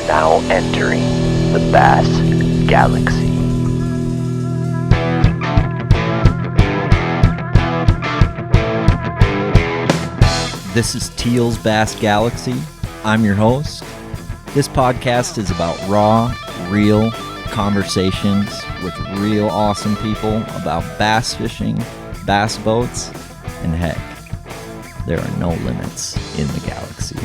now entering the Bass Galaxy. This is Teal's Bass Galaxy. I'm your host. This podcast is about raw, real conversations with real awesome people about bass fishing, bass boats, and heck, there are no limits in the galaxy.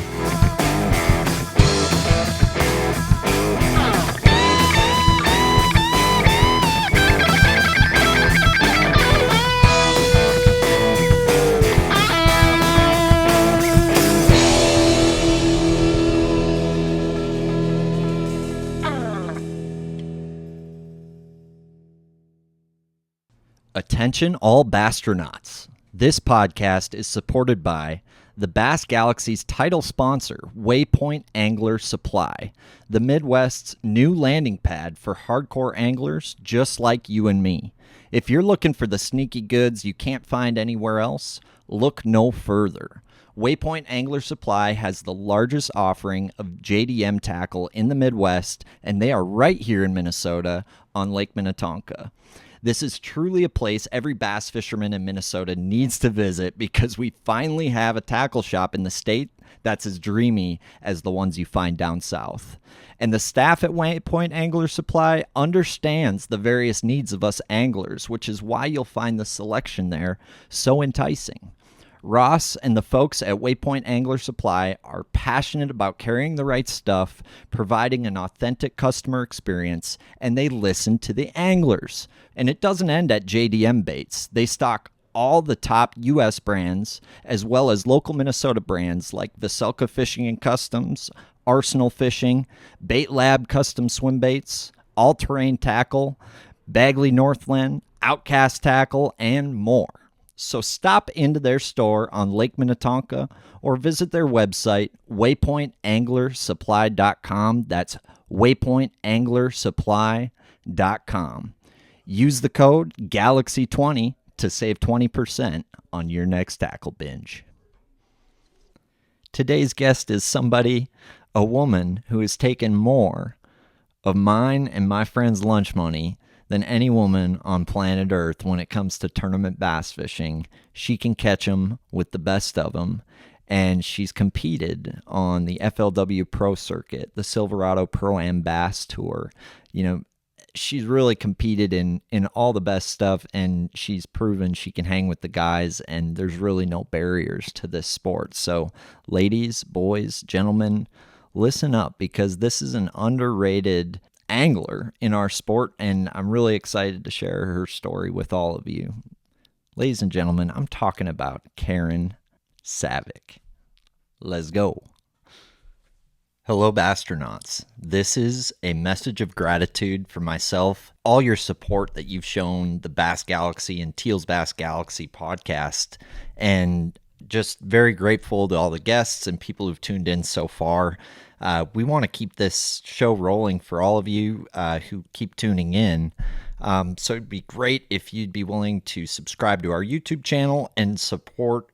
Attention all Bastronauts. This podcast is supported by the Bass Galaxy's title sponsor, Waypoint Angler Supply, the Midwest's new landing pad for hardcore anglers just like you and me. If you're looking for the sneaky goods you can't find anywhere else, look no further. Waypoint Angler Supply has the largest offering of JDM tackle in the Midwest, and they are right here in Minnesota on Lake Minnetonka. This is truly a place every bass fisherman in Minnesota needs to visit because we finally have a tackle shop in the state that's as dreamy as the ones you find down south. And the staff at Waypoint Angler Supply understands the various needs of us anglers, which is why you'll find the selection there so enticing. Ross and the folks at Waypoint Angler Supply are passionate about carrying the right stuff, providing an authentic customer experience, and they listen to the anglers. And it doesn't end at JDM baits. They stock all the top U.S. brands, as well as local Minnesota brands like Veselka Fishing and Customs, Arsenal Fishing, Bait Lab Custom Swim Baits, All Terrain Tackle, Bagley Northland, Outcast Tackle, and more. So stop into their store on Lake Minnetonka or visit their website, waypointanglersupply.com. That's waypointanglersupply.com. Use the code GALAXY20 to save 20% on your next tackle binge. Today's guest is a woman who has taken more of mine and my friend's lunch money than any woman on planet Earth when it comes to tournament bass fishing. She can catch them with the best of them, and she's competed on the FLW Pro circuit, the Silverado Pro-Am Bass Tour. You know, she's really competed in all the best stuff, and she's proven she can hang with the guys, and there's really no barriers to this sport. So, ladies, boys, gentlemen, listen up, because this is an underrated angler in our sport, and I'm really excited to share her story with all of you. Ladies and gentlemen, I'm talking about Karen Savick. Let's go. Hello, Bastronauts. This is a message of gratitude for myself, all your support that you've shown the Bass Galaxy and Teal's Bass Galaxy podcast, and just very grateful to all the guests and people who've tuned in so far. We want to keep this show rolling for all of you who keep tuning in. So it'd be great if you'd be willing to subscribe to our YouTube channel and support,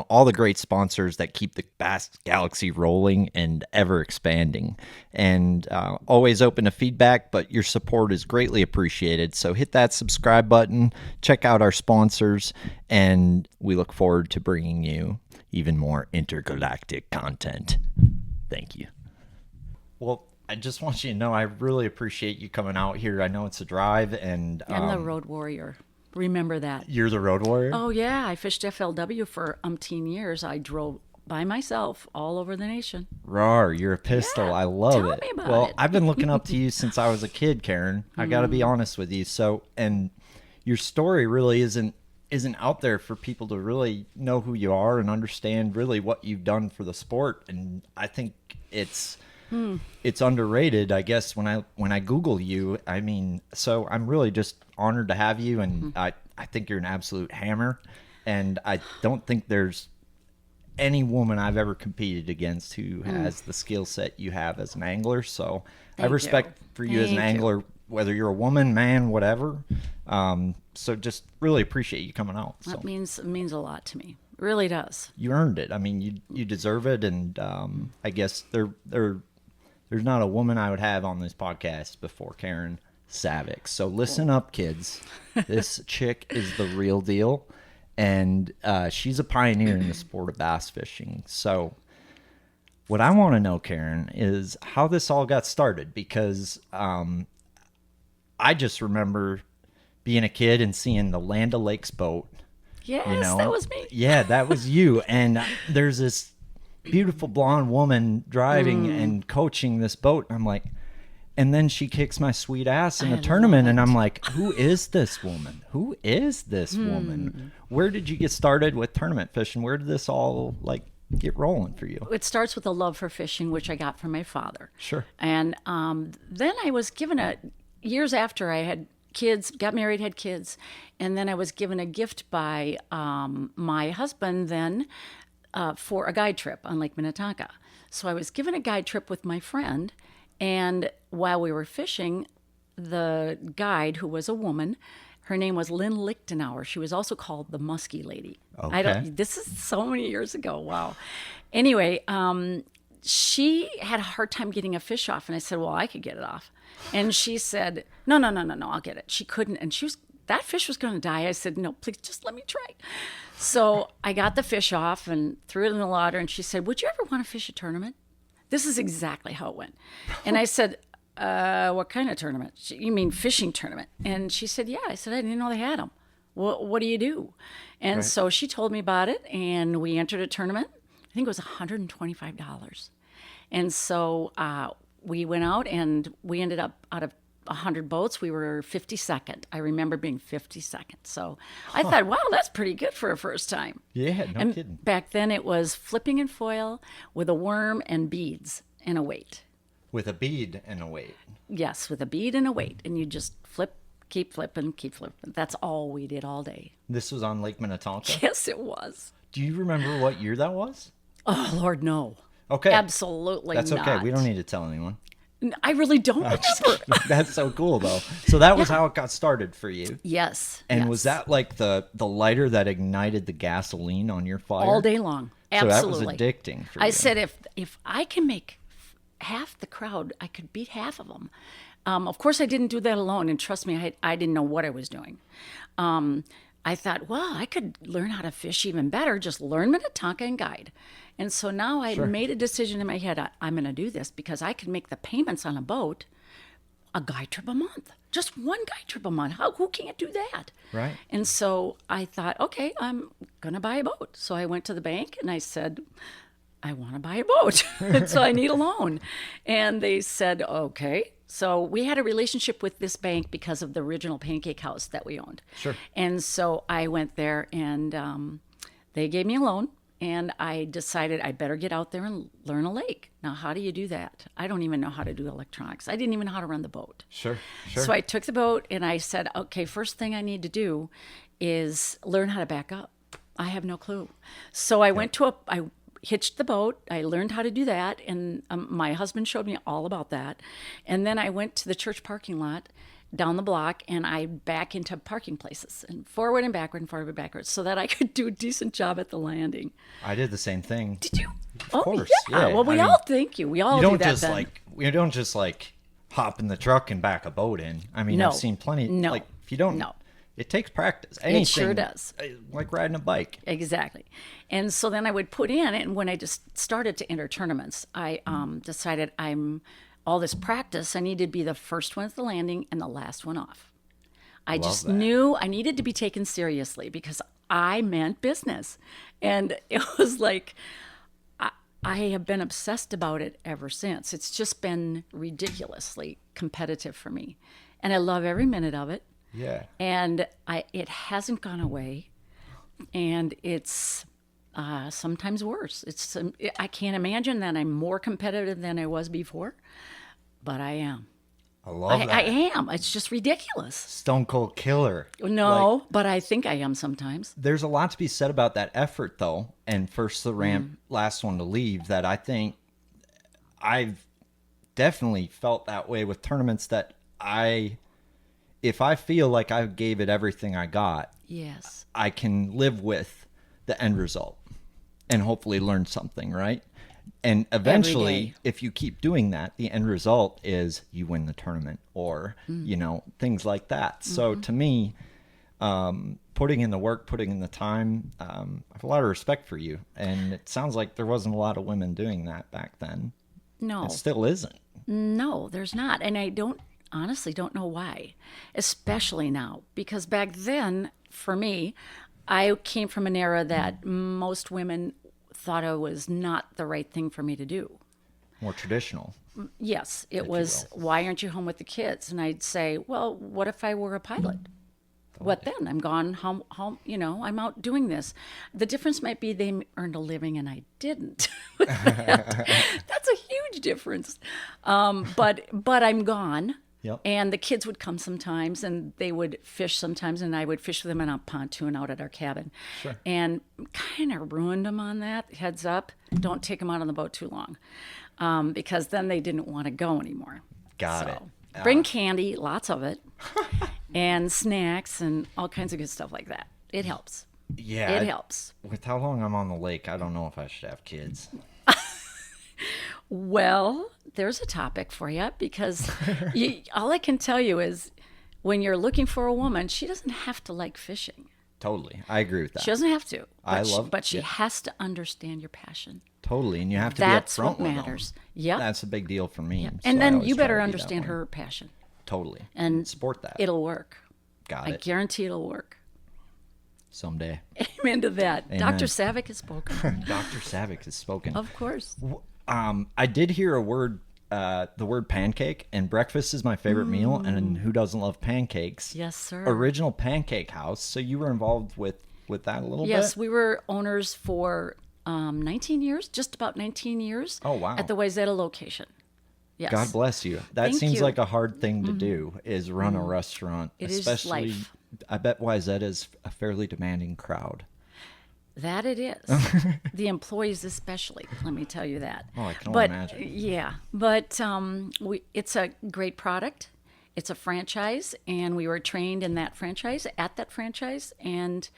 all the great sponsors that keep the Bass Galaxy rolling and ever expanding. And always open to feedback, but your support is greatly appreciated. So hit that subscribe button, check out our sponsors, and we look forward to bringing you even more intergalactic content. Thank you. Well, I just want you to know I really appreciate you coming out here. I know it's a drive, and I'm the road warrior. Remember that. You're the road warrior? Oh, yeah. I fished FLW for umpteen years. I drove by myself all over the nation. Rawr, you're a pistol. Yeah, I love tell it. me about Well, it. I've been looking up to you since I was a kid, Karen. I got to be honest with you. So, and your story really isn't out there for people to really know who you are and understand really what you've done for the sport. And I think it's underrated, I guess, when I Google you. I mean, so I'm really just honored to have you, and I think you're an absolute hammer, and I don't think there's any woman I've ever competed against who has the skill set you have as an angler. So I have respect for you as an angler, whether you're a woman, man, whatever. So just really appreciate you coming out. That means a lot to me. It really does. You earned it. I mean, you deserve it, and I guess there there's not a woman I would have on this podcast before Karen Savik. So listen up, kids. This chick is the real deal, and she's a pioneer in the sport of bass fishing. So what I want to know, Karen, is how this all got started, because I just remember being a kid and seeing the Land O'Lakes boat. Yes, You know? that was me. Yeah, that was you. And there's this beautiful blonde woman driving and coaching this boat. And I'm like, and then she kicks my sweet ass in a tournament. And I'm like, who is this woman? Who is this woman? Where did you get started with tournament fishing? Where did this all like get rolling for you? It starts with a love for fishing, which I got from my father. Sure. And then I was given years after I had kids, got married, had kids, and then I was given a gift by my husband then for a guide trip on Lake Minnetonka. So I was given a guide trip with my friend, and while we were fishing, the guide, who was a woman, her name was Lynn Lichtenauer. She was also called the Muskie Lady. Okay. This is so many years ago. Wow. Anyway, she had a hard time getting a fish off, and I said, well, I could get it off. And she said, no, I'll get it. She couldn't, and that fish was going to die. I said, no, please, just let me try. So I got the fish off and threw it in the water, and she said, would you ever want to fish a tournament? This is exactly how it went. And I said, what kind of tournament? You mean fishing tournament? And she said, yeah. I said, I didn't know they had them. Well, what do you do? And so she told me about it, and we entered a tournament. I think it was $125. And so we went out, and we ended up out of 100 boats, we were 52nd. I remember being 52nd. So I thought, wow, that's pretty good for a first time. Yeah, no kidding. Back then it was flipping and foil with a worm and beads and a weight. With a bead and a weight. Yes, with a bead and a weight. And you just flip, keep flipping, keep flipping. That's all we did all day. This was on Lake Minnetonka? Yes, it was. Do you remember what year that was? Oh, Lord, no. Okay. Absolutely That's not. okay. We don't need to tell anyone. I really don't remember. That's so cool, though. So that was how it got started for you. Yes. And yes. was that like the lighter that ignited the gasoline on your fire? All day long. So Absolutely. that was addicting for you. I said, if I can make half the crowd, I could beat half of them. Of course, I didn't do that alone. And trust me, I didn't know what I was doing. I thought, well, I could learn how to fish even better. Just learn Minnetonka and guide. And so now I made a decision in my head. I'm going to do this because I can make the payments on a boat a guide trip a month. Just one guide trip a month. Who can't do that? Right. And so I thought, okay, I'm going to buy a boat. So I went to the bank and I said, I want to buy a boat. And so I need a loan. And they said, okay. So we had a relationship with this bank because of the original pancake house that we owned. Sure. And so I went there and they gave me a loan. And I decided I better get out there and learn a lake. Now, how do you do that? I don't even know how to do electronics. I didn't even know how to run the boat. Sure. So I took the boat and I said, okay, first thing I need to do is learn how to back up. I have no clue. So I I hitched the boat. I learned how to do that. And my husband showed me all about that. And then I went to the church parking lot down the block and I back into parking places and forward and forward and backwards so that I could do a decent job at the landing. I did the same thing. Did you? Of course. Yeah. Well, we I mean, all thank you. We all do that then. We don't just like hop in the truck and back a boat in. I mean, No. I've seen plenty. No. Like if you don't, No. it takes practice. Anything, sure does. Like riding a bike. Exactly. And so then I would put in, and when I just started to enter tournaments, I decided all this practice, I needed to be the first one at the landing and the last one off. I just knew I needed to be taken seriously because I meant business. And it was like, I have been obsessed about it ever since. It's just been ridiculously competitive for me. And I love every minute of it. Yeah. And it hasn't gone away. And it's sometimes worse. I can't imagine that I'm more competitive than I was before, but I am. I love that. I am. It's just ridiculous. Stone cold killer. No, but I think I am sometimes. There's a lot to be said about that effort, though. And first the ramp, last one to leave. That I think I've definitely felt that way with tournaments. That if I feel like I gave it everything I got, Yes. I can live with the end result and hopefully learn something. Right? And eventually, day. if you keep doing that, the end result is you win the tournament or, things like that. So to me, putting in the work, putting in the time, I have a lot of respect for you. And it sounds like there wasn't a lot of women doing that back then. No. It still isn't. No, there's not. And I honestly don't know why, especially now. Because back then, for me, I came from an era that most women thought it was not the right thing for me to do. More traditional. Yes, it was, why aren't you home with the kids? And I'd say, well, what if I were a pilot? What then? I'm gone home, I'm out doing this. The difference might be they earned a living and I didn't. That's a huge difference. But I'm gone. Yep. And the kids would come sometimes and they would fish sometimes and I would fish with them on a pontoon out at our cabin. Sure. And kind of ruined them on that. Heads up, don't take them out on the boat too long because then they didn't want to go anymore. Got it. Bring candy, lots of it, and snacks and all kinds of good stuff like that. It helps. Yeah. It helps. With how long I'm on the lake, I don't know if I should have kids. Well, there's a topic for you because all I can tell you is when you're looking for a woman, she doesn't have to like fishing. Totally. I agree with that. She doesn't have to. But she yeah. has to understand your passion. Totally. And you have to That's be upfront what matters. with them. Yep. That's a big deal for me. Yep. So And I then always you try better to be that understand way. her passion. Totally. And support that. It'll work. Got I it. guarantee it'll work. Someday. Amen to that. Amen. Dr. Savik has spoken. Dr. Savik has spoken. Of course. I did hear the word pancake, and breakfast is my favorite meal, and who doesn't love pancakes? Yes, sir. Original Pancake House. So you were involved with that a little bit? Yes, we were owners for 19 years, just about 19 years. Oh, wow. At the Wayzata location. Yes. God bless you. That Thank seems you. like a hard thing to do, is run a restaurant. It is especially, life. I bet Wayzata is a fairly demanding crowd. That it is. The employees especially, let me tell you that. Oh, I can only imagine. Yeah, but it's a great product. It's a franchise, and we were trained in that franchise, and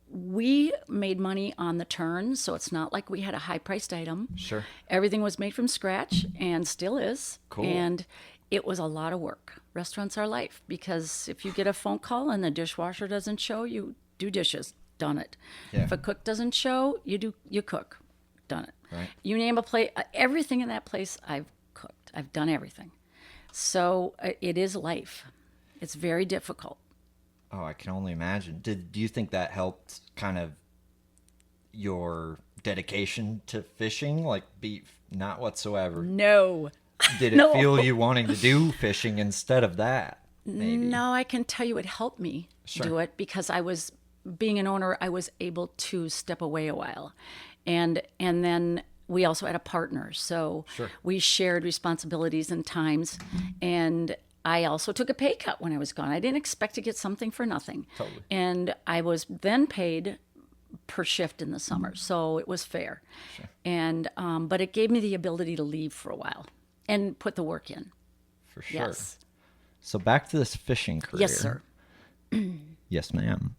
we made money on the turn, so it's not like we had a high-priced item. Sure. Everything was made from scratch, and still is. Cool. And it was a lot of work. Restaurants are life, because if you get a phone call and the dishwasher doesn't show, you do dishes. Done it. Yeah. If a cook doesn't show, you cook. Done it. Right. You name a place, everything in that place I've cooked. I've done everything. So it is life. It's very difficult. Oh, I can only imagine. Do you think that helped kind of your dedication to fishing? Like, not whatsoever. No. Did it No. feel you wanting to do fishing instead of that? Maybe. No, I can tell you it helped me do it because being an owner, I was able to step away a while. And then we also had a partner. So we shared responsibilities and times. And I also took a pay cut when I was gone. I didn't expect to get something for nothing. Totally. And I was then paid per shift in the summer. So it was fair. Sure. And but it gave me the ability to leave for a while and put the work in. For sure. Yes. So back to this fishing career. Yes, sir. Yes, ma'am.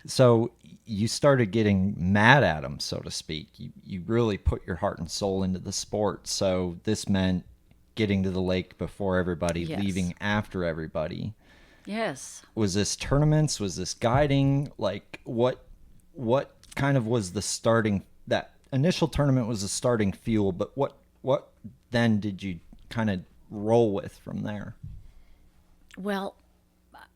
So you started getting mad at them, so to speak. You really put your heart and soul into the sport. So this meant getting to the lake before everybody, leaving after everybody. Yes. Was this tournaments? Was this guiding? Like what kind of was the starting? That initial tournament was the starting fuel, but what then did you kind of roll with from there? Well,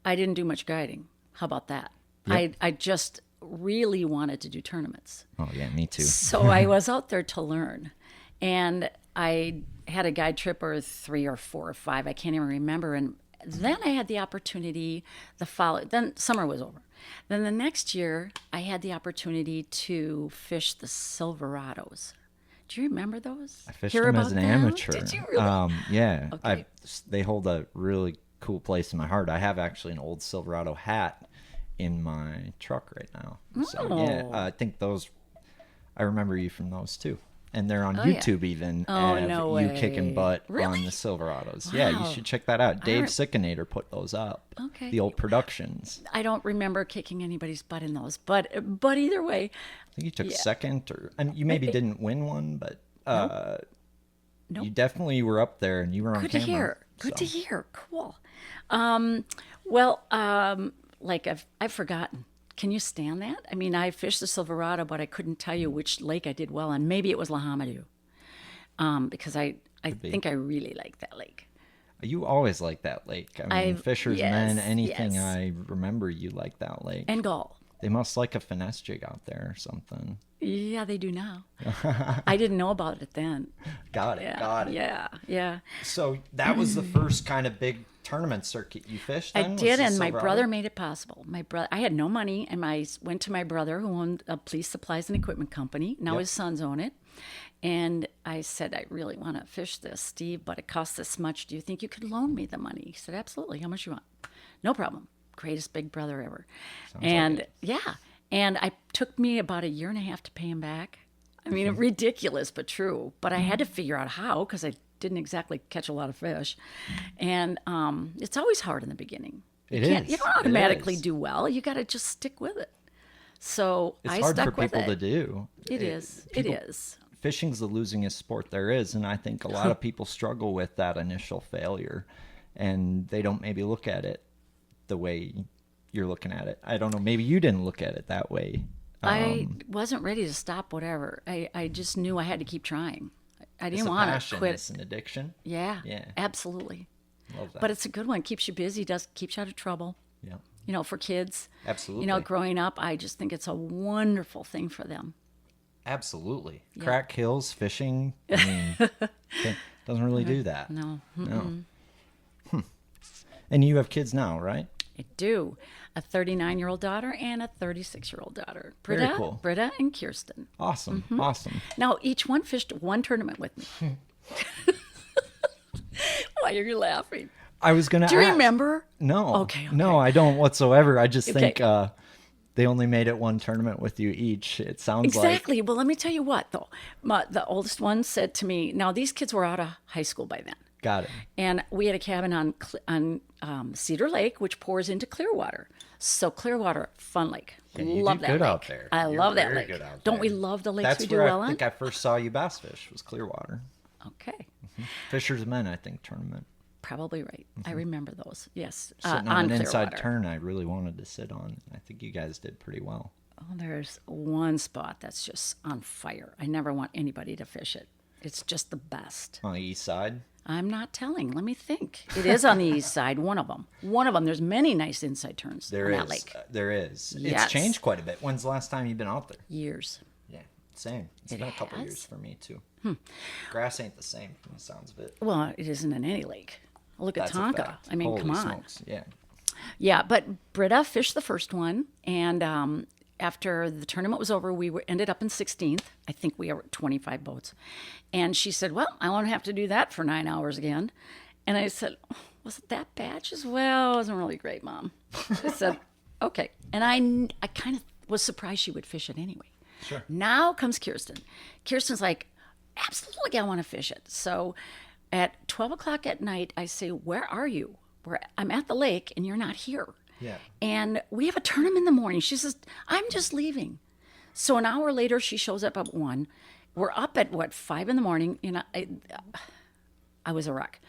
I didn't do much guiding. How about that? Yep. I just really wanted to do tournaments. Oh yeah, me too. So I was out there to learn. And I had a guide trip or 3 or 4 or 5, I can't even remember. And then I had the opportunity then summer was over. Then the next year I had the opportunity to fish the Silverados. Do you remember those? I fished Hear them about as an them? amateur. Did you really? Yeah. Okay. They hold a really cool place in my heart. I have actually an old Silverado hat in my truck right now. So yeah, I think I remember you from those too. and they're on Oh, yeah. YouTube even. Oh, of no you way. kicking butt on Really? the Silverados. Yeah, you Wow. should check that out. Dave re- Sickinator put those up. Okay. The old productions. I don't remember kicking anybody's butt in those, but either way, I think you took Yeah. second, or and you maybe didn't win one, but Nope. you definitely were up there, and you were on good camera. to hear. Good so. to hear. Cool. Like I've forgotten. Can you stand that? I mean, I fished the Silverado, but I couldn't tell you which lake I did well on. Maybe it was Lahamadou, because I think I really like that lake. You always like that lake. I mean, I've- Fisher's yes, Men, anything yes. I remember you like that lake. And Gull. They must like a finesse jig out there or something. Yeah, they do now. I didn't know about it then. Got it. Yeah, Got it. yeah. So that was the first kind of big tournament circuit you fished then? I was did, the and my Silverado? brother made it possible. My brother, I had no money, and I went to my brother, who owned a police supplies and equipment company. Now Yep. his sons own it, and I said, I really want to fish this, Steve, but it costs this much. Do you think you could loan me the money? He said, absolutely. How much you want? No problem. Greatest big brother ever. like it. And I took me about a year and a half to pay him back. I mean, ridiculous, but true. But I had to figure out how, because I didn't exactly catch a lot of fish. And it's always hard in the beginning. It You is. don't It automatically is. do well. You got to just stick with it. So It's I hard stuck for with people it. to do. It is. It is. Fishing's the losingest sport there is, and I think a lot of people struggle with that initial failure, and they don't maybe look at it the way you're looking at it. I don't know. Maybe you didn't look at it that way. I wasn't ready to stop whatever. I just knew I had to keep trying. I It's didn't a want passion. to quit. It's an addiction. Yeah, Yeah. absolutely. Love that. But it's a good one. Keeps you busy. Keeps you out of trouble. yeah, For kids. absolutely. Growing up, I just think it's a wonderful thing for them. Absolutely. Crack hills, fishing. I mean, doesn't really do that. No, No. And you have kids now, right? I do. A 39-year-old daughter and a 36-year-old daughter. Very cool. Britta and Kirsten. Awesome. Awesome. Now, each one fished one tournament with me. Why are you laughing? I was going to ask. Do you remember? No. Okay. No, I don't whatsoever. I just Okay. think they only made it one tournament with you each. It sounds like. Exactly. Well, let me tell you what, though. The oldest one said to me, now these kids were out of high school by then. Got it. And we had a cabin on Cedar Lake, which pours into Clearwater. So Clearwater, fun lake. You Love do that good lake. out there. I You're love that very lake. good out Don't there. we love the lakes That's we do where well I on? think I first saw you bass fish was Clearwater. Okay. Fisher's Men, I think, tournament. Probably right. I remember those. Yes. Sitting on on an inside Clearwater. turn I really wanted to sit on. I think you guys did pretty well. Oh, there's one spot that's just on fire. I never want anybody to fish it. It's just the best. On the east side. I'm not telling. Let me think. It is on the east side, one of them. One of them. There's many nice inside turns There on is. that lake. There is. Yes. It's changed quite a bit. When's the last time you've been out there? Years. Yeah, same. It's It been a couple has? years for me too. Grass ain't the same from the sounds of it. Well, it isn't in any lake. Look at That's a Tonka. fact. I mean, Holy come on. smokes. Yeah. Yeah, but Britta fished the first one, and after the tournament was over, ended up in 16th. I think we were 25 boats, and she said, "Well, I won't have to do that for 9 hours again." And I said, "Was it that bad?" She said, "Well, it wasn't really great, Mom." I said, "Okay," and I kind of was surprised she would fish it anyway. Sure. Now comes Kirsten. Kirsten's like, "Absolutely, I want to fish it." So at 12 o'clock at night, I say, "Where are you?" I'm at the lake and you're not here. Yeah. And we have a tournament in the morning. She says, "I'm just leaving." So an hour later, she shows up at 1. We're up at 5 in the morning. I was a wreck.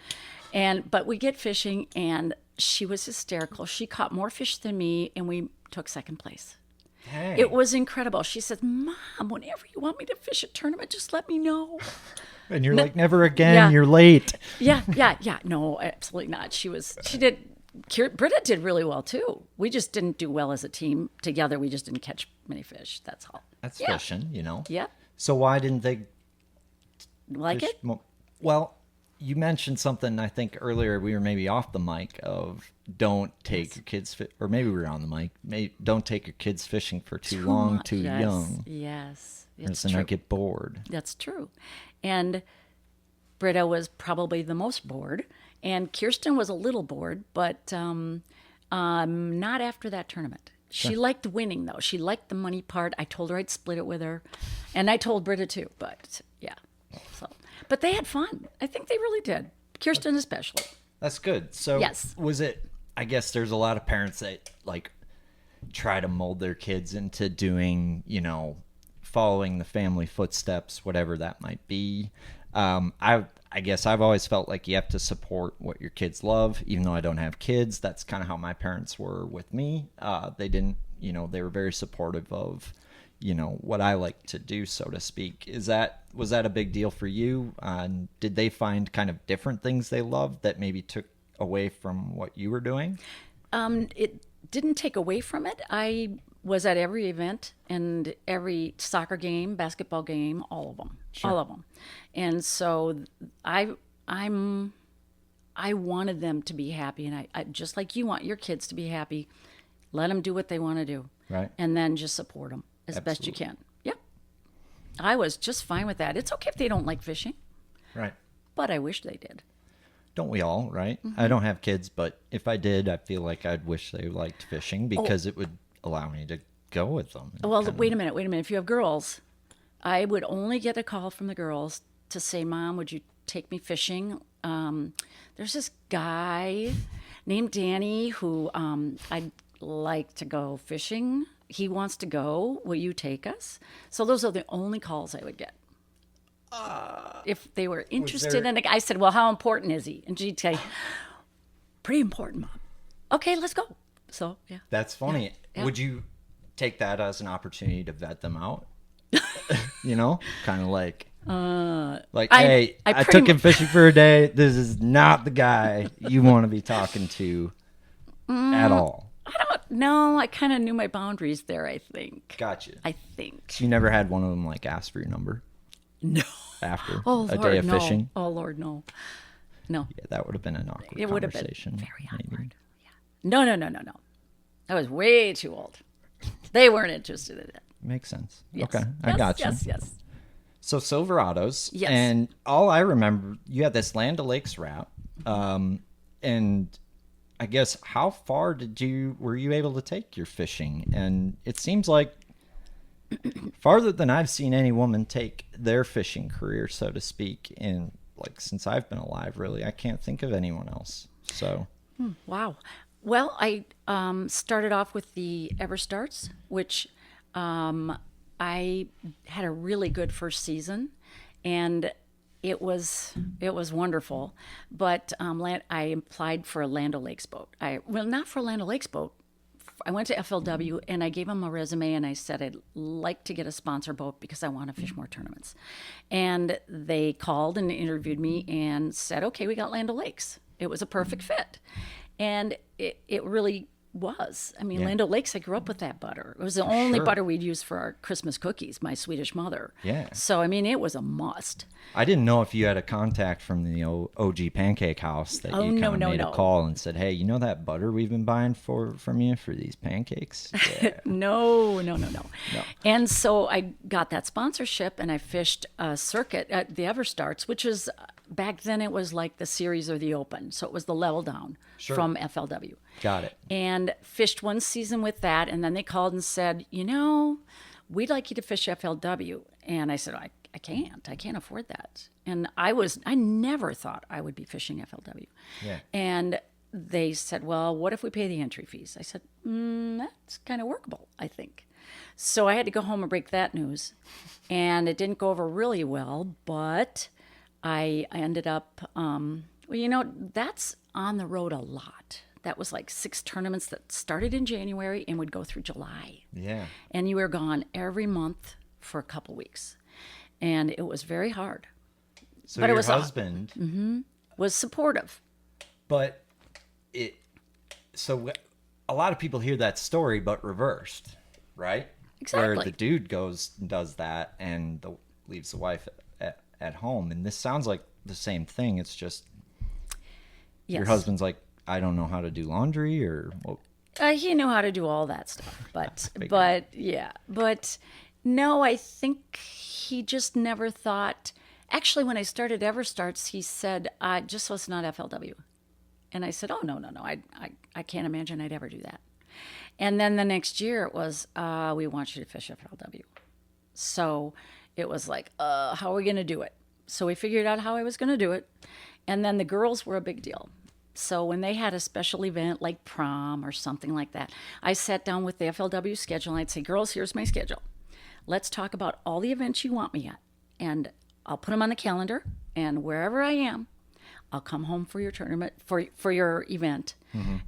But we get fishing, and she was hysterical. She caught more fish than me, and we took second place. Hey. It was incredible. She said, "Mom, whenever you want me to fish a tournament, just let me know." And you're like, never again. Yeah. You're late. Yeah. No, absolutely not. Britta did really well too. We just didn't do well as a team together. We just didn't catch many fish. That's all. That's Yeah. fishing, you know. Yeah. So why didn't they Like fish it? Well, you mentioned something I think earlier. We were maybe off the mic of don't take your kids or maybe we were on the mic. Don't take your kids fishing for too long, much. too Yes. young. Yes. Or It's then true. I get bored. That's true. And Britta was probably the most bored, and Kirsten was a little bored, but not after that tournament. She liked winning, though. She liked the money part. I told her I'd split it with her. And I told Britta, too. But, yeah. So, but they had fun. I think they really did. Kirsten especially. That's good. So Yes. was it, I guess there's a lot of parents that like try to mold their kids into doing, following the family footsteps, whatever that might be. I guess I've always felt like you have to support what your kids love, even though I don't have kids. That's kind of how my parents were with me. They didn't, they were very supportive of, what I like to do, so to speak. Was that a big deal for you? Did they find kind of different things they loved that maybe took away from what you were doing? It didn't take away from it. I was at every event and every soccer game, basketball game, all of them. Sure. All of them. And so I wanted them to be happy, and I just like you want your kids to be happy. Let them do what they want to do, Right. and then just support them as best you can. Yep. I was just fine with that. It's okay if they don't like fishing, Right. but I wish they did. Don't we all, right? Mm-hmm. I don't have kids, but if I did, I feel like I'd wish they liked fishing because it would allow me to go with them. Well, wait a minute. If you have girls, I would only get a call from the girls to say, Mom, would you take me fishing? There's this guy named Danny who I'd like to go fishing. He wants to go. Will you take us? So those are the only calls I would get. If they were interested in it, I said, well, how important is he? And she'd say, pretty important, Mom. Okay, let's go. So, yeah. That's funny. Yeah. Would you take that as an opportunity to vet them out? Kind of like, hey, I pretty took him fishing for a day. This is not the guy you want to be talking to at all. I don't know. I kind of knew my boundaries there, I think. Gotcha. I think. You never had one of them like ask for your number No. after Oh, a Lord, day of no. fishing? Oh, Lord, no. No. Yeah, that would have been an awkward It would have been conversation. very maybe. awkward. Yeah. No. I was way too old. They weren't interested in it. Makes sense. Yes. Okay, I Yes, got you. Yes. So Silverados, Yes. and all I remember, you had this Land O'Lakes route, and I guess how far were you able to take your fishing? And it seems like farther than I've seen any woman take their fishing career, so to speak, in like since I've been alive. Really, I can't think of anyone else. So Wow. Well, I started off with the Everstarts, which I had a really good first season, and it was wonderful. But I applied for a Land O'Lakes boat. Not for a Land O'Lakes boat. I went to FLW and I gave them a resume and I said I'd like to get a sponsor boat because I want to fish more tournaments. And they called and interviewed me and said, okay, we got Land O'Lakes. It was a perfect fit. And it really was. I mean, Yeah. Land O'Lakes, I grew up with that butter. It was the only sure. butter we'd use for our Christmas cookies, my Swedish mother. Yeah. So, I mean, it was a must. I didn't know if you had a contact from the OG Pancake House that you kind of made a call and said, hey, you know that butter we've been buying from you for these pancakes? Yeah. No. And so I got that sponsorship and I fished a circuit at the Everstarts, which is back then it was like the series or the open. So it was the level down from FLW. Got it. And fished one season with that. And then they called and said, we'd like you to fish FLW. And I said, I can't afford that. And I never thought I would be fishing FLW. Yeah. And they said, well, what if we pay the entry fees? I said, that's kind of workable, I think. So I had to go home and break that news. And it didn't go over really well, but I ended up, that's on the road a lot. That was like 6 tournaments that started in January and would go through July. Yeah. And you were gone every month for a couple weeks. And it was very hard. So But it your was husband Was supportive. But a lot of people hear that story, but reversed, right? Exactly. Where the dude goes and does that and leaves the wife at home. And this sounds like the same thing. It's just Yes. your husband's like, I don't know how to do laundry or what. He knew how to do all that stuff, but no, I think he just never thought. Actually, when I started Everstarts, he said, "Just let's not FLW," and I said, "Oh no, I can't imagine I'd ever do that." And then the next year it was, we want you to fish FLW. So it was like, how are we going to do it? So we figured out how I was going to do it. And then the girls were a big deal. So when they had a special event like prom or something like that, I sat down with the FLW schedule and I'd say, girls, here's my schedule. Let's talk about all the events you want me at. And I'll put them on the calendar. And wherever I am, I'll come home for your tournament, for your event.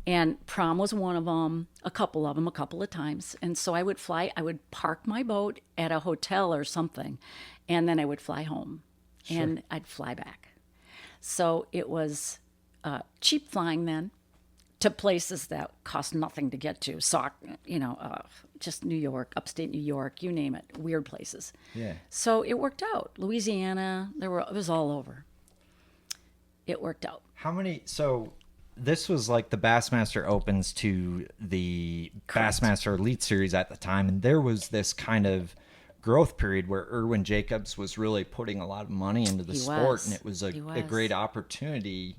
And prom was one of them, a couple of times. And so I would park my boat at a hotel or something, and then I would fly home, and I'd fly back. So it was cheap flying then to places that cost nothing to get to. So, just New York, upstate New York, you name it, weird places. Yeah. So it worked out. Louisiana, it was all over. It worked out. How many? So this was like the Bassmaster Opens to the Bassmaster Elite Series at the time, and there was this kind of growth period where Irwin Jacobs was really putting a lot of money into the sport, and it was a great opportunity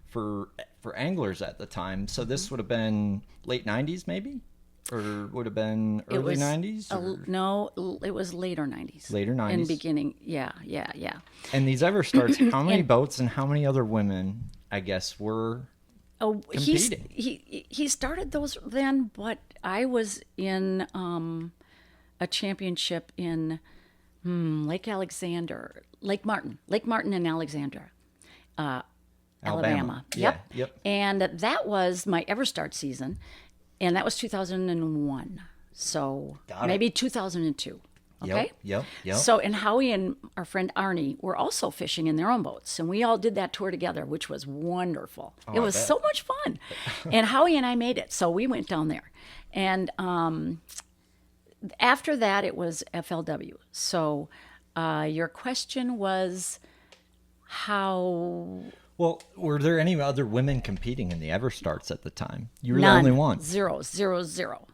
for anglers at the time. So this would have been late 90s maybe? Or would have been early 90s? No, it was later 90s. Later 90s. In beginning, yeah. And these Everstarts, how many boats and how many other women, I guess, were competing? He started those then, but I was in a championship in Lake Martin and Alexandra, Alabama. Yep. And that was my Everstart season. And that was 2001. So maybe 2002. Okay? Yep. So, and Howie and our friend Arnie were also fishing in their own boats. And we all did that tour together, which was wonderful. It was so much fun. And Howie and I made it. So we went down there. And after that, it was FLW. So your question was how... Well, were there any other women competing in the Everstarts at the time? You were None. the only one. Zero.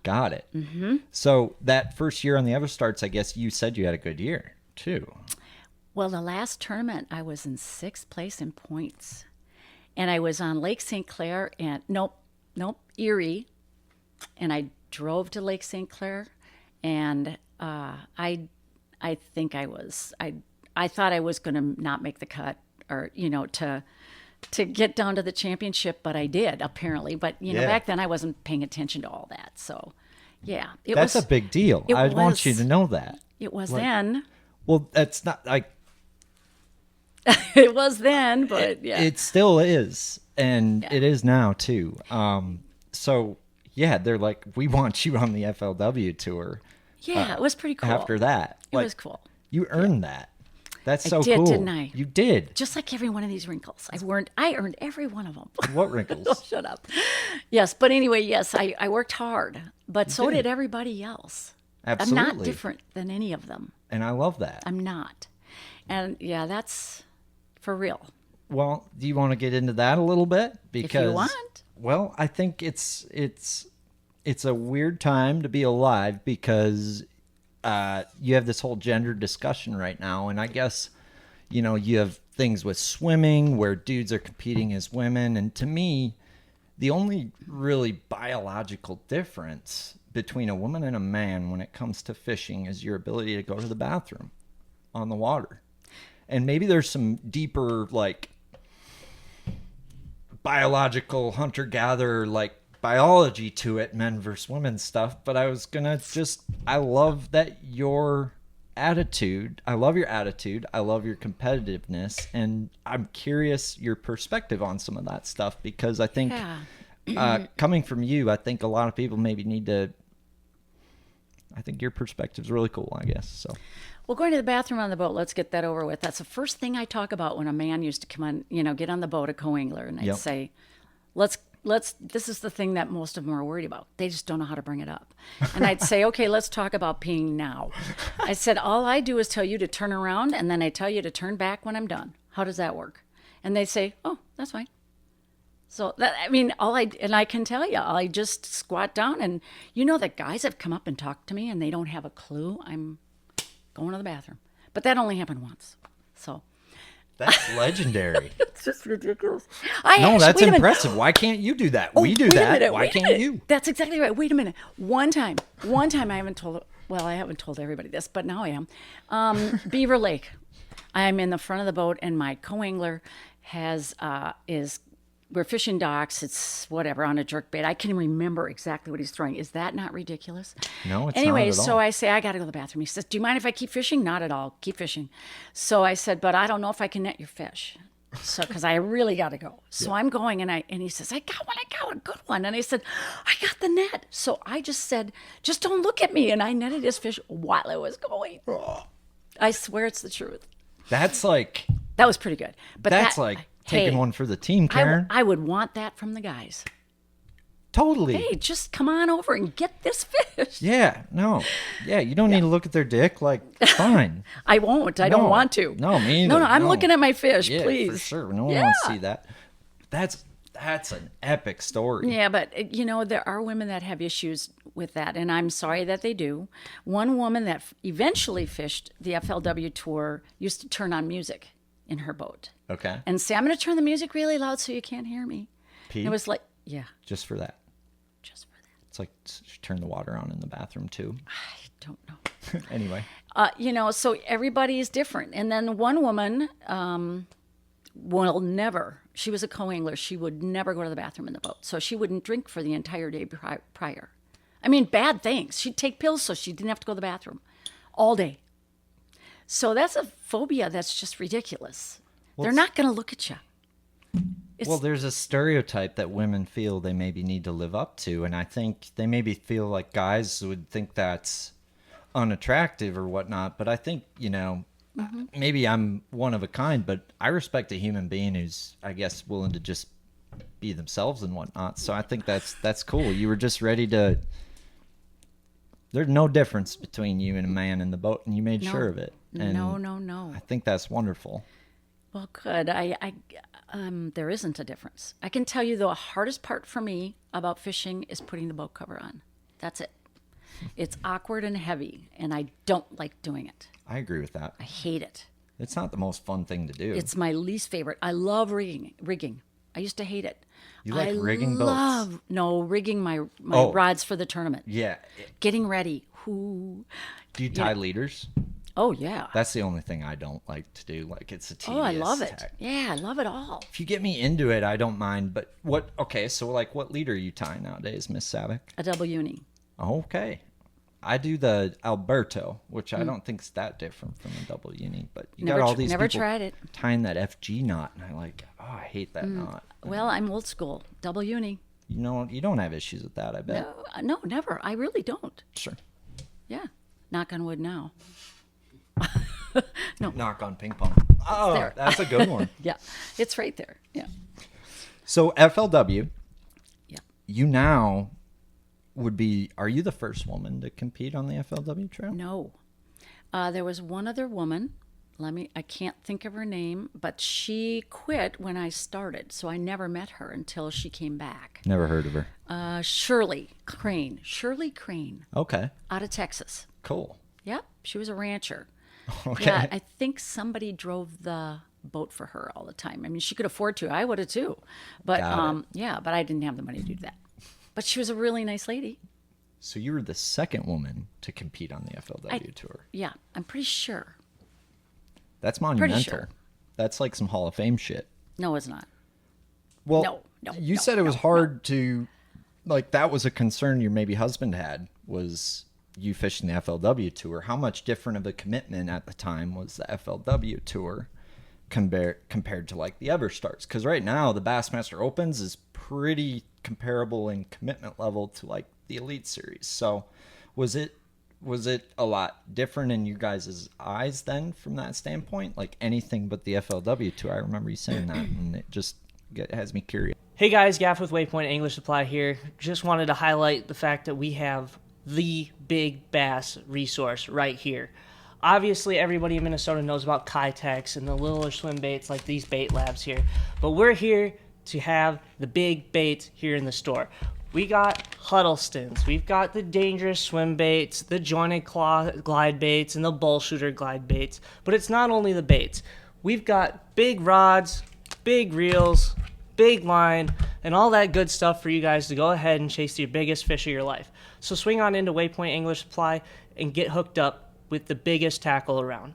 Got it. Mm-hmm. So that first year on the Everstarts, I guess you said you had a good year, too. Well, the last tournament, I was in 6th place in points. And I was on Lake St. Clair and, Erie. And I drove to Lake St. Clair. And I think I thought I was going to not make the cut or, to get down to the championship, but I did apparently. But back then I wasn't paying attention to all that. So, yeah, that's a big deal. I want you to know that it was then. Well, that's not like it was then, but it still is, and it is now too. So yeah, they're like, we want you on the FLW tour. Yeah, it was pretty cool. After that, it was cool. You earned that. That's so cool. Didn't I? You did. Just like every one of these wrinkles. I earned every one of them. What wrinkles? Oh, shut up. Yes, but anyway, yes, I worked hard, but so did everybody else. Absolutely. I'm not different than any of them. And I love that. I'm not. And yeah, that's for real. Well, do you want to get into that a little bit? Because, if you want. Well, I think it's a weird time to be alive because you have this whole gender discussion right now, and I guess you have things with swimming where dudes are competing as women, and to me, the only really biological difference between a woman and a man when it comes to fishing is your ability to go to the bathroom on the water. And maybe there's some deeper biological hunter-gatherer biology to it, men versus women stuff, but I love that your attitude. I love your attitude. I love your competitiveness, and I'm curious your perspective on some of that stuff because I think coming from you, I think a lot of people maybe need to. I think your perspective's really cool, I guess. So. Well, going to the bathroom on the boat, let's get that over with. That's the first thing I talk about when a man used to come on, get on the boat, a co-angler, and I'd say, this is the thing that most of them are worried about. They just don't know how to bring it up. And I'd say, okay, let's talk about peeing now. I said, all I do is tell you to turn around, and then I tell you to turn back when I'm done. How does that work? And they say, oh, that's fine. So I can tell you, I just squat down, and that guys have come up and talked to me, and they don't have a clue I'm going to the bathroom. But that only happened once. So That's legendary. It's just ridiculous. No, that's wait a minute. impressive. Why can't you do that? Oh, We do wait a that. minute, Why wait a can't minute. you? That's exactly right. Wait a minute. One time I haven't told, well, I haven't told everybody this, but now I am. Beaver Lake. I'm in the front of the boat, and my co-angler we're fishing docks. It's whatever on a jerkbait. I can remember exactly what he's throwing. Is that not ridiculous? No, it's anyway, not at all. so I say, I got to go to the bathroom. He says, do you mind if I keep fishing? Not at all. Keep fishing. So I said, but I don't know if I can net your fish. So, because I really got to go. So I'm going, and he says, I got one, a good one. And I said, I got the net. So I just said, just don't look at me. And I netted his fish while I was going. I swear it's the truth. That's like That was pretty good. But that's like taking one for the team, Karen. I would want that from the guys. Totally. Hey, just come on over and get this fish. Yeah, no. Yeah, you don't need to look at their dick. Like, fine. I won't. I don't want to. No, me either. No, I'm No. looking at my fish, Yeah, please. for sure. No one wants to see that. That's an epic story. Yeah, but there are women that have issues with that, and I'm sorry that they do. One woman that eventually fished the FLW Tour used to turn on music in her boat. Okay. And say, I'm going to turn the music really loud so you can't hear me. Pete? It was like, yeah, Just for that. just for that. It's like turn the water on in the bathroom too. I don't know. Anyway. So everybody is different. And then one woman will never, she was a co-angler, she would never go to the bathroom in the boat. So she wouldn't drink for the entire day prior. I mean, bad things. She'd take pills so she didn't have to go to the bathroom all day. So that's a phobia that's just ridiculous. They're not going to look at you. Well, there's a stereotype that women feel they maybe need to live up to, and I think they maybe feel like guys would think that's unattractive or whatnot. But I think, maybe I'm one of a kind, but I respect a human being who's, I guess, willing to just be themselves and whatnot. So I think that's cool. You were just ready to. There's no difference between you and a man in the boat, and you made sure of it. And No. I think that's wonderful. Well, good. There isn't a difference. I can tell you the hardest part for me about fishing is putting the boat cover on. That's it. It's awkward and heavy, and I don't like doing it. I agree with that. I hate it. It's not the most fun thing to do. It's my least favorite. I love rigging. I used to hate it. You like rigging boats? Rigging my rods for the tournament. Yeah. Getting ready. Ooh. Do you tie leaders? Oh, yeah. That's the only thing I don't like to do. Like, it's a tedious I love it. tack. Yeah, I love it all. If you get me into it, I don't mind. But what leader are you tying nowadays, Miss Savick? A double uni. Okay. I do the Alberto, which I don't think is that different from a double uni. But you got all these never people tried it. tying that FG knot, and I hate that knot. Well, I'm old school. Double uni. You don't have issues with that, I bet. No, never. I really don't. Sure. Yeah. Knock on wood now. No. Knock on ping pong. Oh, there. that's a good one. Yeah. It's right there. Yeah. So FLW, Yeah. you now are you the first woman to compete on the FLW trail? No. There was one other woman. I can't think of her name, but she quit when I started, so I never met her until she came back. Never heard of her. Shirley Crane. Okay. Out of Texas. Cool. Yep. She was a rancher. Okay. Yeah, I think somebody drove the boat for her all the time. I mean, she could afford to. I would have too. But but I didn't have the money to do that. But she was a really nice lady. So you were the second woman to compete on the FLW tour. Yeah, I'm pretty sure. That's monumental. Sure. That's like some Hall of Fame shit. No, it's not. Well, you said it was hard to, like, that was a concern your maybe husband had, was you fishing the FLW tour. How much different of a commitment at the time was the FLW tour compared to like the Everstarts? Because right now the Bassmaster Opens is pretty comparable in commitment level to like the Elite Series. So was it a lot different in your guys' eyes then from that standpoint? Like anything but the FLW tour? I remember you saying that, and it just has me curious. Hey guys, Gaff with Waypoint English Supply here. Just wanted to highlight the fact that we have the big bass resource right here. Obviously, everybody in Minnesota knows about Kitex and the littler swim baits like these bait labs here, but we're here to have the big baits here in the store. We got Huddlestons, we've got the dangerous swim baits, the jointed claw glide baits, and the bull shooter glide baits, but it's not only the baits. We've got big rods, big reels, big line, and all that good stuff for you guys to go ahead and chase your biggest fish of your life. So swing on into Waypoint English Supply and get hooked up with the biggest tackle around.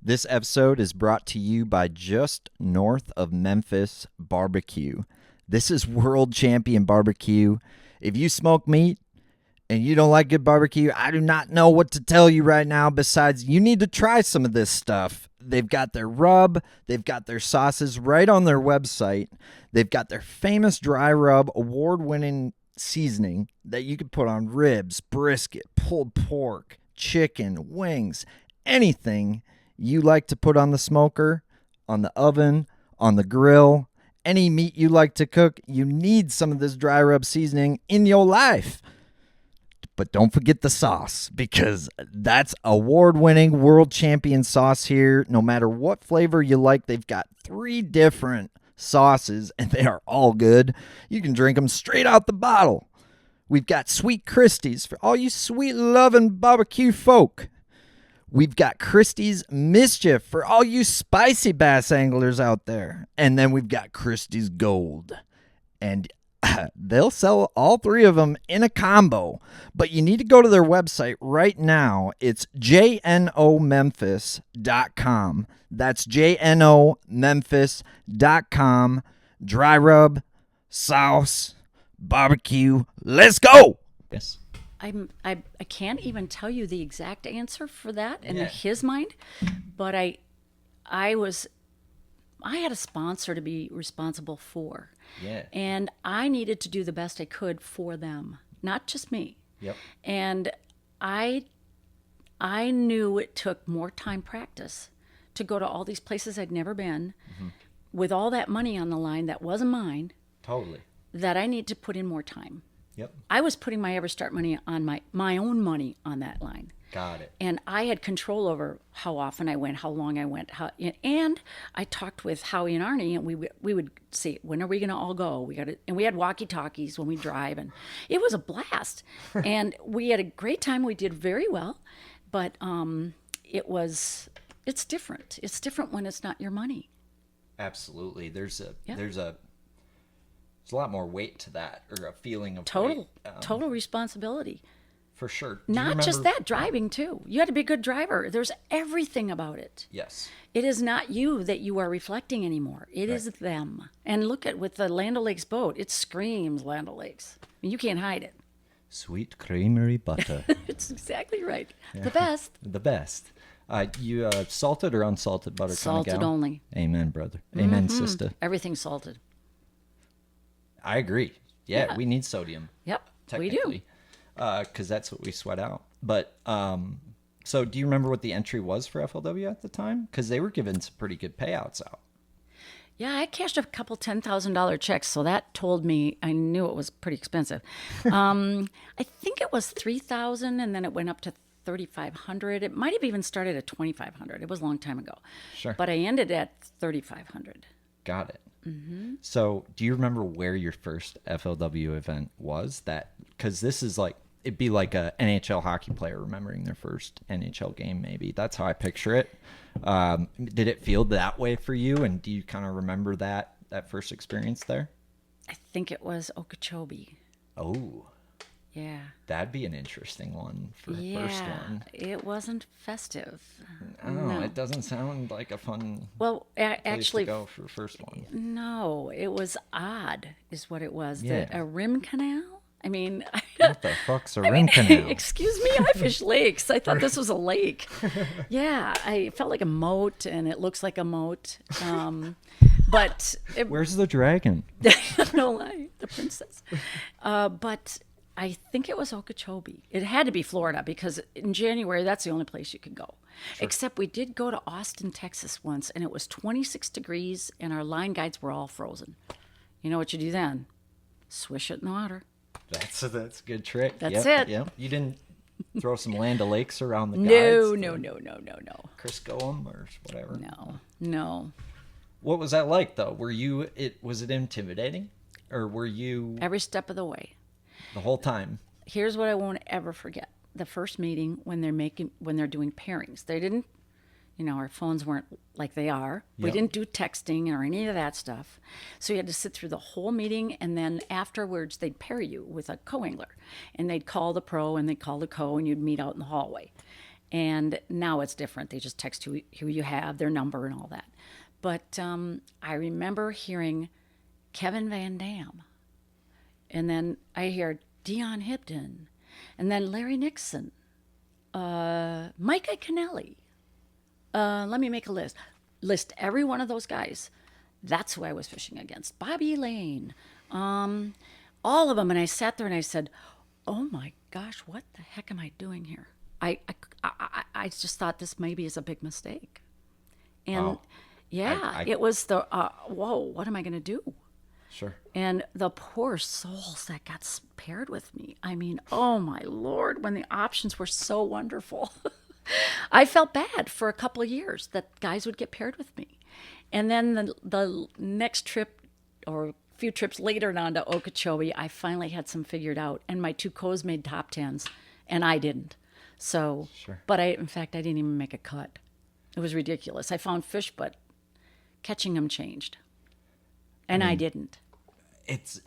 This episode is brought to you by just north of Memphis Barbecue. This is World Champion Barbecue. If you smoke meat and you don't like good barbecue, I do not know what to tell you right now besides you need to try some of this stuff. They've got their rub. They've got their sauces right on their website. They've got their famous dry rub award-winning seasoning that you could put on ribs, brisket, pulled pork, chicken, wings, anything you like to put on the smoker, on the oven, on the grill, any meat you like to cook, you need some of this dry rub seasoning in your life. But don't forget the sauce, because that's award-winning world champion sauce here. No matter what flavor you like, they've got 3 different sauces, and they are all good. You can drink them straight out the bottle. We've got Sweet Christie's for all you sweet-loving barbecue folk. We've got Christie's Mischief for all you spicy bass anglers out there. And then we've got Christie's Gold. And they'll sell all 3 of them in a combo. But you need to go to their website right now. It's jnomemphis.com. That's jnomemphis.com. Dry rub, sauce, barbecue. Let's go! Yes. I can't even tell you the exact answer for that in his mind, but I had a sponsor to be responsible for. Yeah. And I needed to do the best I could for them, not just me. Yep. And I knew it took more time practice to go to all these places I'd never been with all that money on the line that wasn't mine. Totally. That I need to put in more time. Yep. I was putting my Everstart money on my own money on that line. Got it. And I had control over how often I went, how long I went, and I talked with Howie and Arnie, and we would say, when are we going to all go? And we had walkie-talkies when we drive, and it was a blast. And we had a great time. We did very well, but it's different. It's different when it's not your money. Absolutely. There's a lot more weight to that, or a feeling of total weight. responsibility. For sure. Not just that, driving too. You had to be a good driver. There's everything about it. Yes. It is not you that you are reflecting anymore. It is them. And look at with the Land O'Lakes boat, it screams Land O'Lakes. I mean, you can't hide it. Sweet creamery butter. It's exactly right. Yeah. The best. The best. You salted or unsalted butter? Salted kind of gal? Only. Amen, brother. Amen, sister. Everything's salted. I agree. Yeah, we need sodium. Yep, we technically. do. Because that's what we sweat out. But so do you remember what the entry was for FLW at the time? Because they were giving some pretty good payouts out. Yeah, I cashed a couple $10,000 checks, so that told me I knew it was pretty expensive. I think it was $3,000, and then it went up to $3,500. It might have even started at $2,500. It was a long time ago. Sure. But I ended at $3,500. Got it. Mm-hmm. So do you remember where your first FLW event was? Because this is like, it'd be like a NHL hockey player remembering their first NHL game, maybe. That's how I picture it. Did it feel that way for you? And do you kind of remember that first experience there? I think it was Okeechobee. Oh. Yeah. That'd be an interesting one for the first one. It wasn't festive. No, it doesn't sound like a fun actually place to go for the first one. No, it was odd is what it was. Yeah. A rim canal? I mean, what the fuck's a rim canal? Excuse me, I fish lakes. I thought this was a lake. Yeah, I felt like a moat, and it looks like a moat. But where's the dragon? No lie, the princess. But I think it was Okeechobee. It had to be Florida because in January, that's the only place you could go. Sure. Except we did go to Austin, Texas once, and it was 26 degrees, and our line guides were all frozen. You know what you do then? Swish it in the water. That's a good trick. That's it. Yep. You didn't throw some Land O'Lakes around the guides? No. Crisco them or whatever? No. What was that like, though? Was it intimidating? Or were you... Every step of the way. The whole time? Here's what I won't ever forget. The first meeting when they're doing pairings. They didn't, our phones weren't like they are. We Yep. didn't do texting or any of that stuff. So you had to sit through the whole meeting, and then afterwards they'd pair you with a co-angler, and they'd call the pro and they'd call the co, and you'd meet out in the hallway. And now it's different. They just text who you have, their number, and all that. But I remember hearing Kevin Van Dam, and then I hear Dion Hibden, and then Larry Nixon, Micah Kennelly. Let me make a list. List every one of those guys. That's who I was fishing against. Bobby Lane, all of them. And I sat there and I said, "Oh my gosh, what the heck am I doing here?" I just thought this maybe is a big mistake. And Wow. yeah, it was the whoa, what am I going to do? Sure. And the poor souls that got paired with me. I mean, oh my Lord, when the options were so wonderful. I felt bad for a couple of years that guys would get paired with me. And then the next trip, or a few trips later on to Okeechobee, I finally had some figured out. And my two co's made top tens, and I didn't. So, Sure. but in fact, I didn't even make a cut. It was ridiculous. I found fish, but catching them changed. And I didn't. It's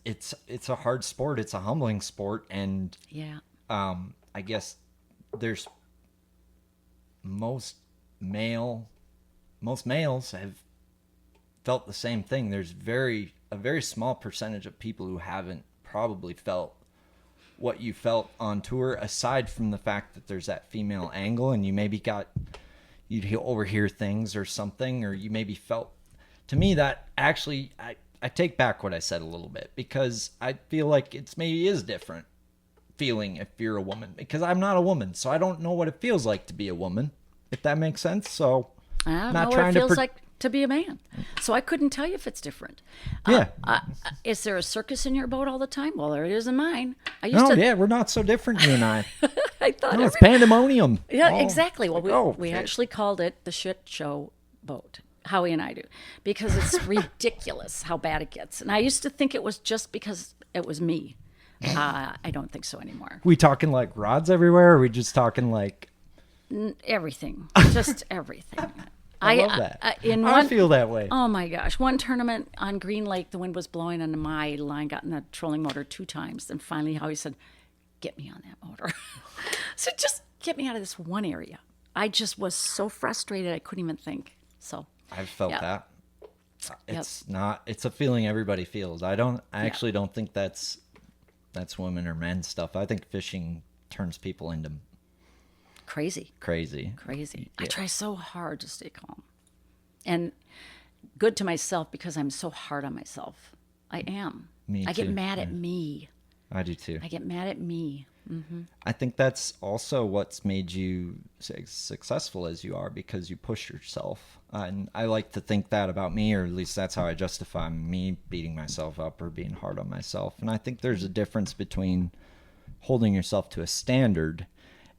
a hard sport. It's a humbling sport, and Yeah. I guess there's most males have felt the same thing. There's a very small percentage of people who haven't probably felt what you felt on tour, aside from the fact that there's that female angle, and you'd overhear things or something, or you maybe felt. To me, that actually, I take back what I said a little bit, because I feel like it's maybe is different feeling if you're a woman, because I'm not a woman, so I don't know what it feels like to be a woman, if that makes sense. So I don't not know what trying it to feels like to be a man. So I couldn't tell you if it's different. Yeah. Is there a circus in your boat all the time? Well, there it is in mine. I used No, to. yeah, we're not so different, you and I. I thought. No, it's pandemonium. Yeah, Oh, exactly. Well, we okay. actually called it the shit show boat. Howie and I do, because it's ridiculous how bad it gets. And I used to think it was just because it was me. I don't think so anymore. We talking like rods everywhere, or are we just talking like... Everything, just everything. I love that. I feel that way. Oh my gosh. One tournament on Green Lake, the wind was blowing and my line got in the trolling motor 2 times. And finally Howie said, "Get me on that motor." So just get me out of this one area. I just was so frustrated I couldn't even think. So I've felt Yep. that. It's a feeling everybody feels. I actually don't think that's women or men stuff. I think fishing turns people into crazy. crazy. I try so hard to stay calm and good to myself, because I'm so hard on myself. I am. Me I get too, mad at yeah. me. I do too. I get mad at me. I think that's also what's made you successful as you are, because you push yourself. And I like to think that about me, or at least that's how I justify me beating myself up or being hard on myself. And I think there's a difference between holding yourself to a standard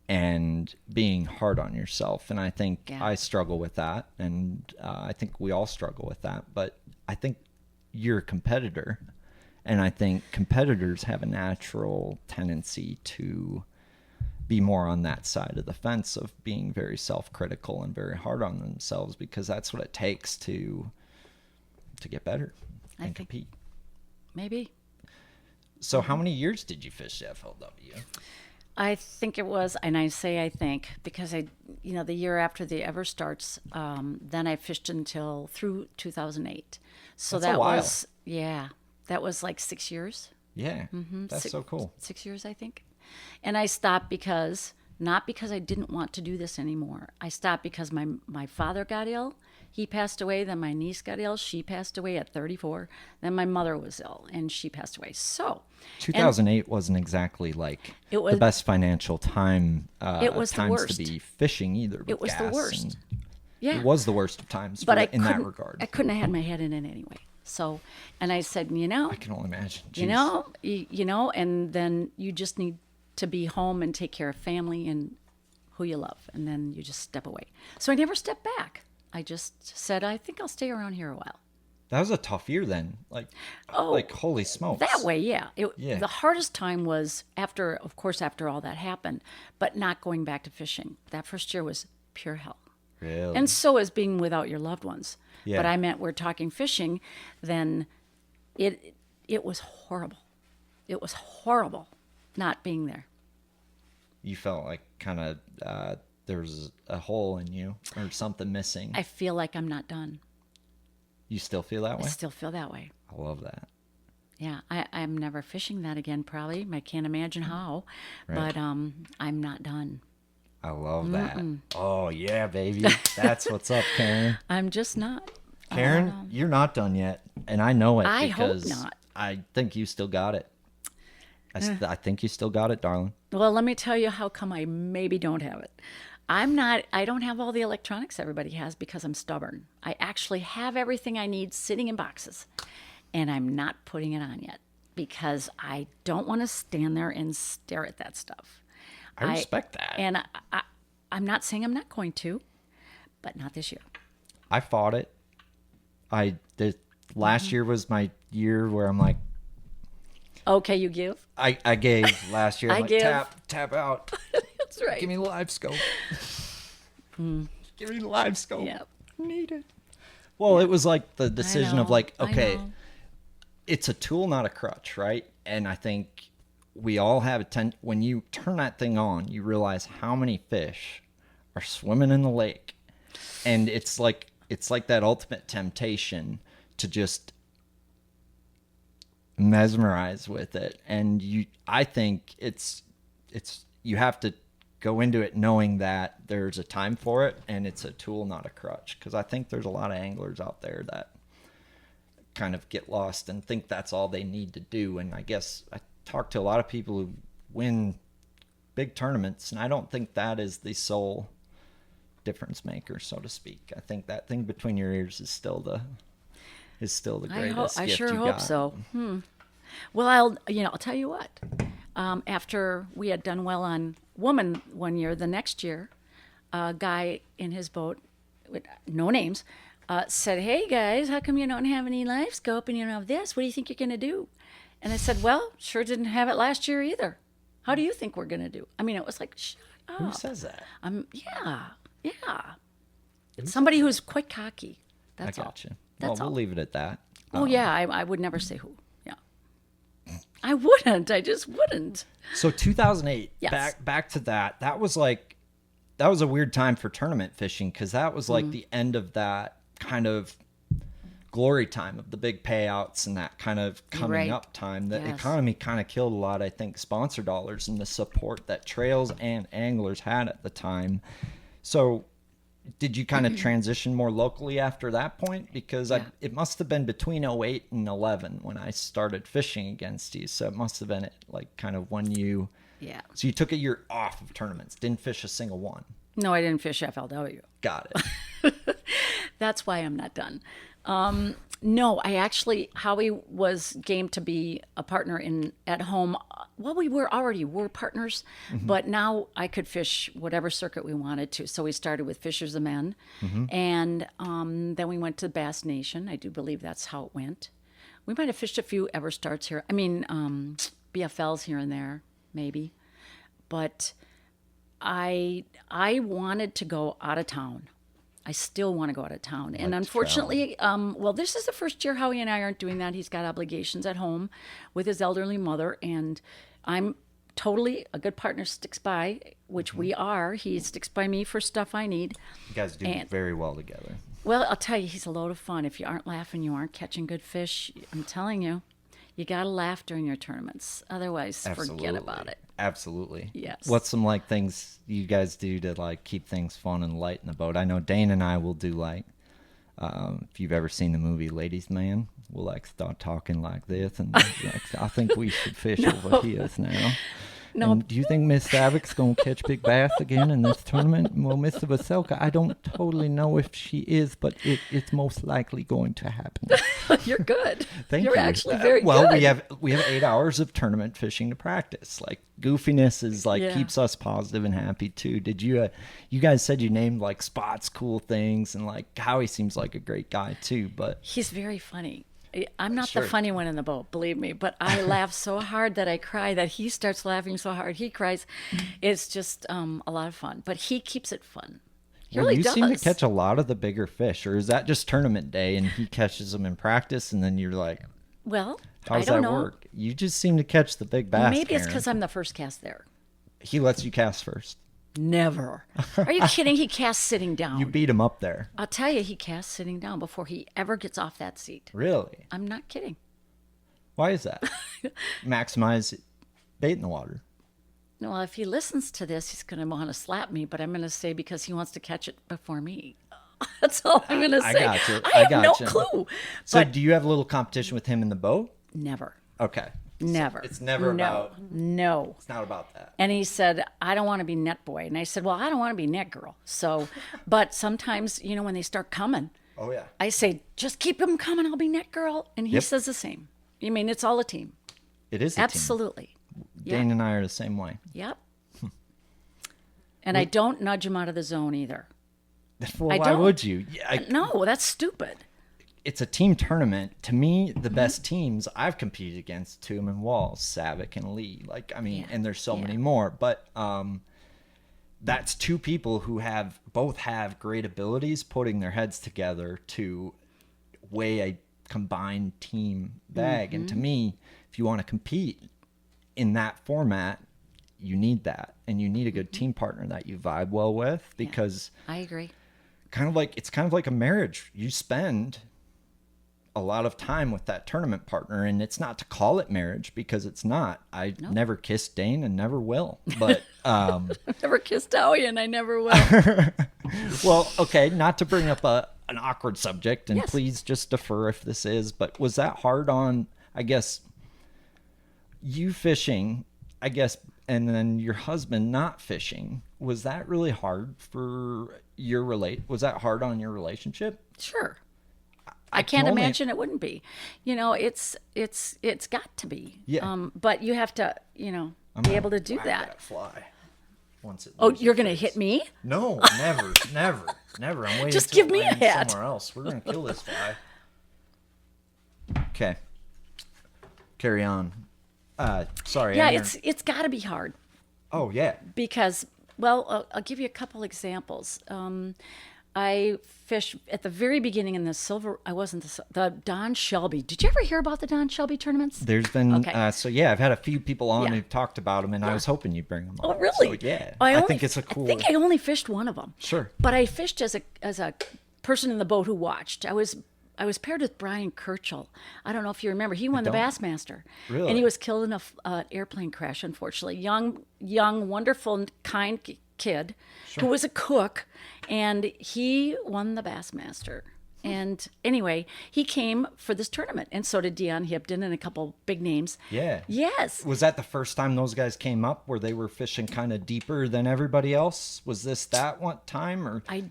and being hard on yourself. And I think I struggle with that. And I think we all struggle with that. But I think you're a competitor. And I think competitors have a natural tendency to be more on that side of the fence of being very self-critical and very hard on themselves, because that's what it takes to get better and compete. Maybe. So how many years did you fish FLW? I think it was, and I say I think, because the year after the Everstarts, then I fished until through 2008. So That's a that while. was, that was like 6 years. Yeah, that's so cool. 6 years, I think. And I stopped not because I didn't want to do this anymore. I stopped because my father got ill. He passed away. Then my niece got ill. She passed away at 34. Then my mother was ill, and she passed away. So 2008 wasn't exactly like the best financial time. It was the times worst. to be fishing either. With It was the gas, worst. and Yeah. It was the worst of times But in that regard. I couldn't have had my head in it anyway. So, and I said, I can only imagine. Jeez. And then you just need to be home and take care of family and who you love. And then you just step away. So I never stepped back. I just said, I think I'll stay around here a while. That was a tough year then. Like holy smokes. That way, yeah. Yeah. The hardest time was after all that happened, but not going back to fishing. That first year was pure hell. Really? And so is being without your loved ones. Yeah. But I meant we're talking fishing, then it was horrible. It was horrible not being there. You felt like kind of there was a hole in you or something missing. I feel like I'm not done. You still feel that way? I still feel that way. I love that. Yeah, I'm never fishing that again, probably. I can't imagine how. Right. But I'm not done. I love that. Oh, yeah, baby. That's what's up, Karen. I'm just not. Karen, you're not done yet. And I know it I hope because not. I think you still got it. I think you still got it, darling. Well, let me tell you how come I maybe don't have it. I don't have all the electronics everybody has because I'm stubborn. I actually have everything I need sitting in boxes, and I'm not putting it on yet because I don't want to stand there and stare at that stuff. I respect that. And I'm not saying I'm not going to, but not this year. I fought it. Last year was my year where I'm like, Okay, you give? I gave last year. I'm I like, give. tap out. That's right. Give me the live scope. Give me the live scope. Yeah. Need it. Well, it was like the decision of know, like, I okay, know. it's a tool, not a crutch, right? And I think we all have when you turn that thing on, you realize how many fish are swimming in the lake. And it's like that ultimate temptation to just mesmerize with it. And I think it's you have to go into it knowing that there's a time for it and it's a tool, not a crutch. Because I think there's a lot of anglers out there that kind of get lost and think that's all they need to do. And I guess I talk to a lot of people who win big tournaments, and I don't think that is the sole difference maker, so to speak. I think that thing between your ears is still the greatest I gift sure you hope got. so. Well, I'll tell you what. After we had done well on woman one year, the next year, a guy in his boat, with no names, said, "Hey guys, how come you don't have any live scope and you don't have this? What do you think you're going to do?" And I said, "Well, sure didn't have it last year either. How do you think we're going to do?" I mean, it was like, shut up. Who says that? Yeah. Somebody who's quite cocky. That's I all. got you. That's We'll all. leave it at that. Oh, yeah, I would never say who. Yeah. I wouldn't. I just wouldn't. So 2008, Yes. back to that. That was a weird time for tournament fishing because that was like the end of that kind of glory time of the big payouts and that kind of coming Right. up time. The Yes. economy kind of killed a lot, I think, sponsor dollars and the support that trails and anglers had at the time. So did you kind of transition more locally after that point? Because it must have been between 08 and 11 when I started fishing against you. So it must have been like kind of when you... Yeah. So you took a year off of tournaments, didn't fish a single one. No, I didn't fish FLW. Got it. That's why I'm not done. No, Howie was game to be a partner at home. Well, we were partners, but now I could fish whatever circuit we wanted to. So we started with Fishers of Men, and then we went to Bass Nation. I do believe that's how it went. We might have fished a few Everstarts here. I mean, BFLs here and there, maybe. But I wanted to go out of town. I still want to go out of town. And unfortunately, this is the first year Howie and I aren't doing that. He's got obligations at home with his elderly mother. And I'm totally, a good partner sticks by, which we are. He sticks by me for stuff I need. You guys do very well together. Well, I'll tell you, he's a load of fun. If you aren't laughing, you aren't catching good fish. I'm telling you, you got to laugh during your tournaments. Otherwise, forget about it. Absolutely. Yes. What's some things you guys do to keep things fun and light in the boat? I know Dane and I will do if you've ever seen the movie Ladies Man, we'll start talking like this and I think we should fish over here now. No. And do you think Miss Savik's going to catch big bass again in this tournament? Well, Mr. Vaselka, I don't totally know if she is, but it's most likely going to happen. You're good. Thank You're you. actually very good. Well, we have 8 hours of tournament fishing to practice. Goofiness is keeps us positive and happy too. Did you guys said you named spots, cool things, and Howie seems like a great guy too, but He's very funny. I'm not the funny one in the boat, believe me, but I laugh so hard that I cry, that he starts laughing so hard he cries. It's just a lot of fun, but he keeps it fun. He really you does. seem to catch a lot of the bigger fish, or is that just tournament day and he catches them in practice and then you're like, Well, how I does don't that know. work? You just seem to catch the big bass. Maybe it's Karen. because I'm the first cast there. He lets you cast first. Never. Are you kidding? He casts sitting down. You beat him up there. I'll tell you, he casts sitting down before he ever gets off that seat. Really? I'm not kidding. Why is that? Maximize bait in the water. Well, if he listens to this, he's going to want to slap me, but I'm going to say because he wants to catch it before me. That's all I'm going to say. I got you. I have no got you. clue. So But do you have a little competition with him in the boat? never. Okay. Never. It's never about. No. It's not about that. And he said, I don't want to be net boy. And I said, well, I don't want to be net girl. So, but sometimes, when they start coming, Oh yeah. I say, just keep them coming. I'll be net girl. And he Yep. says the same. I mean, it's all a team. It is a team. Absolutely. Dane and I are the same way. Yep. And I don't nudge him out of the zone either. Well, I why don't. would you? Yeah, No, that's stupid. it's a team tournament. To me, the Mm-hmm. best teams I've competed against, Toom and Walls, Savik and Lee. And there's so many more. But that's two people who both have great abilities putting their heads together to weigh a combined team bag. And Mm-hmm. to me, if you want to compete in that format, you need that. And you need a good team partner that you vibe well with, because I agree. it's kind of like a marriage. You spend a lot of time with that tournament partner, and it's not to call it marriage because it's not. I never kissed Dane and never will. But Never kissed Howie, and I never will. well, okay, not to bring up an awkward subject, and Yes. please just defer if this is, but was that hard on, I guess, you fishing, I guess, and then your husband not fishing? Was that really hard for was that hard on your relationship? Sure. I can't can only- imagine it wouldn't be. It's got to be. Yeah. But you have to, be able to do Whack that. fly. Once it Oh, leaves you're your going to face. hit me? No, never. I'm waiting. Just till give me it a lands hat. somewhere else. We're gonna kill this fly. Okay. Carry on. Sorry. Yeah, Aaron. it's got to be hard Oh yeah. because, well, I'll give you a couple examples. I fished at the very beginning in the Don Shelby. Did you ever hear about the Don Shelby tournaments? There's been Okay. I've had a few people on Yeah. who've talked about them, and I was hoping you'd bring them on. Oh, really? So, yeah. I think it's a cool. I think I only fished one of them. Sure. But I fished as a person in the boat who watched. I was paired with Brian Kirchhoff. I don't know if you remember. He won the don't. Bassmaster. Really? And he was killed in an airplane crash, unfortunately. Young, wonderful, kind kid who was a cook, and he won the Bassmaster. And anyway, he came for this tournament, and so did Dion Hibden and a couple big names. Yeah. Yes. Was that the first time those guys came up where they were fishing kind of deeper than everybody else? Was this that one time, or? I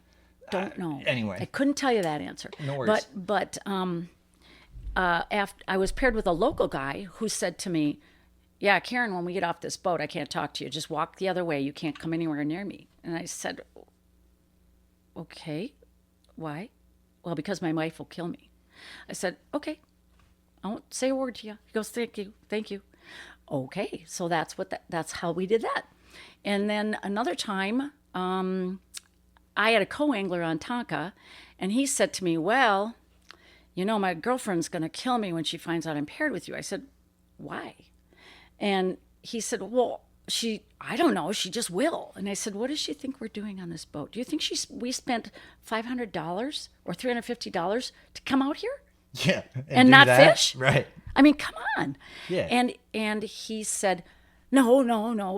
don't know. Anyway. I couldn't tell you that answer. No worries. But after I was paired with a local guy who said to me, "Yeah, Karen, when we get off this boat, I can't talk to you. Just walk the other way. You can't come anywhere near me." And I said, "Okay, why?" "Well, because my wife will kill me." I said, "Okay, I won't say a word to you." He goes, "Thank you." Okay, so that's how we did that. And then another time, I had a co-angler on Tonka, and he said to me, "Well, my girlfriend's going to kill me when she finds out I'm paired with you." I said, "Why?" And he said, "Well, I don't know, she just will." And I said, "What does she think we're doing on this boat? Do you think we spent $500 or $350 to come out here Yeah. and do not that? fish? Right. I mean, come on." Yeah. And he said, No,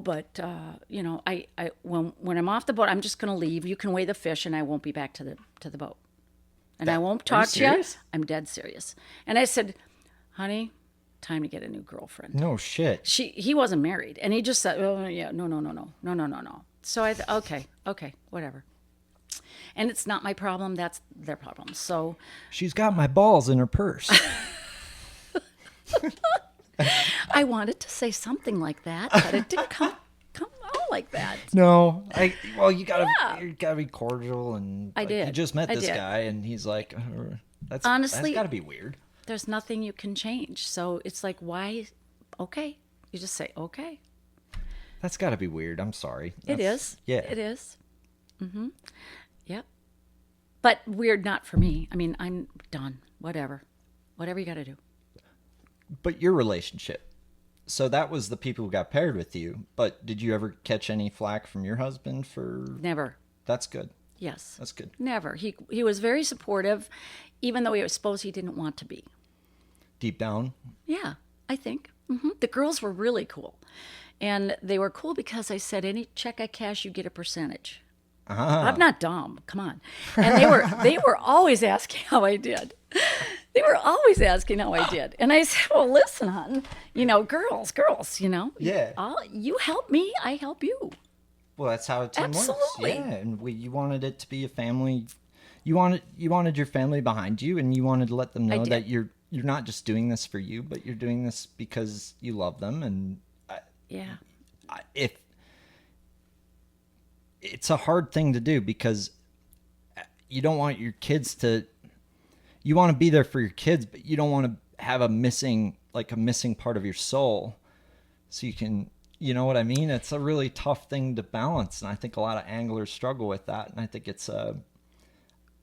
but when I'm off the boat, I'm just going to leave. You can weigh the fish, and I won't be back to the boat, and I won't talk to you. serious? I'm dead serious. And I said, "Honey, time to get a new girlfriend." No shit. He wasn't married, and he just said, "Oh yeah, no." So I thought, okay, whatever. And it's not my problem; that's their problem. So She's got my balls in her purse. I wanted to say something like that, but it didn't come out like that. No, you gotta be cordial, and I did. You just met I this did. guy, and he's like, that's Honestly- that's gotta be weird. There's nothing you can change. So it's like, why? Okay. You just say, okay. That's gotta be weird. I'm sorry. It is. Yeah. It is. Yep. But weird not for me. I mean, I'm done. Whatever you got to do. But your relationship, so that was the people who got paired with you, but did you ever catch any flack from your husband for... Never. That's good. Yes. That's good. Never. He was very supportive, even though I suppose he didn't want to be. Deep down? Yeah, I think. The girls were really cool. And they were cool because I said, any check I cash, you get a percentage. I'm not dumb. Come on. And they were always asking how I did. They were always asking how I did. And I said, well, listen, hon, girls, Yeah. You help me, I help you. Well, that's how a team Absolutely. works. Yeah, and you wanted it to be a family. You wanted your family behind you, and you wanted to let them know that you're not just doing this for you, but you're doing this because you love them. And if it's a hard thing to do, because you don't want your kids to. You want to be there for your kids, but you don't want to have a missing part of your soul, so you can. You know what I mean? It's a really tough thing to balance, and I think a lot of anglers struggle with that. And I think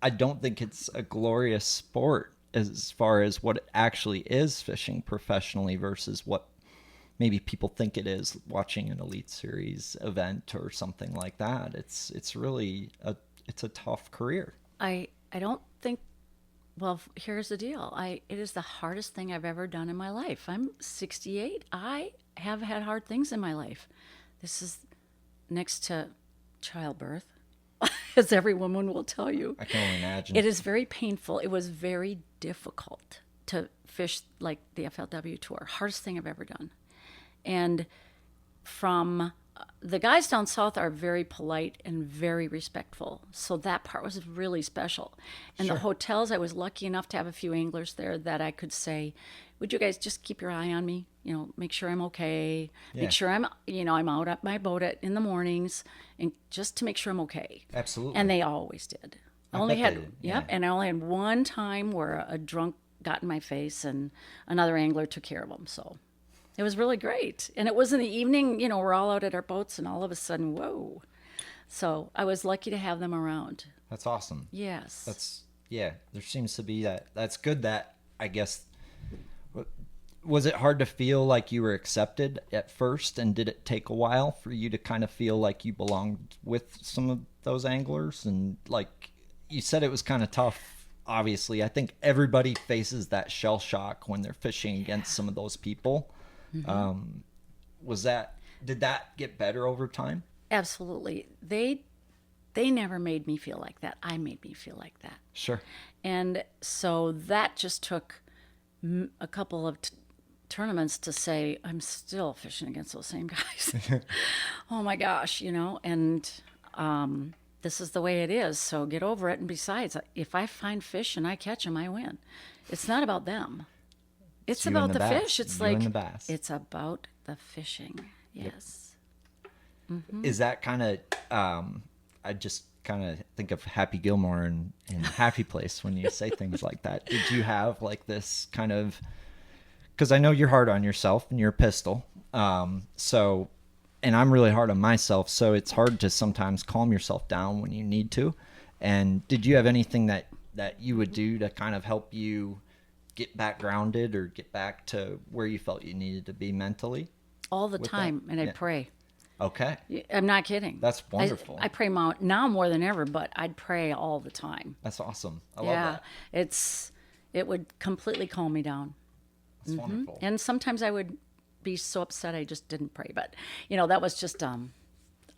I don't think it's a glorious sport as far as what it actually is fishing professionally versus what maybe people think it is watching an Elite Series event or something like that. It's really it's a tough career. I don't think. Well, here's the deal. It is the hardest thing I've ever done in my life. I'm 68. I have had hard things in my life. This is next to childbirth, as every woman will tell you. I can only imagine. It is very painful. It was very difficult to fish like the FLW Tour. Hardest thing I've ever done. And from the guys down south are very polite and very respectful. So that part was really special. And the hotels, I was lucky enough to have a few anglers there that I could say, would you guys just keep your eye on me? Make sure I'm okay. Yeah. Make sure I'm out at my boat in the mornings, and just to make sure I'm okay. Absolutely. And they always did. I only bet had they did, Yep. yeah. And I only had one time where a drunk got in my face, and another angler took care of them. So it was really great. And it was in the evening, we're all out at our boats, and all of a sudden, whoa. So I was lucky to have them around. That's awesome. Yes. There seems to be that. That's good that, I guess, was it hard to feel like you were accepted at first, and did it take a while for you to kind of feel like you belonged with some of those anglers? And like you said, it was kind of tough. Obviously, I think everybody faces that shell shock when they're fishing against some of those people. Did that get better over time? Absolutely. They never made me feel like that. I made me feel like that. Sure. And so that just took a couple of tournaments to say, I'm still fishing against those same guys. Oh my gosh, and this is the way it is. So get over it. And besides, if I find fish and I catch them, I win. It's not about them. It's you about and the the bass. fish. It's You like, and the bass. it's about the fishing. Yes. Is that kind of, I just kind of think of Happy Gilmore and Happy Place when you say things like that. Did you have like this kind of, because I know you're hard on yourself and you're a pistol. So, and I'm really hard on myself. So it's hard to sometimes calm yourself down when you need to. And did you have anything that you would do to kind of help you get back grounded or get back to where you felt you needed to be mentally? All the time. that? And I'd Yeah. pray. Okay. I'm not kidding. That's wonderful. I pray now more than ever, but I'd pray all the time. That's awesome. I love that. It would completely calm me down. That's wonderful. And sometimes I would be so upset I just didn't pray. But, that was just a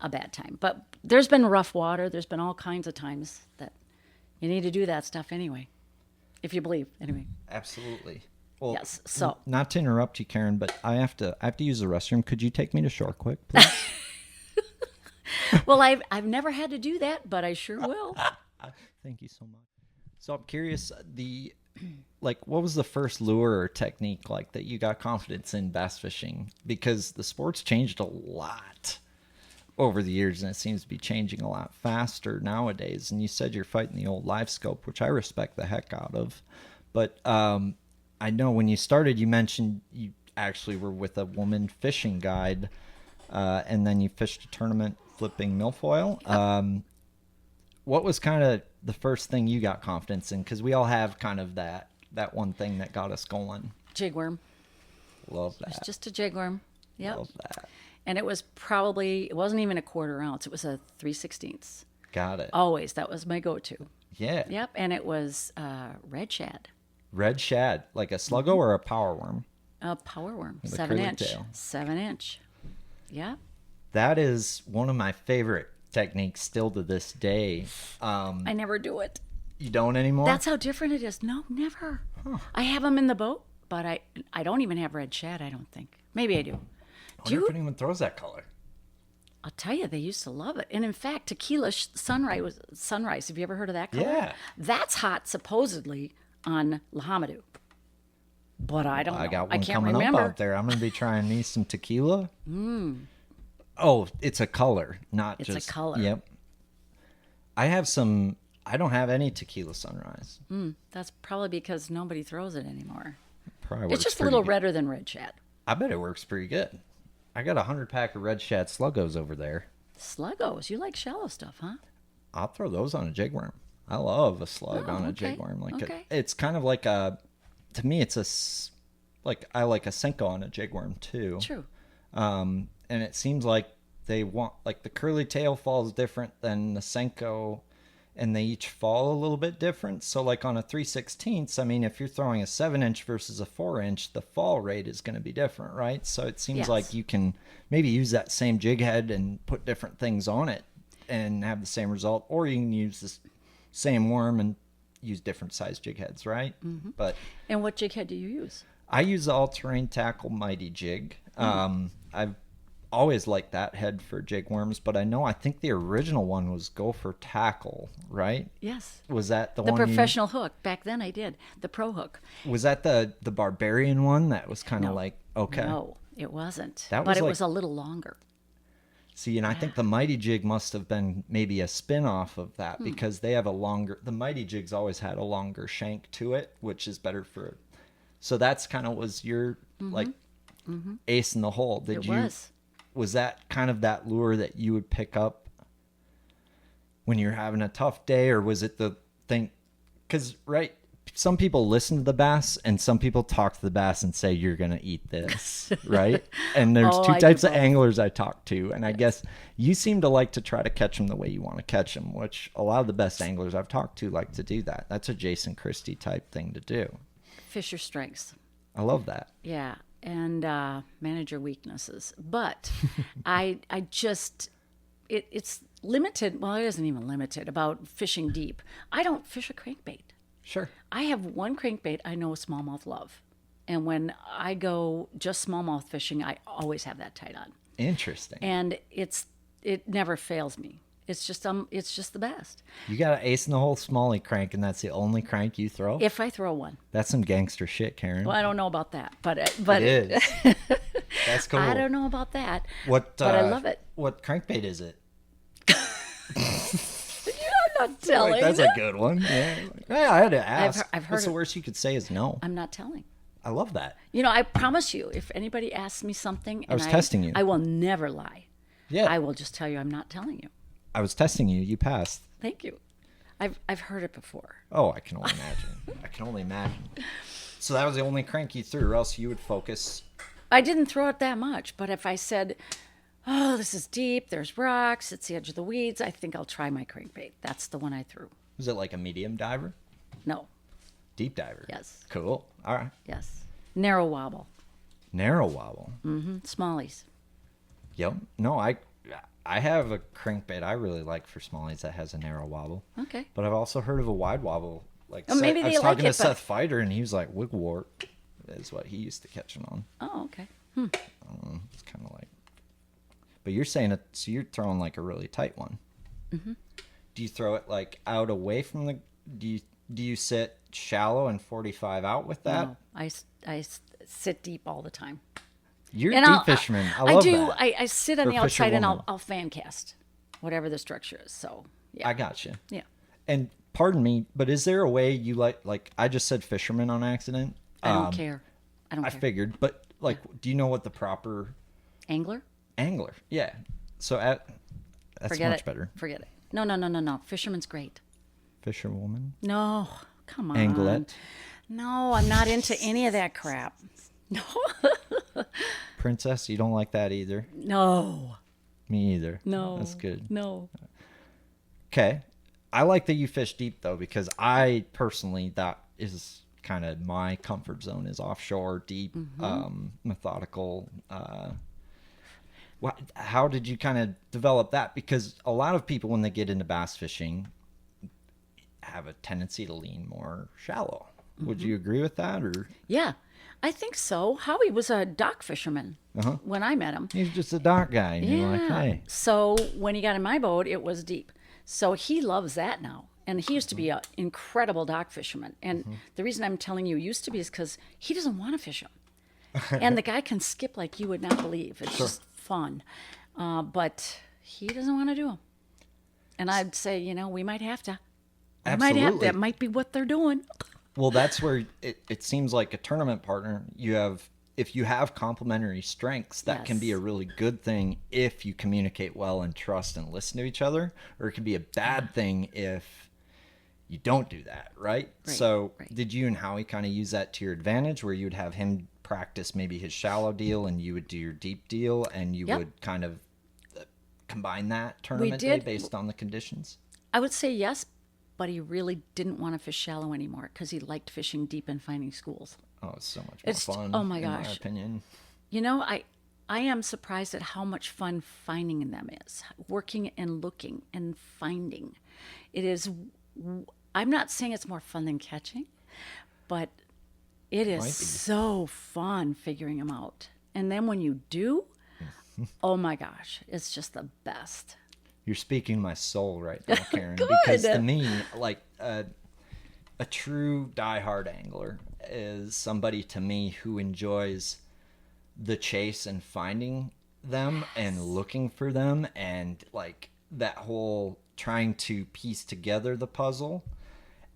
bad time. But there's been rough water. There's been all kinds of times that you need to do that stuff anyway, if you believe, anyway. Absolutely. Well, Yes, so. not to interrupt you, Karen, but I have to use the restroom. Could you take me to shore quick, please? Well, I've never had to do that, but I sure will. Thank you so much. So I'm curious, what was the first lure or technique like that you got confidence in bass fishing? Because the sport's changed a lot over the years, and it seems to be changing a lot faster nowadays. And you said you're fighting the old live scope, which I respect the heck out of. But I know when you started, you mentioned you actually were with a woman fishing guide, and then you fished a tournament flipping milfoil. what was kind of the first thing you got confidence in? Because we all have kind of that one thing that got us going. Jigworm. Love It's that. just a jigworm. Yep. Love that. And it wasn't even a quarter ounce. It was a 3/16. Got it. Always. That was my go-to. Yeah. Yep. And it was red shad. Red shad, like a sluggo or a power worm? A power worm. With a 7 curly inch. tail. 7 inch. Yeah. That is one of my favorite techniques still to this day. I never do it. You don't anymore? That's how different it is. No, never. I have them in the boat, but I don't even have red shad, I don't think. Maybe I do. I wonder if anyone throws that color. I'll tell you, they used to love it. And in fact, tequila sunrise. Have you ever heard of that color? Yeah. That's hot, supposedly, on Lahamadu. But I don't know. I got one I can't coming remember. up out there. I'm going to be trying me some tequila. Oh, it's a color, not It's a just... color. Yep. I don't have any tequila sunrise. That's probably because nobody throws it anymore. Probably It's works just a pretty little good. redder than red shad. I bet it works pretty good. I got 100-pack of red shad sluggos over there. Sluggos. You like shallow stuff, huh? I'll throw those on a jigworm. I love a slug on a okay. jigworm. Okay. It's kind of like to me, I like a Senko on a jigworm too. True. And it seems like they want, like, the curly tail falls different than the Senko, and they each fall a little bit different. So like on a 3/16, I mean, if you're throwing a 7-inch versus a 4-inch, the fall rate is going to be different, right? So it seems Yes. like you can maybe use that same jig head and put different things on it and have the same result, or you can use the same worm and use different size jig heads, right? But And what jig head do you use? I use the all-terrain tackle mighty jig. I've always liked that head for jig worms, but I think the original one was Gopher Tackle, right? Yes. Was that the The one you- professional hook. Back then I did. The pro hook. was that the barbarian one that was kind of No. like, okay. No, it wasn't. That but was it like- was a little longer. See, and I think the mighty jig must have been maybe a spin-off of that Hmm. because they have the mighty jigs always had a longer shank to it, which is better for, so that's kind of was your like ace in the hole. It was. Was that kind of that lure that you would pick up when you're having a tough day, or was it the thing? Because, right, some people listen to the bass and some people talk to the bass and say, you're going to eat this, right? And there's Oh, two I do types of both. anglers I talk to. And I guess you seem to like to try to catch them the way you want to catch them, which a lot of the best anglers I've talked to like to do that. That's a Jason Christie type thing to do. Fish your strengths. I love that. Yeah. And manage your weaknesses. But I just, it's limited. Well, it isn't even limited about fishing deep. I don't fish a crankbait. Sure. I have one crankbait I know smallmouth love. And when I go just smallmouth fishing, I always have that tied on. Interesting. And it never fails me. It's just the best. You got an ace in the hole Smalley crank, and that's the only crank you throw? If I throw one. That's some gangster shit, Karen. Well, I don't know about that, but It is. That's cool. I don't know about that. What? But I love it. What crankbait is it? I'm not telling. Like, that's a good one. Yeah. Yeah, I had to ask. I've heard What's the it. worst you could say is no. I'm not telling. I love that. You know, I promise you, if anybody asks me something, and was testing you. I will never lie. Yeah. I will just tell you I'm not telling you. I was testing you. You passed. Thank you. I've heard it before. Oh, I can only imagine. I can only imagine. So that was the only crank you threw, or else you would focus. I didn't throw it that much, but if I said, "Oh, this is deep. There's rocks. It's the edge of the weeds," I think I'll try my crankbait. That's the one I threw. Was it like a medium diver? No. Deep diver? Yes. Cool. All right. Yes. Narrow wobble. Narrow wobble. Smallies. Yep. No, I have a crankbait I really like for smallies that has a narrow wobble. Okay. But I've also heard of a wide wobble. Like Oh, maybe I they was like talking to it, but- Seth Fighter, and he was like, wigwort is what he used to catch them on. Oh, okay. It's kind of like. But you're saying it, so you're throwing like a really tight one. Do you throw it like out away from the? Do you sit shallow and 45 out with that? No, I sit deep all the time. You're a And deep fisherman. I love that. I sit on For the a outside and fisherwoman. I'll fan cast, whatever the structure is. So yeah, I got you. yeah. And pardon me, but is there a way you like I just said fisherman on accident? I don't care. I don't I care. figured, but like, do you know what the proper Angler? angler? Yeah. So that's Forget much it. better. Forget it. No. Fisherman's great. Fisherwoman? No, come on. Anglet? No, I'm not into any of that crap. No. Princess? You don't like that either? No. Me either. No. That's good. No. Okay. I like that you fish deep, though, because I personally, that is kind of my comfort zone, is offshore, deep, methodical. How did you kind of develop that? Because a lot of people, when they get into bass fishing, have a tendency to lean more shallow. Would you agree with that? Or Yeah, I think so. Howie was a dock fisherman when I met him. he's just a dock guy, and you're like, hey. So when he got in my boat, it was deep. So he loves that now. And he used to be an incredible dock fisherman. And the reason I'm telling you used to be is because he doesn't want to fish them. And the guy can skip like you would not believe. It's just fun. But he doesn't want to do them. And I'd say, we might have to. Absolutely. That might be what they're doing. Well, that's where it seems like a tournament partner, if you have complementary strengths, that can be a really good thing if you communicate well and trust and listen to each other, or it can be a bad thing if you don't do that, right? So did you and Howie kind of use that to your advantage, where you would have him practice maybe his shallow deal and you would do your deep deal, and you would kind of combine that tournament day based on the conditions? I would say yes, but he really didn't want to fish shallow anymore because he liked fishing deep and finding schools. Oh, it's so much more fun. Oh my in gosh. my opinion. I am surprised at how much fun finding them is. Working and looking and finding. It is, I'm not saying it's more fun than catching, but it is so fun figuring them out. And then when you do, oh my gosh, it's just the best. You're speaking my soul right now, Karen. Because to me, like a true diehard angler is somebody to me who enjoys the chase and finding them and looking for them, and like that whole trying to piece together the puzzle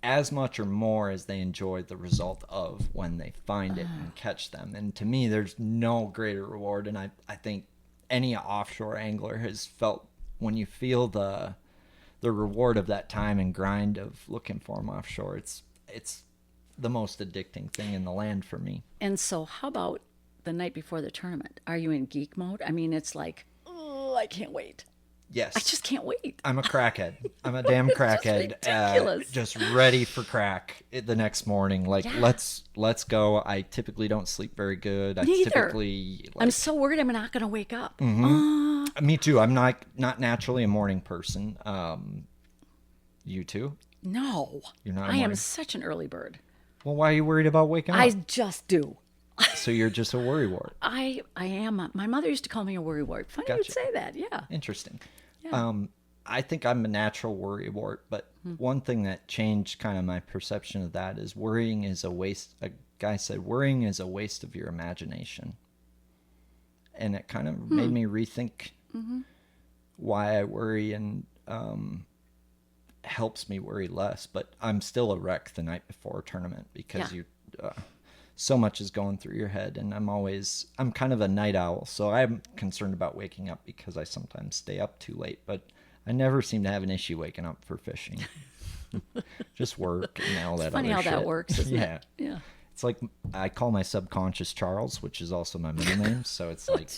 as much or more as they enjoy the result of when they find it and catch them. And to me, there's no greater reward. And I think any offshore angler has felt when you feel the reward of that time and grind of looking for them offshore. It's the most addicting thing in the land for me. And so how about the night before the tournament? Are you in geek mode? I mean, it's like, oh, I can't wait. Yes. I just can't wait. I'm a crackhead. I'm a damn crackhead. Ridiculous. Just ready for crack the next morning. Like, let's go. I typically don't sleep very good. Neither. I'm so worried I'm not going to wake up. Me too. I'm not naturally a morning person. You too? No. You're not. I am such an early bird. Well, why are you worried about waking up? I just do. So you're just a worrywart. I am. My mother used to call me a worrywart. Funny you'd say that. Yeah. Interesting. Yeah. I think I'm a natural worrywart, but one thing that changed kind of my perception of that is worrying is a waste. A guy said worrying is a waste of your imagination. And it kind of made me rethink why I worry, and helps me worry less. But I'm still a wreck the night before a tournament because so much is going through your head. And I'm kind of a night owl, so I'm concerned about waking up because I sometimes stay up too late. But I never seem to have an issue waking up for fishing. Just work and all that funny other how shit. that works, isn't it? Yeah. It's like I call my subconscious Charles, which is also my middle name. So it's like,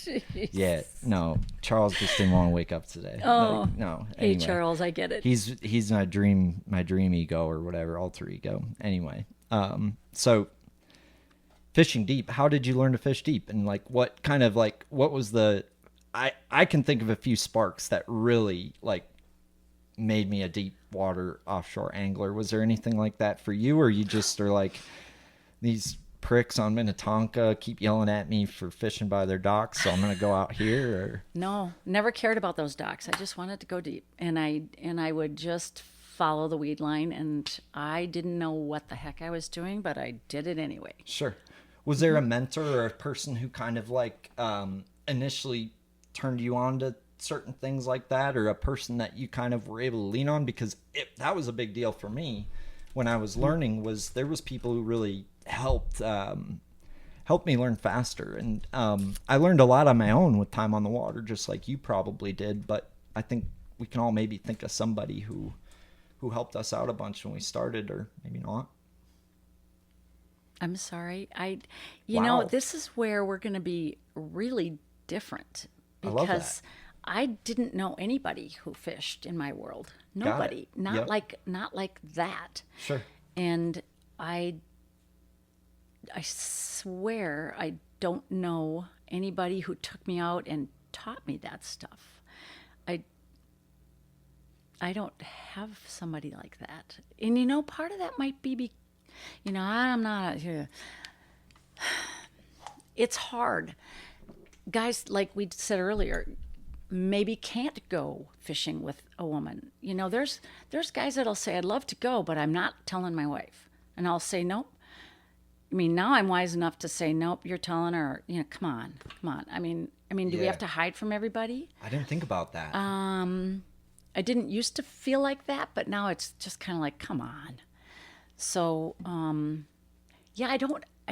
Charles just didn't want to wake up today. Oh, like, no. Hey, anyway, Charles, I get it. He's my dream ego or whatever, alter ego. Anyway, so fishing deep. How did you learn to fish deep? And like, what was the? I can think of a few sparks that really like made me a deep water offshore angler. Was there anything like that for you, or you just are like, these pricks on Minnetonka keep yelling at me for fishing by their docks, so I'm going to go out here? Or? No, never cared about those docks. I just wanted to go deep, and I would just follow the weed line, and I didn't know what the heck I was doing, but I did it anyway. Sure. Was there a mentor or a person who kind of like initially turned you on to certain things like that, or a person that you kind of were able to lean on? Because that was a big deal for me when I was learning. Was there was people who really helped me learn faster, and I learned a lot on my own with time on the water, just like you probably did. But I think we can all maybe think of somebody who helped us out a bunch when we started, or maybe not. I'm sorry. Wow. This is where we're going to be really different I love that. because I didn't know anybody who fished in my world. Got it. Nobody. Yep. Not like that. Sure. And I swear I don't know anybody who took me out and taught me that stuff. I don't have somebody like that. And part of that might be I'm not it's hard. Guys, like we said earlier, maybe can't go fishing with a woman. There's guys that'll say, I'd love to go, but I'm not telling my wife. And I'll say, nope. I mean, now I'm wise enough to say, nope, you're telling her, come on. I mean, do we Yeah. have to hide from everybody? I didn't think about that. I didn't used to feel like that, but now it's just kind of like, come on. So, I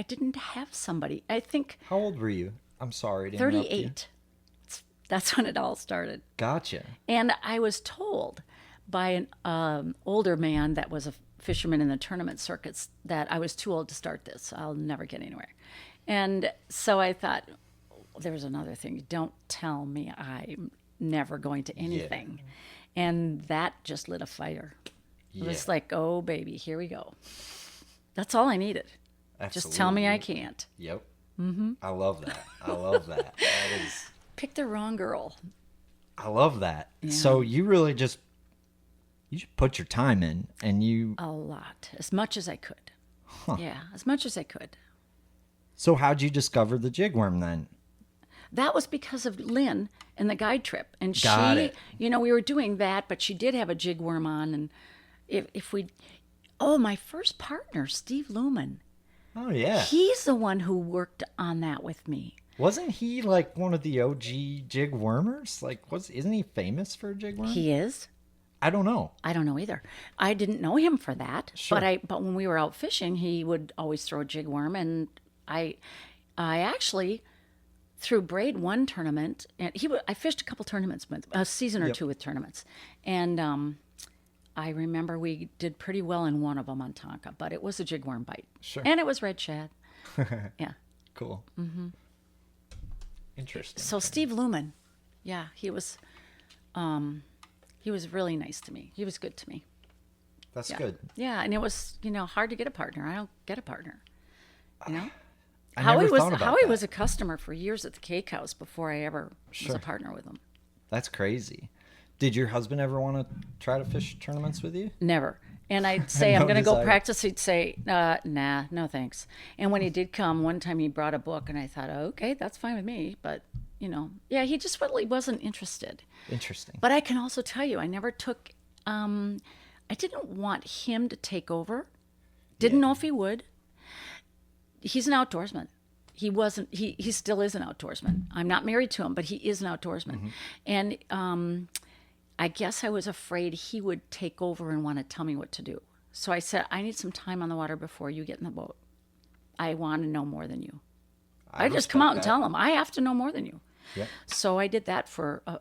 didn't have somebody. I think How old were you? I'm sorry to interrupt you. 38. That's when it all started. Gotcha. And I was told by an older man that was a fisherman in the tournament circuits that I was too old to start this. I'll never get anywhere. And so I thought, there's another thing. Don't tell me I'm never going to anything. And that just lit a fire. It was like, oh, baby, here we go. That's all I needed. Absolutely. Just tell me I can't. Yep. Mm-hmm. I love that. That is... Pick the wrong girl. I love that. Yeah. So you really just put your time in, and you... A lot. As much as I could. Yeah, as much as I could. So how'd you discover the jig worm then? That was because of Lynn and the guide trip. And Got she, it. we were doing that, but she did have a jig worm on. And my first partner, Steve Lumen, Oh, yeah. he's the one who worked on that with me. Wasn't he like one of the OG jig wormers? Like, isn't he famous for a jig worm? He is. I don't know. I don't know either. I didn't know him for that. Sure. But when we were out fishing, he would always throw a jig worm, and I actually through braid one tournament, and I fished a couple tournaments with a season or two with tournaments, and I remember we did pretty well in one of them on Tonka, but it was a jig worm bite. Sure. And it was red shad. Yeah. Cool. Mm-hmm. Interesting. So Steve Lumen, yeah, he was really nice to me. He was good to me. That's Yeah. good. Yeah, and it was, hard to get a partner. I don't get a partner. I never thought about Howie that. was a customer for years at the Cake House before I ever was Sure. a partner with him. That's crazy. Did your husband ever want to try to fish tournaments with you? Never. And I'd say, I'm No going to go desire. practice. He'd say, nah, no thanks. And when he did come, one time he brought a book, and I thought, okay, that's fine with me. But, he just really wasn't interested. Interesting. But I can also tell you, I never took, I didn't want him to take over. Didn't know if he would. He's an outdoorsman. He wasn't, he still is an outdoorsman. I'm not married to him, but he is an outdoorsman. And I guess I was afraid he would take over and want to tell me what to do. So I said, I need some time on the water before you get in the boat. I want to know more than you. I just come out and tell him, I have to know more than you. Yep. So I did that for a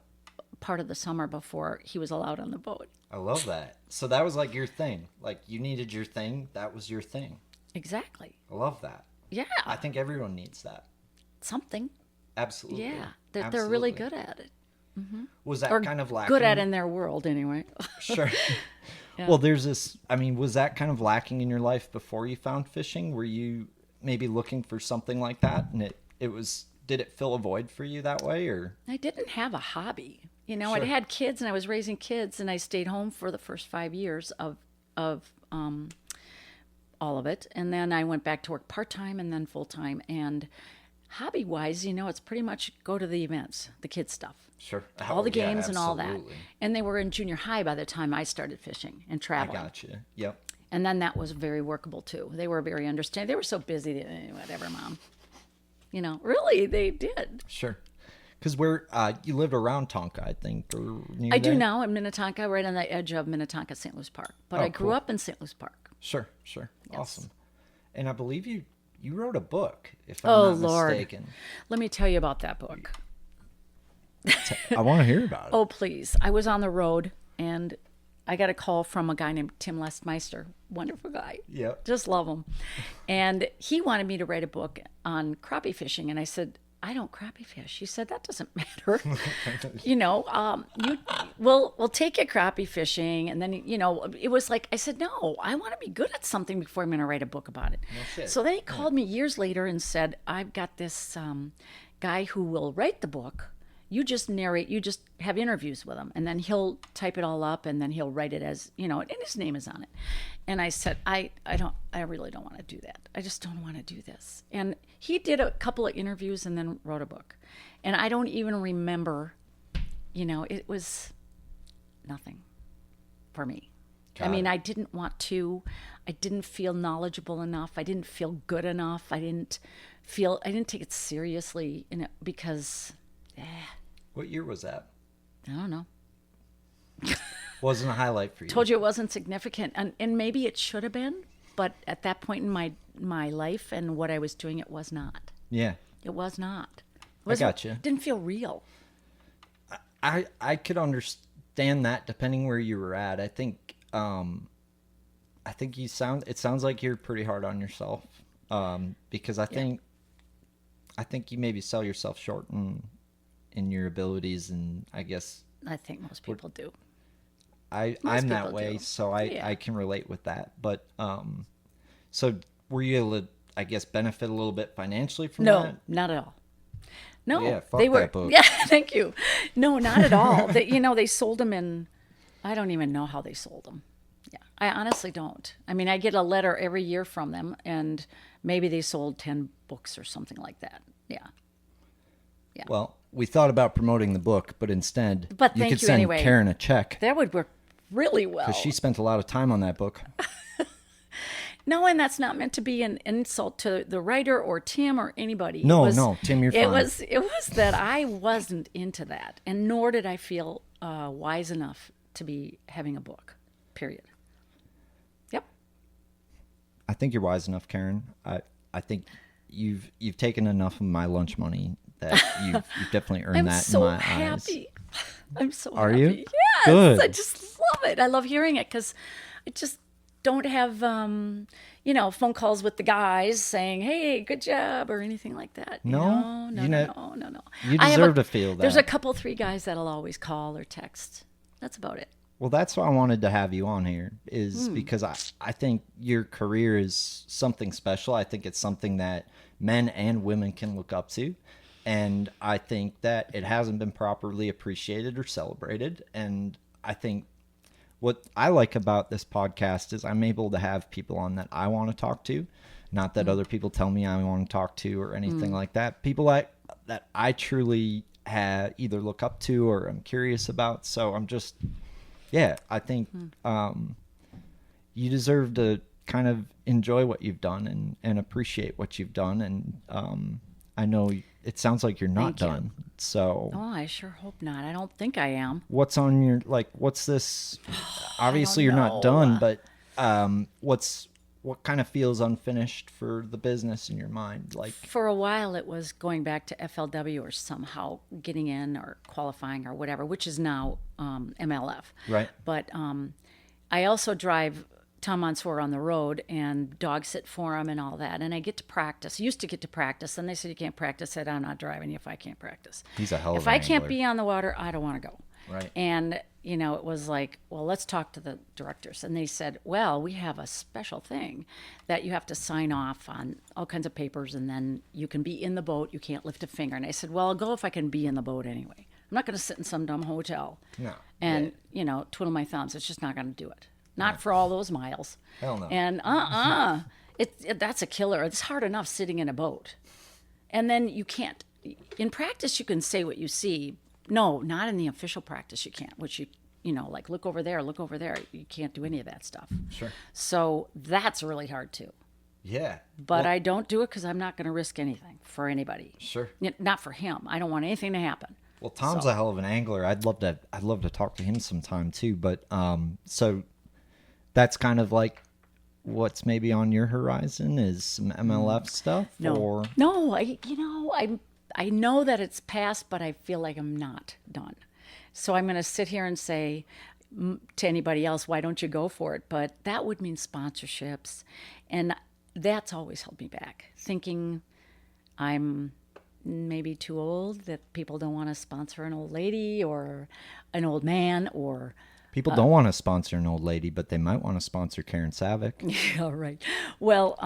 part of the summer before he was allowed on the boat. I love that. So that was like your thing. Like you needed your thing. That was your thing. Exactly. I love that. Yeah. I think everyone needs that. Something. Absolutely. Yeah. They're really good at it. Was that Or kind of lacking? good at in their world, anyway. Sure. Well, there's this, was that kind of lacking in your life before you found fishing? Were you maybe looking for something like that? And did it fill a void for you that way, or? I didn't have a hobby. I'd Sure. had kids and I was raising kids, and I stayed home for the first 5 years of all of it. And then I went back to work part-time and then full-time. And hobby-wise, it's pretty much go to the events, the kids stuff. Sure. All the Oh, yeah, games and all that. absolutely. And they were in junior high by the time I started fishing and I traveling. gotcha. Yep. And then that was very workable too. They were very understanding. They were so busy. Whatever, Mom. Really, they did. Sure. Because you lived around Tonka, I think, or near I do there? now in Minnetonka, right on the edge of Minnetonka, St. Louis Park. But Oh, I grew cool. up in St. Louis Park. Sure. Sure. Yes. Awesome. And I believe you wrote a book, if I'm Oh, not Lord. mistaken. Let me tell you about that book. I want to hear about it. Oh, please. I was on the road and I got a call from a guy named Tim Lestmeister. Wonderful guy. Yep. Just love him. And he wanted me to write a book on crappie fishing. And I said, I don't crappie fish. He said, that doesn't matter. We'll take you crappie fishing. And then, it was like, I said, no, I want to be good at something before I'm going to write a book about it. So then he called me years later and said, I've got this guy who will write the book. You just narrate, you just have interviews with him, and then he'll type it all up, and then he'll write it as, and his name is on it. And I said, I really don't want to do that. I just don't want to do this. And he did a couple of interviews and then wrote a book. And I don't even remember, it was nothing for me. I mean, I didn't want to. I didn't feel knowledgeable enough. I didn't feel good enough. I didn't take it seriously because... What year was that? I don't know. Wasn't a highlight for you. Told you it wasn't significant, and maybe it should have been, but at that point in my life and what I was doing, it was not. Yeah. It was not. I got you. It didn't feel real. I could understand that depending where you were at. I think it sounds like you're pretty hard on yourself. Because I think you maybe sell yourself short in your abilities, and I guess I think most people do. I'm that way, do. so I can relate with that. But so were you able to, I guess, benefit a little bit financially from that? No, not at all. No, yeah, fuck they were. That book. Yeah, thank you. No, not at all. They sold them in. I don't even know how they sold them. Yeah, I honestly don't. I mean, I get a letter every year from them, and maybe they sold 10 books or something like that. Yeah. Well, we thought about promoting the book, but instead, But you thank could you send anyway. Karen a check That would work really well. because she spent a lot of time on that book. No, and that's not meant to be an insult to the writer or Tim or anybody. No, Tim, you're fine. It was that I wasn't into that, and nor did I feel wise enough to be having a book. Period. Yep. I think you're wise enough, Karen. I think you've taken enough of my lunch money that you've definitely earned that so in my happy. eyes. I'm so Are happy. you? Yes. Good. I just love it. I love hearing it because I just don't have, phone calls with the guys saying, hey, good job, or anything like that. No? No. You I have deserve to feel that. There's a couple, 3 guys that'll always call or text. That's about it. Well, that's why I wanted to have you on here, is because I think your career is something special. I think it's something that men and women can look up to. And I think that it hasn't been properly appreciated or celebrated. And I think what I like about this podcast is I'm able to have people on that I want to talk to. Not that other people tell me I want to talk to or anything like that. People that I truly either look up to or I'm curious about. So I'm just... Yeah, I think you deserve to kind of enjoy what you've done and appreciate what you've done. And I know it sounds like you're not done. So, Oh, I sure hope not. I don't think I am. what's on your, what's this? Obviously, you're know. not done, but what kind of feels unfinished for the business in your mind? For a while, it was going back to FLW or somehow getting in or qualifying or whatever, which is now MLF. Right. But I also drive Tom Mansour on the road and dog sit for him and all that. And I get to practice. Used to get to practice. And they said, you can't practice. I said, I'm not driving you if I can't practice. He's a hell of If an I can't angler. be on the water, I don't want to go. Right. And, it was like, well, let's talk to the directors. And they said, well, we have a special thing that you have to sign off on all kinds of papers, and then you can be in the boat. You can't lift a finger. And I said, well, I'll go if I can be in the boat anyway. I'm not going to sit in some dumb hotel No. and, twiddle my thumbs. It's just not going to do it. Not for all those miles. Hell no. And that's a killer. It's hard enough sitting in a boat. And then you can't. In practice, you can say what you see. No, not in the official practice you can't, which like look over there. You can't do any of that stuff. Sure. So that's really hard too. Yeah. But I don't do it because I'm not going to risk anything for anybody. Sure. Not for him. I don't want anything to happen. Well, Tom's a hell of an angler. I'd love to talk to him sometime too. But so that's kind of like what's maybe on your horizon is some MLF stuff. No, Or no. I know that it's passed, but I feel like I'm not done. So I'm going to sit here and say to anybody else, why don't you go for it? But that would mean sponsorships. And that's always held me back, thinking I'm maybe too old, that people don't want to sponsor an old lady or an old man or... People don't want to sponsor an old lady, but they might want to sponsor Karen Savick. Yeah, right. Well,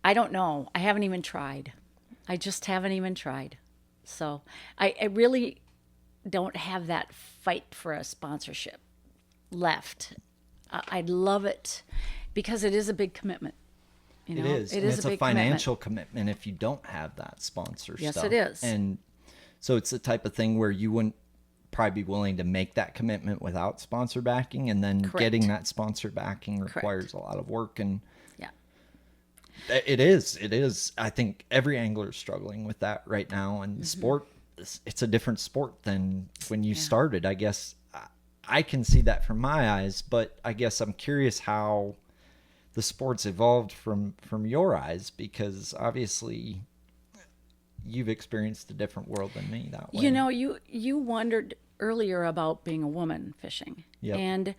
I don't know. I haven't even tried. I just haven't even tried. So I really don't have that fight for a sponsorship left. I'd love it because it is a big commitment. You know, It is. It and is it's a a big financial commitment if you don't have that sponsor Yes, stuff. it is. And so it's the type of thing where you wouldn't probably be willing to make that commitment without sponsor backing, and then Correct. getting that sponsor backing requires Correct. a lot of work. And Yeah. it is. I think every angler is struggling with that right now. And sport, it's a different sport than when you started. I guess I can see that from my eyes, but I guess I'm curious how the sport's evolved from your eyes, because obviously you've experienced a different world than me that way. You know, you wondered earlier about being a woman fishing. Yep. And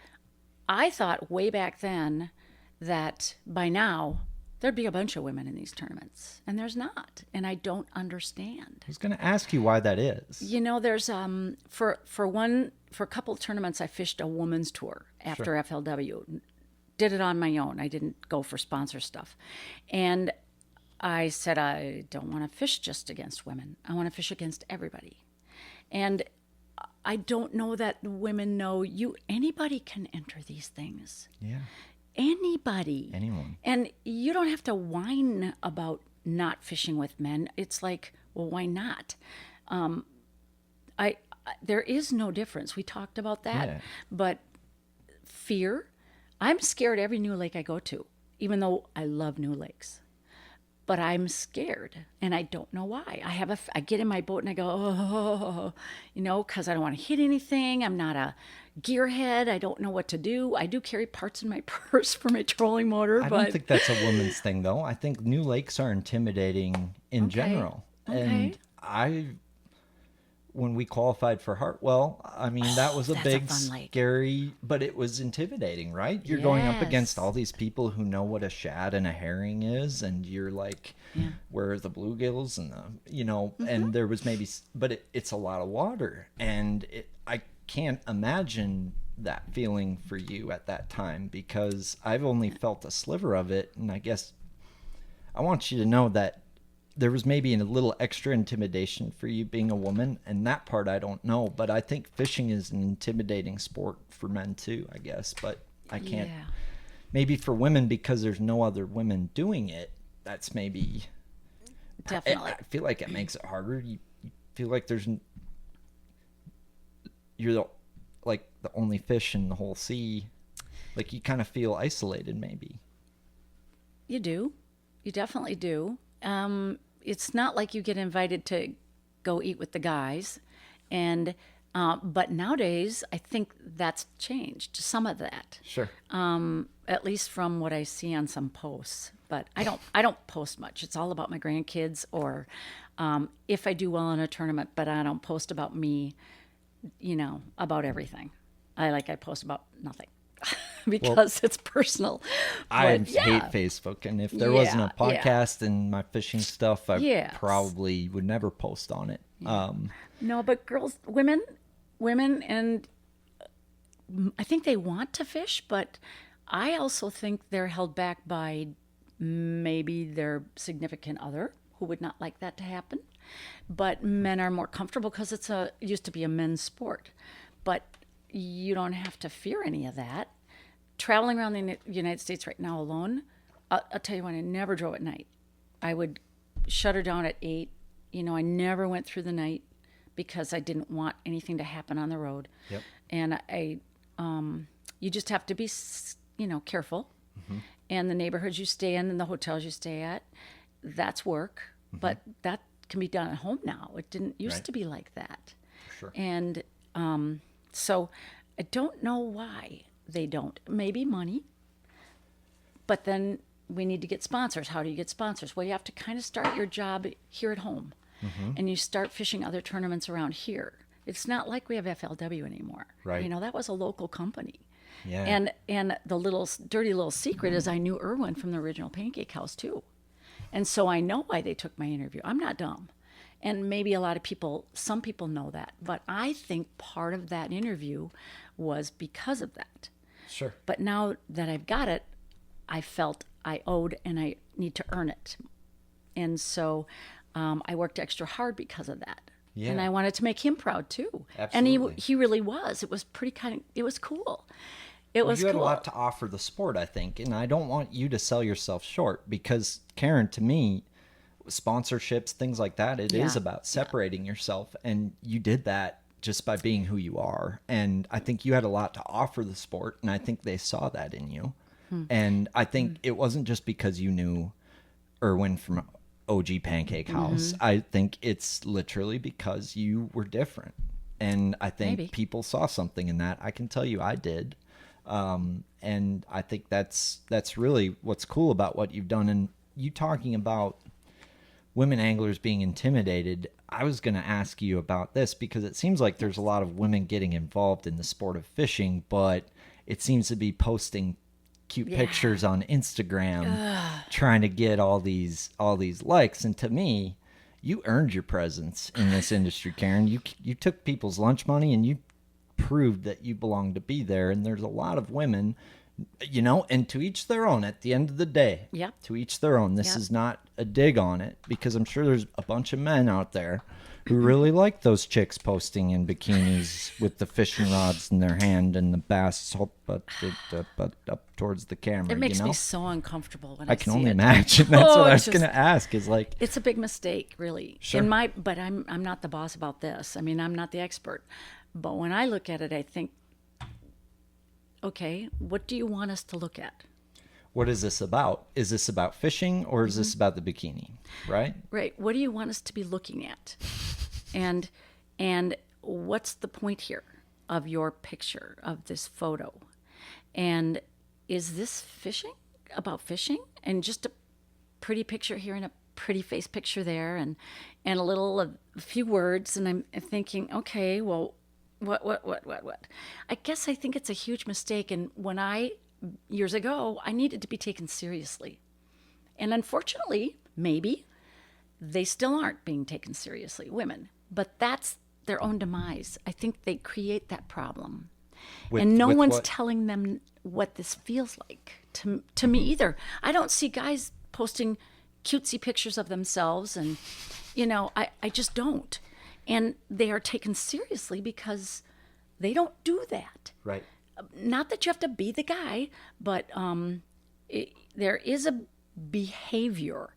I thought way back then that by now there'd be a bunch of women in these tournaments, and there's not. And I don't understand. I was going to ask you why that is. You know, there's for a couple of tournaments I fished a women's tour after FLW. Did it on my own. I didn't go for sponsor stuff. And I said I don't want to fish just against women. I want to fish against everybody. And I don't know that women know anybody can enter these things. Yeah. Anybody. Anyone. And you don't have to whine about not fishing with men. It's like, well, why not? There is no difference. We talked about that. Yeah. But fear, I'm scared every new lake I go to, even though I love new lakes. But I'm scared, and I don't know why. I get in my boat and I go, oh, you know, because I don't want to hit anything. I'm not a gearhead. I don't know what to do. I do carry parts in my purse for my trolling motor. I but don't think that's a woman's thing, though. I think new lakes are intimidating in general. Okay. And when we qualified for Hartwell, I mean, that was a that's a big, fun lake. scary, but it was intimidating, right? You're going up against Yes. all these people who know what a shad and a herring is, and you're like, where are the bluegills and and there was but it's a lot of water, and I can't imagine that feeling for you at that time, because I've only felt a sliver of it, and I guess I want you to know that there was maybe a little extra intimidation for you being a woman, and that part I don't know, but I think fishing is an intimidating sport for men too, I guess, but I can't. Yeah. Maybe for women, because there's no other women doing it, that's maybe... Definitely. I feel like it makes it harder. You feel like you're the only fish in the whole sea. Like, you kind of feel isolated, maybe. You do. You definitely do. It's not like you get invited to go eat with the guys. And but nowadays, I think that's changed, some of that. Sure. At least from what I see on some posts. But I don't post much. It's all about my grandkids, or if I do well in a tournament, but I don't post about me, about everything. I post about nothing. Because it's personal. I But, hate Facebook, and if there wasn't a podcast and my fishing stuff, I probably would never post on it. No, but women, and I think they want to fish, but I also think they're held back by maybe their significant other who would not like that to happen. But men are more comfortable because it used to be a men's sport. But you don't have to fear any of that. Traveling around the United States right now alone, I'll tell you what, I never drove at night. I would shut her down at 8. I never went through the night because I didn't want anything to happen on the road. Yep. And you just have to be, careful. Mm-hmm. And the neighborhoods you stay in and the hotels you stay at, that's work. Mm-hmm. But that can be done at home now. It didn't used to be like that. Sure. And so I don't know why they don't. Maybe money. But then we need to get sponsors. How do you get sponsors? Well, you have to kind of start your job here at home. and you start fishing other tournaments around here. It's not like we have FLW anymore. Right. You know, that was a local company. Yeah. And the dirty little secret is I knew Irwin from the original Pancake House too. And so I know why they took my interview. I'm not dumb. And maybe some people know that. But I think part of that interview was because of that. Sure. But now that I've got it, I felt I owed and I need to earn it. And so I worked extra hard because of that. Yeah. And I wanted to make him proud too. Absolutely. And he really was. It was it was cool. It was You had cool. a lot to offer the sport, I think, and I don't want you to sell yourself short because, Karen, to me, sponsorships, things like that, it is about separating yourself, and you did that just by being who you are. And I think you had a lot to offer the sport, and I think they saw that in you. And I think it wasn't just because you knew Irwin from OG Pancake House. I think it's literally because you were different. And I think Maybe. people saw something in that. I can tell you I did. And I think that's really what's cool about what you've done. And you talking about women anglers being intimidated, I was going to ask you about this because it seems like there's a lot of women getting involved in the sport of fishing, but it seems to be posting cute pictures on Instagram, trying to get all these likes. And to me, you earned your presence in this industry, Karen. You took people's lunch money and you proved that you belonged to be there. And there's a lot of women, you know, and to each their own at the end of the day. Yep. To each their own. This Yep. is not a dig on it because I'm sure there's a bunch of men out there who really like those chicks posting in bikinis with the fishing rods in their hand and the bass up towards the camera. It makes you know? me so uncomfortable when I I can see only it. imagine. That's Oh, what I it's was going to ask. Is like, It's a big mistake, really. Sure. But I'm not the boss about this. I mean, I'm not the expert. But when I look at it, I think, okay, what do you want us to look at? what is this about? Is this about fishing or is this about the bikini? Right? Right. What do you want us to be looking at? And what's the point here of your picture, of this photo? And is this fishing? About fishing? And just a pretty picture here and a pretty face picture there and a few words, and I'm thinking, okay, well, what? I guess I think it's a huge mistake. And years ago, I needed to be taken seriously. And unfortunately, maybe they still aren't being taken seriously, women. But that's their own demise. I think they create that problem. And no one's telling them what this feels like to me either. I don't see guys posting cutesy pictures of themselves, and, you know, I just don't. And they are taken seriously because they don't do that. Right. Not that you have to be the guy, but there is a behavior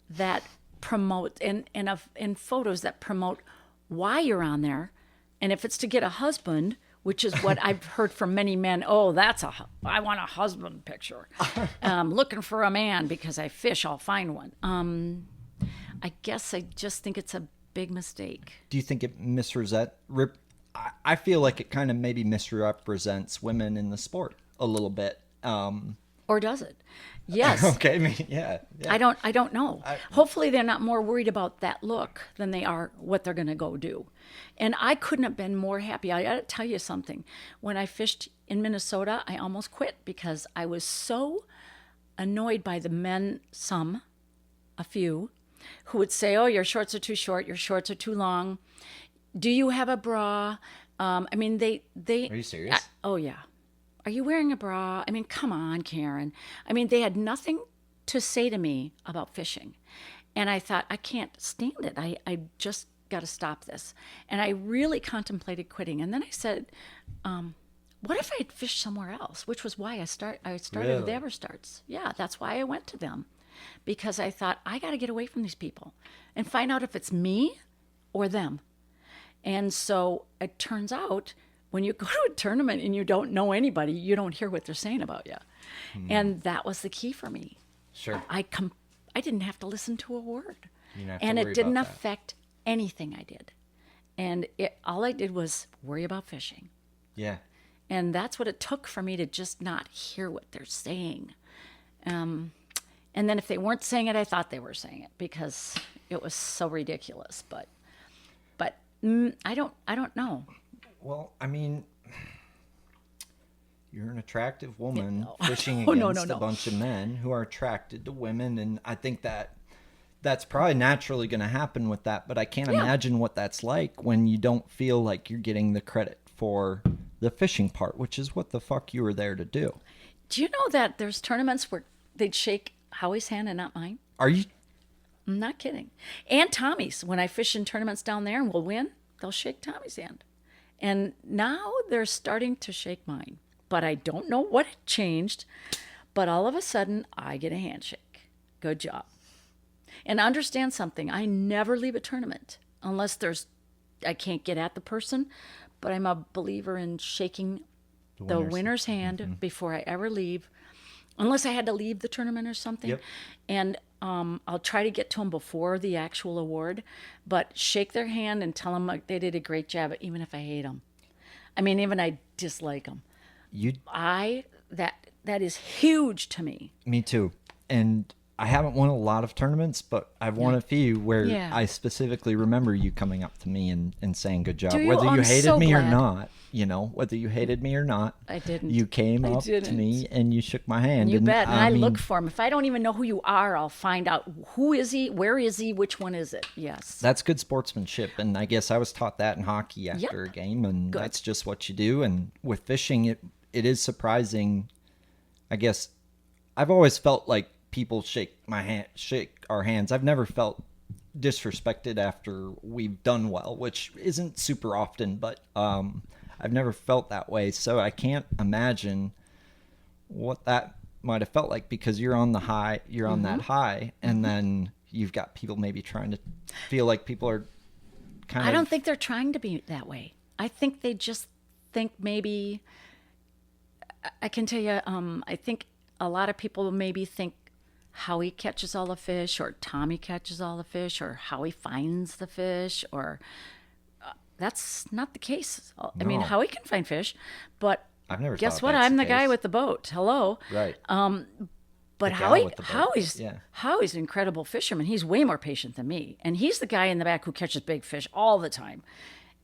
that promotes, and photos that promote why you're on there. And if it's to get a husband, which is what I've heard from many men, I want a husband picture. Looking for a man because I fish, I'll find one. I guess I just think it's a big mistake. Do you think it I feel like it kind of maybe misrepresents women in the sport a little bit. Or does it? Yes. Okay. Yeah. I don't know. Hopefully they're not more worried about that look than they are what they're going to go do. And I couldn't have been more happy. I got to tell you something. When I fished in Minnesota, I almost quit because I was so annoyed by the men, a few, who would say, oh, your shorts are too short, your shorts are too long. Do you have a bra? I mean, they. Are you serious? Oh, yeah. Are you wearing a bra? I mean, come on, Karen. I mean, they had nothing to say to me about fishing. And I thought, I can't stand it. I just got to stop this. And I really contemplated quitting. And then I said, what if I had fished somewhere else? Which was why I started Really? with Everstarts. Yeah, that's why I went to them. Because I thought, I got to get away from these people and find out if it's me or them. And so it turns out, when you go to a tournament and you don't know anybody, you don't hear what they're saying about you. And that was the key for me. Sure. I didn't have to listen to a word. You didn't have to And worry it didn't about that. affect anything I did. And all I did was worry about fishing. Yeah. And that's what it took for me to just not hear what they're saying. And then if they weren't saying it, I thought they were saying it because it was so ridiculous. But I don't know. Well, I mean, you're an attractive woman No. fishing Oh, against no. a bunch of men who are attracted to women, and I think that's probably naturally going to happen with that, but I can't imagine what that's like when you don't feel like you're getting the credit for the fishing part, which is what the fuck you were there to do. Do you know that there's tournaments where they'd shake Howie's hand and not mine? Are you? I'm not kidding. And Tommy's. When I fish in tournaments down there and we'll win, they'll shake Tommy's hand. And now they're starting to shake mine. But I don't know what changed. But all of a sudden, I get a handshake. Good job. And understand something. I never leave a tournament unless I can't get at the person. But I'm a believer in shaking the winner's hand before I ever leave. Unless I had to leave the tournament or something. Yep. And I'll try to get to them before the actual award. But shake their hand and tell them they did a great job, even if I hate them. I mean, even I dislike them. That is huge to me. Me too. And I haven't won a lot of tournaments, but I've won a few where I specifically remember you coming up to me and saying good job. Do you? Whether you I'm hated so me or glad. not, whether you hated me or not. I didn't. You came up to didn't. me and you shook my hand. You bet. And I mean, look for him. If I don't even know who you are, I'll find out who is he, where is he, which one is it. Yes. That's good sportsmanship. And I guess I was taught that in hockey after a game. And that's just what you do. And with fishing, it is surprising. I guess I've always felt like people shake our hands. I've never felt disrespected after we've done well, which isn't super often, but I've never felt that way. So I can't imagine what that might have felt like, because you're on the high, you're on that high, and then you've got people maybe trying to feel like people are kind of... I don't think they're trying to be that way. I think they just think maybe... I can tell you, I think a lot of people maybe think Howie catches all the fish, or Tommy catches all the fish, or Howie finds the fish, or that's not the case. I mean, No. Howie can find fish, but I've never guess thought what? that's I'm the the guy case. with the boat. Hello. Right. But The gal with the boat. Howie's an incredible fisherman. He's way more patient than me, and he's the guy in the back who catches big fish all the time.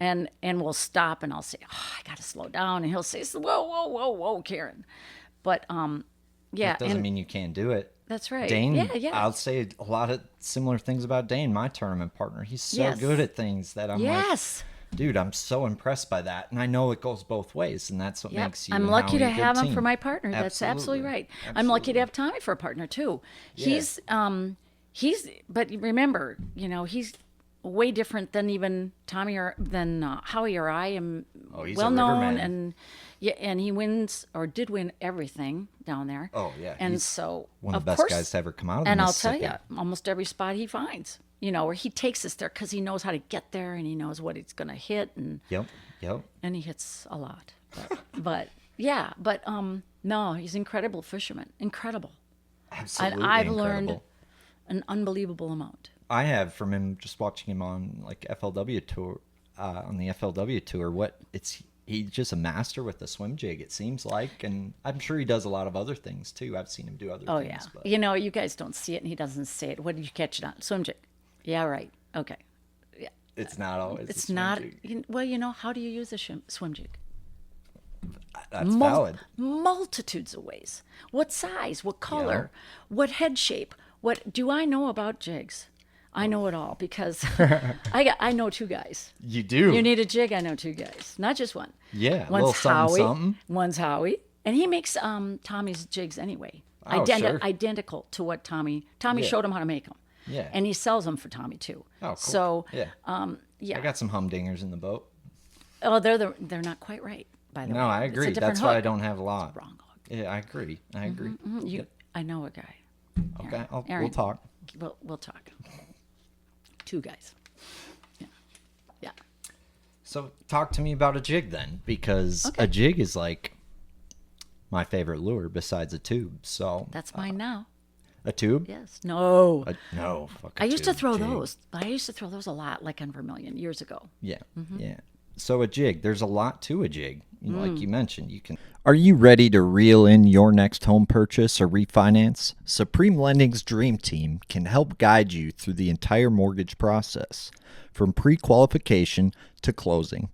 And we'll stop, and I'll say, "Oh, I got to slow down," and he'll say, "Whoa, Karen." But yeah, That doesn't and mean you can't do it. that's right. Dane, Yeah. I'll say a lot of similar things about Dane, my tournament partner. He's so Yes. good at things that I'm Yes. like, dude, I'm so impressed by that. And I know it goes both ways, and that's what Yep. makes you I'm and lucky Howie to a good have him team. for my partner. That's absolutely right. I'm lucky Absolutely. to have Tommy for a partner too. Yeah. But remember, he's way different than even Tommy or than Howie or I am. Oh, he's a well known, riverman. and he wins or did win everything down there. Oh, yeah, and he's so one of the best course, guys to ever come out of the And I'll tell Mississippi. you, almost every spot he finds, where he takes us there because he knows how to get there and he knows what he's going to hit, and Yep. and he hits a lot. But no, he's an incredible fisherman. Incredible. Absolutely I've incredible. learned an unbelievable amount. I have from him, just watching him on like FLW tour, on the FLW tour. He's just a master with the swim jig, it seems like, and I'm sure he does a lot of other things too. I've seen him do other Oh things. yeah, But you guys don't see it, and he doesn't say it. What did you catch it on? Swim jig. Yeah, right. Okay. Yeah, it's not always. a it's swim not. jig. How do you use a swim jig? That's valid. Multitudes of ways. What size? What color? What head shape? What do I know about jigs? I know it all because I know two guys. You do. You need a jig. I know two guys, not just one. Yeah, a one's little something, Howie. something. One's Howie, and he makes Tommy's jigs anyway. Oh, sure. Identical to what Tommy Yeah. showed him how to make them. Yeah. And he sells them for Tommy too. Oh, cool. So yeah. I got some humdingers in the boat. Oh, they're not quite right. By the way, No, I It's a agree. different That's why I hook. don't have a lot. Wrong hook. Yeah, I agree. I agree. I know a guy. Okay, Aaron. we'll talk. We'll talk. Two guys. Yeah. So talk to me about a jig then, because Okay. a jig is like my favorite lure besides a tube. So That's mine now. a tube? Yes. No. No, fuck a I used to tube, throw jig. those. I used to throw those a lot, like on Vermilion years ago. Yeah, Mm-hmm. yeah. So a jig, there's a lot to a jig. like you mentioned, you can. Are you ready to reel in your next home purchase or refinance? Supreme Lending's Dream Team can help guide you through the entire mortgage process, from pre-qualification to closing.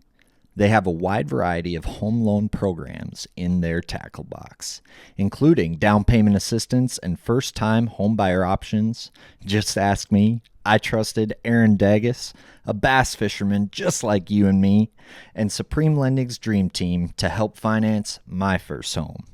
They have a wide variety of home loan programs in their tackle box, including down payment assistance and first-time homebuyer options. Just ask me. I trusted Aaron Dagas, a bass fisherman just like you and me, and Supreme Lending's Dream Team to help finance my first home.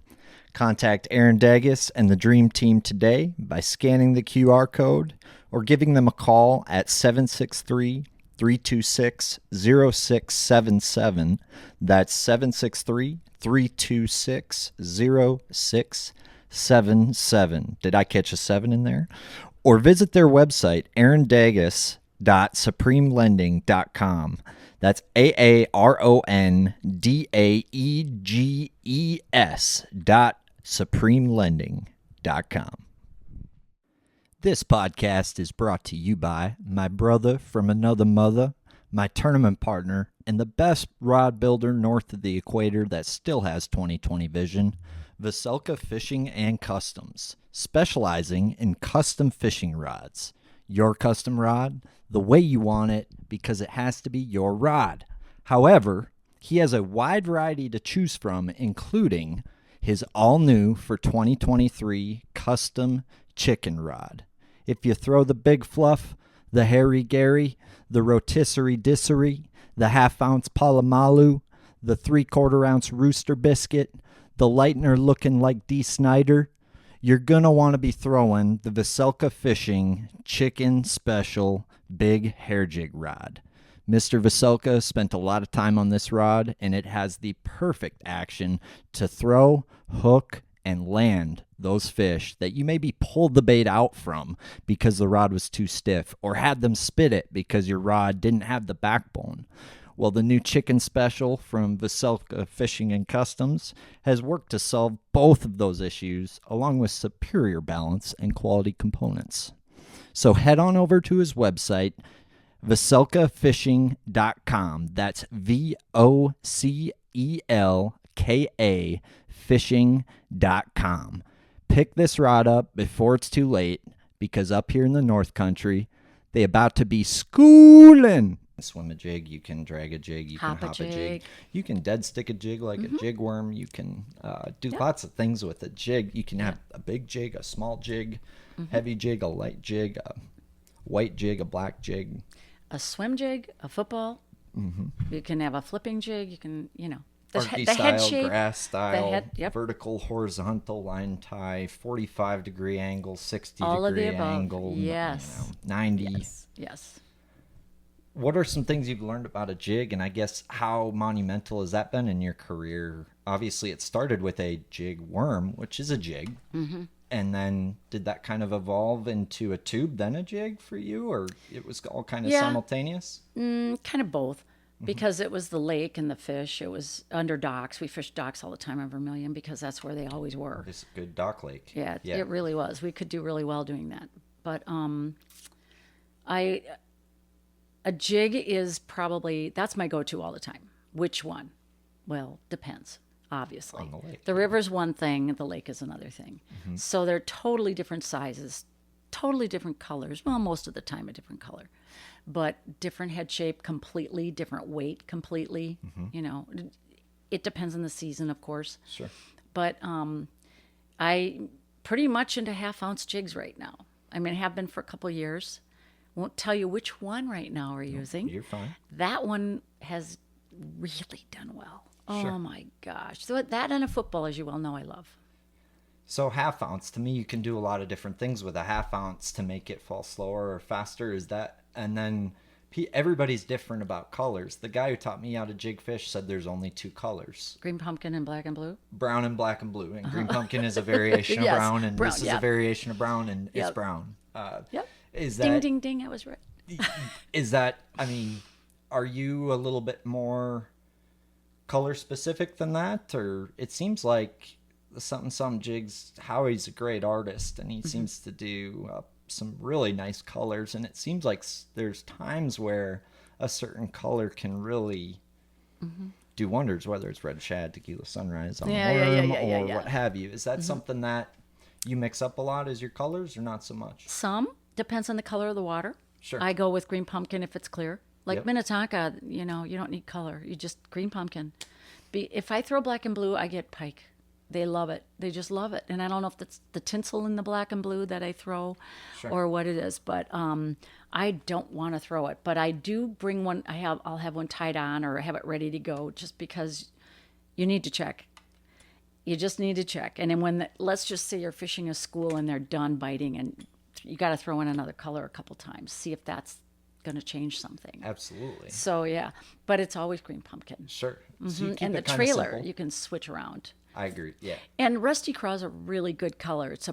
Contact Aaron Dagas and the Dream Team today by scanning the QR code or giving them a call at 763-326-0677. That's 763-326-0677. Did I catch a 7 in there? Or visit their website, aarondages.supremelending.com. That's AARONDAEGES.supremelending.com. This podcast is brought to you by my brother from another mother, my tournament partner, and the best rod builder north of the equator that still has 20/20 vision, Veselka Fishing and Customs, specializing in custom fishing rods. Your custom rod, the way you want it, because it has to be your rod. However, he has a wide variety to choose from, including his all-new for 2023 custom chicken rod. If you throw the big fluff, the hairy Gary, the rotisserie dissery, the half-ounce Palomalu, the 3/4-ounce rooster biscuit, the lightener looking like D. Snyder, you're going to want to be throwing the Veselka Fishing Chicken Special Big Hair Jig Rod. Mr. Veselka spent a lot of time on this rod, and it has the perfect action to throw, hook, and land those fish that you maybe pulled the bait out from because the rod was too stiff, or had them spit it because your rod didn't have the backbone. Well, the new Chicken Special from Veselka Fishing and Customs has worked to solve both of those issues, along with superior balance and quality components. So head on over to his website, veselkafishing.com. That's VOCELKA fishing.com. Pick this rod up before it's too late, because up here in the North Country, they about to be schooling. Swim a jig, you can drag a jig, you can hop a jig, you can dead stick a jig like a jig worm, you can do lots of things with a jig. You can have a big jig, a small jig, heavy jig, a light jig, a white jig, a black jig, a swim jig, a football. You can have a flipping jig. You can, the style, head shape, grass style, yep. vertical, horizontal, line tie, 45-degree angle, 60-degree all of the above. angle, Yes. 90. Yes. What are some things you've learned about a jig, and I guess how monumental has that been in your career? Obviously, it started with a jig worm, which is a jig, and then did that kind of evolve into a tube, then a jig for you, or it was all kind of simultaneous? Kind of both, because it was the lake and the fish. It was under docks. We fished docks all the time in Vermilion because that's where they always were. It's a good dock lake. Yeah, it really was. We could do really well doing that. But a jig is probably, that's my go-to all the time. Which one? Well, depends, obviously. On the lake. The river's one thing, the lake is another thing. So they're totally different sizes, totally different colors. Well, most of the time a different color. But different head shape completely, different weight completely. It depends on the season, of course. Sure. But I pretty much into half-ounce jigs right now. I mean, I have been for a couple years. Won't tell you which one right now we're using. You're fine. That one has really done well. Sure. Oh my gosh. So that and a football, as you well know, I love. So half ounce, to me, you can do a lot of different things with a half ounce to make it fall slower or faster. Is that, and then everybody's different about colors. The guy who taught me how to jig fish said there's only two colors. Green pumpkin and black and blue? Brown and black and blue. And green pumpkin is a variation of brown, and this is a variation of brown, and it's brown. Yep. Is that, ding, ding, ding, I was right. Is that, I mean, are you a little bit more color specific than that? Or it seems like some jigs, Howie's a great artist, and he seems to do some really nice colors, and it seems like there's times where a certain color can really do wonders, whether it's red shad, tequila sunrise on Yeah, worm, yeah, or yeah. what have you. Is that something that you mix up a lot as your colors, or not so much? Some depends on the color of the water. Sure. I go with green pumpkin if it's clear. Like Yep. Minnetonka, you don't need color. You just green pumpkin. If I throw black and blue, I get pike. They love it. They just love it. And I don't know if that's the tinsel in the black and blue that I throw or what it is, but I don't want to throw it. But I do bring one. I'll have one tied on or have it ready to go, just because you need to check. You just need to check. And then let's just say you're fishing a school and they're done biting, and you got to throw in another color a couple times. See if that's going to change something. Absolutely. So yeah, but it's always green pumpkin. Sure. So you keep And the it kinda trailer, simple. you can switch around. I agree. Yeah. And Rusty Craw's a really good color. It's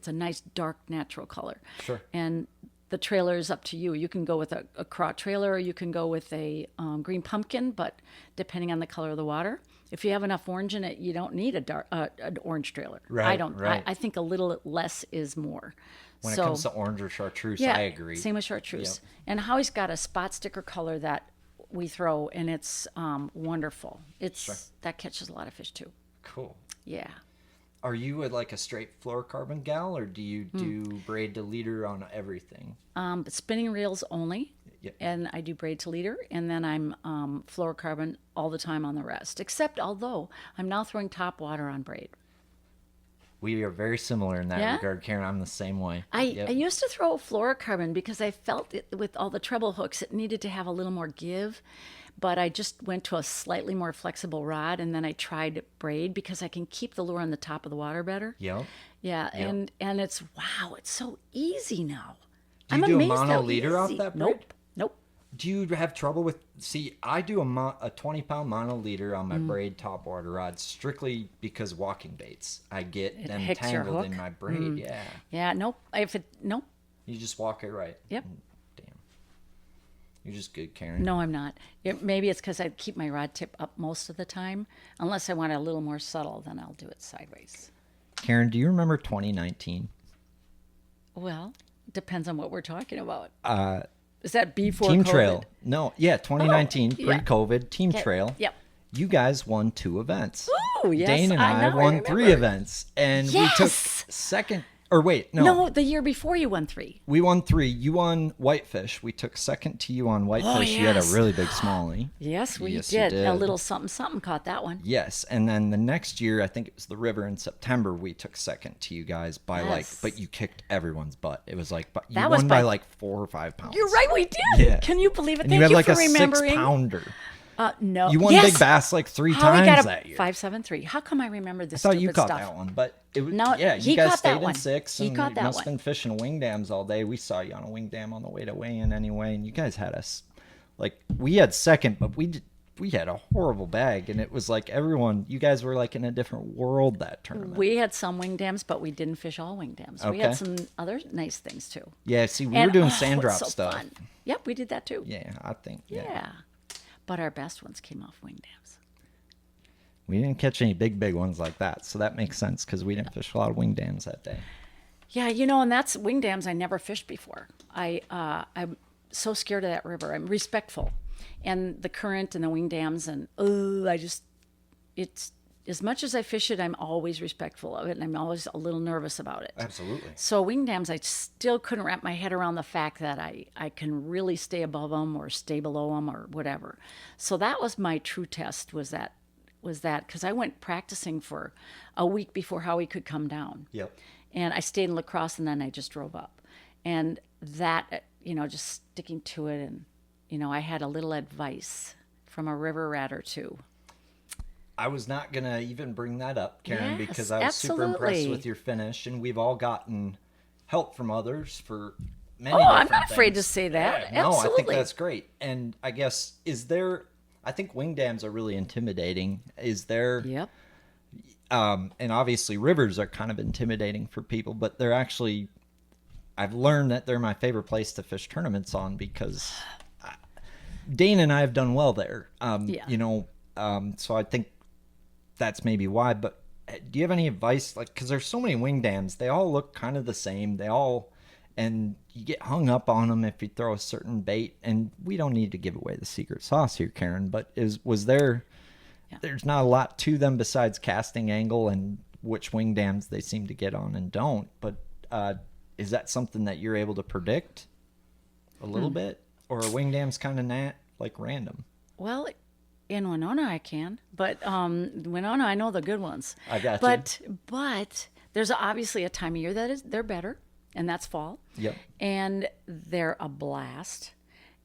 a nice dark natural color. Sure. And the trailer is up to you. You can go with a craw trailer, or you can go with a green pumpkin, but depending on the color of the water. If you have enough orange in it, you don't need an orange trailer. Right, I don't. right. I think a little less is more. When it comes to orange or chartreuse, yeah, I agree. Same with chartreuse. Yep. And Howie's got a spot sticker color that we throw, and it's wonderful. That catches a lot of fish too. Cool. Yeah. Are you like a straight fluorocarbon gal, or do you do braid to leader on everything? Spinning reels only. Yep. And I do braid to leader, and then I'm fluorocarbon all the time on the rest. Although I'm now throwing top water on braid. We are very similar in that Yeah? regard, Karen. I'm the same way. I Yep. used to throw fluorocarbon because I felt it, with all the treble hooks, it needed to have a little more give. But I just went to a slightly more flexible rod, and then I tried braid because I can keep the lure on the top of the water better. Yep. Yeah, Yep. and it's so easy now. Do you I'm do a amazed mono how leader off easy. that braid? Nope. Do you have trouble with? See, I do a 20-pound mono leader on my braid top water rod strictly because walking baits. I get them hicks your tangled in hook? my braid. Yeah. Yeah, nope. Nope. You just walk it right. Yep. Damn. You're just good, Karen. No, I'm not. Maybe it's because I keep my rod tip up most of the time. Unless I want it a little more subtle, then I'll do it sideways. Karen, do you remember 2019? Well, depends on what we're talking about. Is that before Team COVID? Trail. No, yeah, 2019, yeah. pre-COVID, Team Okay, Trail. yep. You guys won 2 events. Oh, yes. Dane and I know, won remember. 3 events. And we took Yes! second, or wait, no. No, the year before you won 3. We won 3. You won whitefish. We took second to you on whitefish. You had a yes. really big smallie. Yes, we Yes, you did. did. A little something caught that one. Yes, and then the next year, I think it was the river in September, we took second to you guys by Yes. but you kicked everyone's butt. It was like, but you That won was by by- like 4 or 5 pounds. You're right, we did. Yeah. Can you believe it? And Thank you had like for a remembering. 6-pounder. No. You won yes! big bass like 3 Howie times got a that year. 5.73. How come I remember this I thought you stupid caught stuff? that one, but it was No, yeah. he You guys caught stayed that in one. 6, He and caught you that must have one. been fishing wing dams all day. We saw you on a wing dam on the way to weigh in anyway, and you guys had us like we had second, but we had a horrible bag, and it was like everyone. You guys were like in a different world that tournament. We had some wing dams, but we didn't fish all wing dams. We Okay. had some other nice things too. Yeah, see, we And, were doing oh, sand it's drop so stuff. fun. Yep, we did that too. Yeah, I think. Yeah. But our best ones came off wing dams. We didn't catch any big ones like that, so that makes sense because we didn't fish a lot of wing dams that day. Yeah, and that's wing dams I never fished before. I'm so scared of that river. I'm respectful. And the current and the wing dams and it's as much as I fish it, I'm always respectful of it, and I'm always a little nervous about it. Absolutely. So wing dams, I still couldn't wrap my head around the fact that I can really stay above them or stay below them or whatever. So that was my true test was that because I went practicing for a week before Howie could come down. Yep. And I stayed in La Crosse, and then I just drove up. And that, just sticking to it, and, I had a little advice from a river rat or two. I was not going to even bring that up, Karen, Yes, because I was super impressed absolutely. with your finish, and we've all gotten help from others for many Oh, I'm different not afraid to things. say that. Yeah, no, I think Absolutely. that's great. And I guess, I think wing dams are really intimidating. Is there, Yep. and obviously rivers are kind of intimidating for people, but they're actually, I've learned that they're my favorite place to fish tournaments on because Dane and I have done well there. Yeah. So I think that's maybe why, but do you have any advice? Like, cause there's so many wing dams, they all look kind of the same. And you get hung up on them if you throw a certain bait, and we don't need to give away the secret sauce here, Karen, but was there there's not a lot to them besides casting angle and which wing dams they seem to get on and don't. But is that something that you're able to predict a little bit? Or are wing dams kind of like random? Well, in Winona I can, but Winona I know the good ones. I got you. But there's obviously a time of year they're better, and that's fall. Yep. And they're a blast.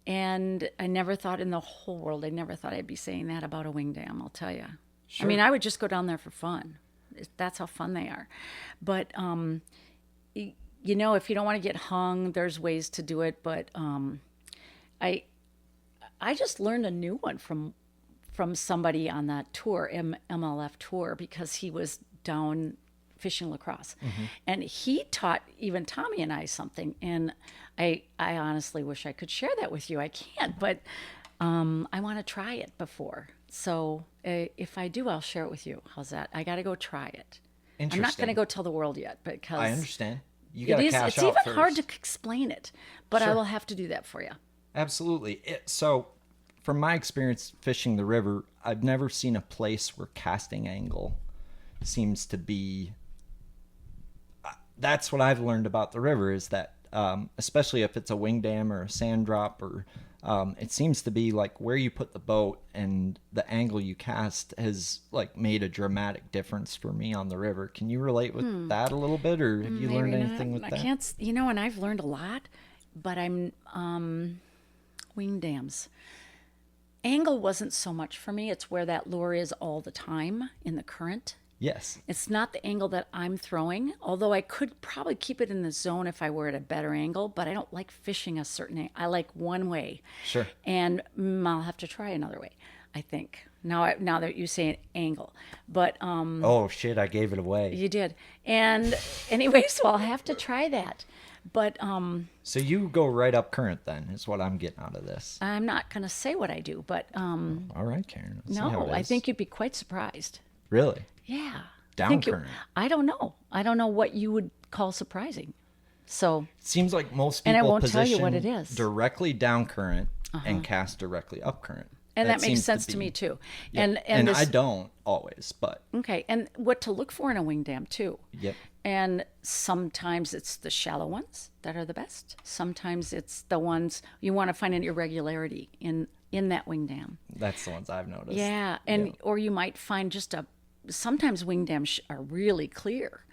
And I never thought in the whole world, I never thought I'd be saying that about a wing dam, I'll tell you. Sure. I mean, I would just go down there for fun. That's how fun they are. But, you know, if you don't want to get hung, there's ways to do it. But I just learned a new one from somebody on that tour, MLF tour, because he was down fishing lacrosse. And he taught even Tommy and I something. And I honestly wish I could share that with you. I can't, but I want to try it before. So if I do, I'll share it with you. How's that? I got to go try it. I'm not going to go tell the world yet because I understand. You got to cash out it's even first. hard to explain it, but Sure. I will have to do that for you. Absolutely. So, from my experience fishing the river, I've never seen a place where casting angle seems to be. That's what I've learned about the river is that, especially if it's a wing dam or a sand drop, or it seems to be like where you put the boat and the angle you cast has like made a dramatic difference for me on the river. Can you relate with that a little bit, or have you learned anything with that? I can't, you know, and I've learned a lot, but I'm wing dams. Angle wasn't so much for me. It's where that lure is all the time in the current. Yes. It's not the angle that I'm throwing, although I could probably keep it in the zone if I were at a better angle, but I don't like fishing a certain angle. I like one way. Sure. And I'll have to try another way, I think. Now that you say an angle. But Oh, shit, I gave it away. you did. And anyway, so I'll have to try that. But So you go right up current then, is what I'm getting out of this. I'm not going to say what I do, but All right, Karen. Let's see how no, it I is. think you'd be quite surprised. Really? Yeah. Down current. I don't know. I don't know what you would call surprising. So, Seems like most And I people won't tell you position what it is. directly down current and cast directly up current. and that makes seems sense to be- me too. Yep. And this, I don't always, but okay, and what to look for in a wing dam too. yep. And sometimes it's the shallow ones that are the best. Sometimes it's the ones you want to find an irregularity in that wing dam. That's the ones I've noticed. Yeah, and or you might find just sometimes wing dams are really clear,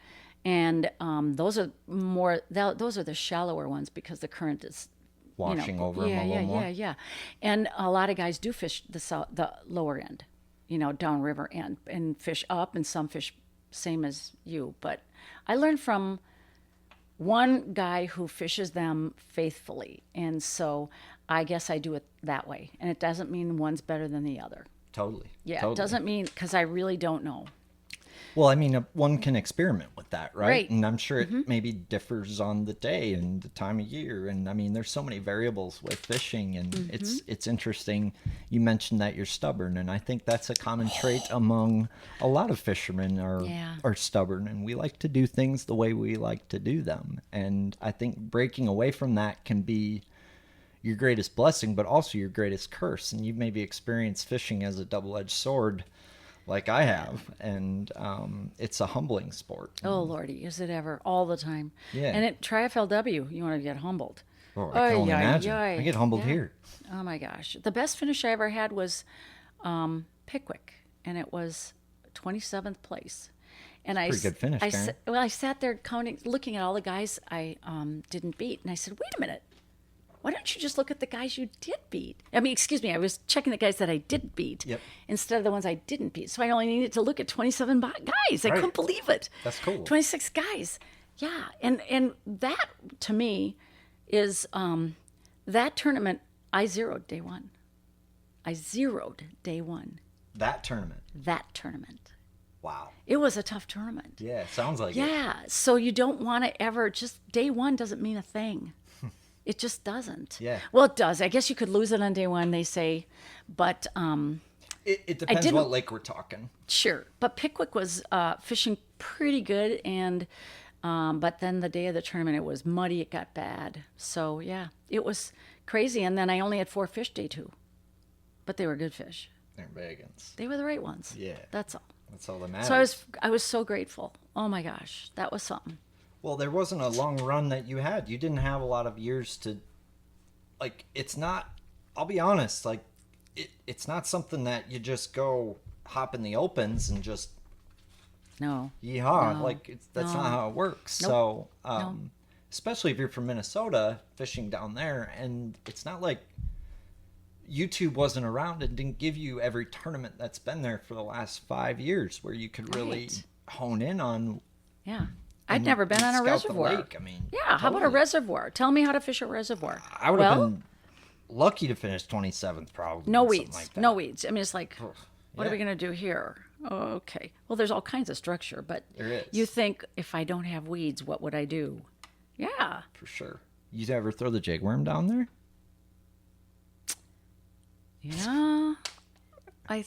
and those are those are the shallower ones because the current is Washing over them yeah, a little more. Yeah. And a lot of guys do fish the lower end, downriver end, and fish up, and some fish same as you. But I learned from one guy who fishes them faithfully, and so I guess I do it that way. And it doesn't mean one's better than the other. Totally. Yeah, Totally. it doesn't mean, because I really don't know. Well, I mean, one can experiment with that, right? Right. And I'm sure it maybe differs on the day and the time of year. And I mean, there's so many variables with fishing, and it's interesting. You mentioned that you're stubborn, and I think that's a common trait among a lot of fishermen are stubborn, and we like to do things the way we like to do them. And I think breaking away from that can be your greatest blessing, but also your greatest curse. And you've maybe experienced fishing as a double-edged sword like I have, and it's a humbling sport. Oh, Lordy, is it ever? All the time. Yeah. And try FLW, you want to get humbled. Oh, I can only imagine. Ay, I get humbled yeah. here. Oh, my gosh. The best finish I ever had was Pickwick, and it was 27th place. And Pretty good finish, Karen. I sat there counting, looking at all the guys I didn't beat, and I said, wait a minute. Why don't you just look at the guys you did beat? I mean, excuse me, I was checking the guys that I did beat instead of the ones I didn't beat. So I only needed to look at 27 guys. I couldn't believe it. That's cool. 26 guys. Yeah. And that, to me, is that tournament, I zeroed day one. That tournament. That tournament. Wow. It was a tough tournament. Yeah, it sounds like it. Yeah. So you don't want to ever, just day one doesn't mean a thing. It just doesn't. Yeah. Well, it does. I guess you could lose it on day one, they say. But It depends didn't- what lake we're talking. sure. But Pickwick was fishing pretty good. And but then the day of the tournament, it was muddy. It got bad. So, yeah, it was crazy. And then I only had 4 fish day two. But they were good fish. They're big ones. They were the right ones. Yeah. That's all. That's all that matters. So I was so grateful. Oh my gosh, that was something. Well, there wasn't a long run that you had. You didn't have a lot of years to, like, it's not, I'll be honest, like, it's not something that you just go hop in the opens and just No. yeehaw. No. Like, that's No. not how it works. Nope. So, No. especially if you're from Minnesota, fishing down there, and it's not like YouTube wasn't around and didn't give you every tournament that's been there for the last 5 years where you could really Right. hone in on. Yeah. I'd and- never been and on a scout the reservoir. lake. I mean, Yeah, how about a totally. reservoir? Tell me how to fish a reservoir. I would have been lucky to finish 27th, probably. No something weeds. like that. No weeds. I mean, it's like, what are we Yeah. going to do here? Oh, okay. Well, there's all kinds of structure, but There is. you think if I don't have weeds, what would I do? Yeah. For sure. You ever throw the jig worm down there? Yeah. I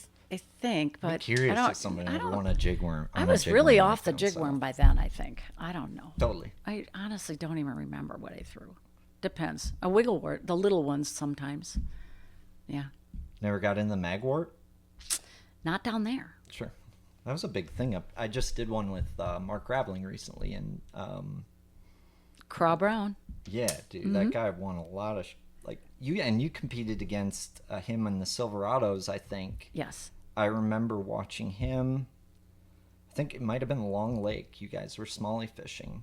think, but I'm curious I don't, if somebody I ever don't- won a jig worm. I on a was jig really worm off the down jig south. worm by then, I think. I don't know. Totally. I honestly don't even remember what I threw. Depends. A wigglewort, the little ones sometimes. Yeah. Never got in the magwort? Not down there. Sure. That was a big thing. I just did one with Mark Raveling recently, and Craw Brown. yeah, dude, Mm-hmm. that guy won a lot of like you competed against him in the Silverados, I think. Yes. I remember watching him. I think it might have been Long Lake. You guys were smallie fishing,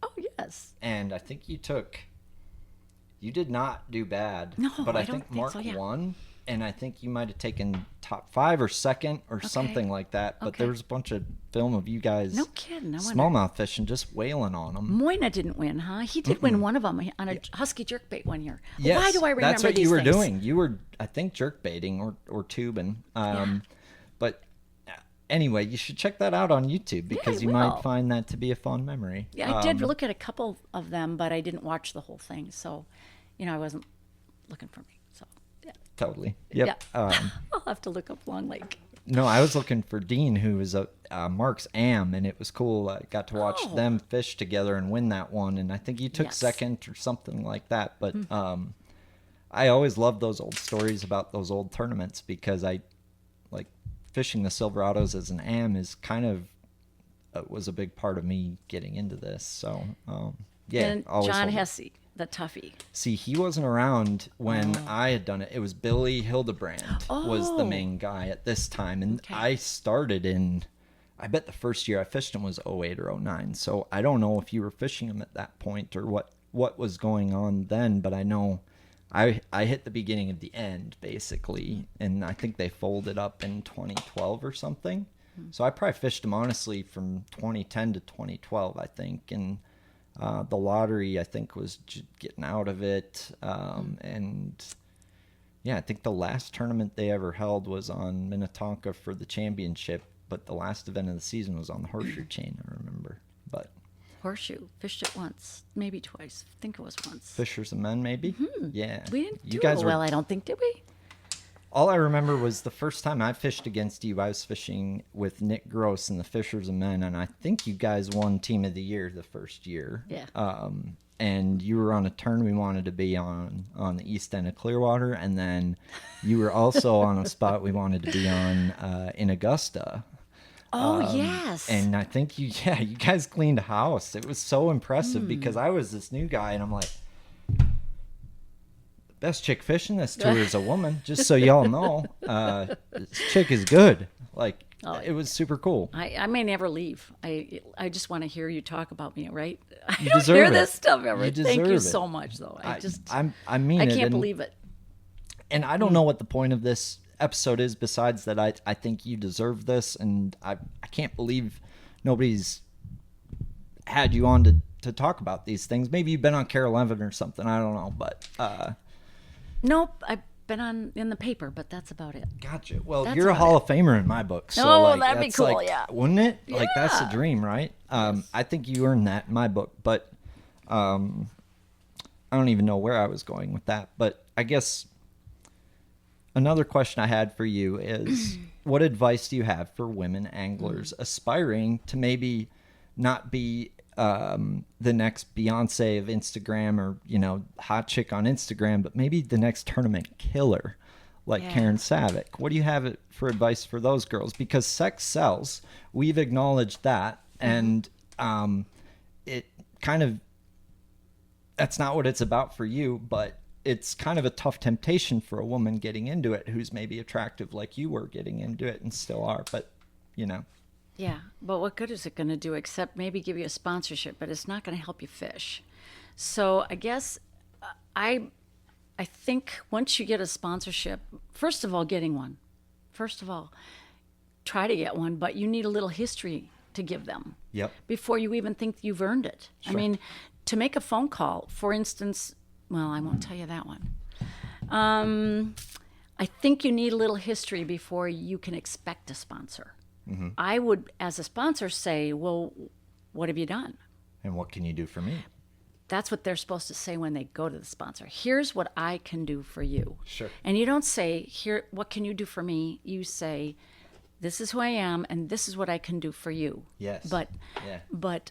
Oh, yes. and I think you did not do bad. No, but I I don't think think Mark so, yeah. won, and I think you might have taken top 5 or second or something like that. But there Okay. was a bunch of film of you guys No kidding. I wonder. smallmouth fishing, just wailing on them. Moyna didn't win, huh? He did win one of them on a husky jerkbait one year. Yes, Why do I remember that's what these you were things? doing. You were, I think, jerk baiting or tubing. Yeah. But anyway, you should check that out on YouTube because you will. might find that to be a fun memory. Yeah, I did look at a couple of them, but I didn't watch the whole thing. So, I wasn't looking for me. So, yeah. Totally. Yep. Yeah. I'll have to look up Long Lake. No, I was looking for Dean, who was a Mark's am, and it was cool. I got to watch Oh. them fish together and win that one, and I think you took Yes. second or something like that. But I always loved those old stories about those old tournaments because I like fishing the Silverados as an am is kind of was a big part of me getting into this. So yeah, And always John hold it. Hesse, the toughie. See, he wasn't around when I had done it. It was Billy Hildebrand was the Oh. main guy at this time. And Okay. I started in, I bet the first year I fished him was 08 or 09. So I don't know if you were fishing him at that point or what was going on then, but I know I hit the beginning of the end, basically. And I think they folded up in 2012 or something. So I probably fished him, honestly, from 2010 to 2012, I think. And the lottery, I think, was getting out of it. And yeah, I think the last tournament they ever held was on Minnetonka for the championship, but the last event of the season was on the horseshoe chain, I remember. But Horseshoe. Fished it once, maybe twice. I think it was once. Fishers and Men, maybe? Yeah. We didn't You do guys it well, I don't think, did we? All I remember was the first time I fished against you, I was fishing with Nick Gross and the Fishers and Men, and I think you guys won Team of the Year the first year. Yeah. And you were on a turn we wanted to be on the east end of Clearwater, and then you were also on a spot we wanted to be on in Augusta. Oh, yes. And I think you guys cleaned house. It was so impressive because I was this new guy, and I'm like, best chick fishing this tour is a woman, just so y'all know. This chick is good. Like, it was super cool. I may never leave. I just want to hear you talk about me, right? I You don't deserve hear it. this stuff ever. You Thank you deserve it. so much, though. I mean I it. can't and- believe it. And I don't know what the point of this episode is besides that I think you deserve this, and I can't believe nobody's had you on to talk about these things. Maybe you've been on Care 11 or something. I don't know, but Nope, I've been in the paper, but that's about it. gotcha. Well, That's you're a about Hall of Famer in my book. So Oh, like, that'd be that's cool, like, yeah. Wouldn't it? Like, that's the Yeah. dream, right? I think you earned that in my book, but I don't even know where I was going with that. But I guess another question I had for you is, what advice do you have for women anglers aspiring to maybe not be the next Beyonce of Instagram or, hot chick on Instagram, but maybe the next tournament killer? like Yeah. Karen Savik? What do you have for advice for those girls? Because sex sells. We've acknowledged that. And it kind of, that's not what it's about for you, but it's kind of a tough temptation for a woman getting into it who's maybe attractive like you were getting into it and still are, but you know. Yeah, but what good is it going to do except maybe give you a sponsorship, but it's not going to help you fish. So I guess I think once you get a sponsorship, first of all, getting one. First of all, try to get one, but you need a little history to give them. Yep. Before you even think you've earned it. Sure. I mean, to make a phone call, for instance, well, I won't tell you that one. I think you need a little history before you can expect a sponsor. I would, as a sponsor, say, well, what have you done? And what can you do for me? That's what they're supposed to say when they go to the sponsor. Here's what I can do for you. Sure. And you don't say, here, what can you do for me? You say, this is who I am, and this is what I can do for you. Yes. But, Yeah. but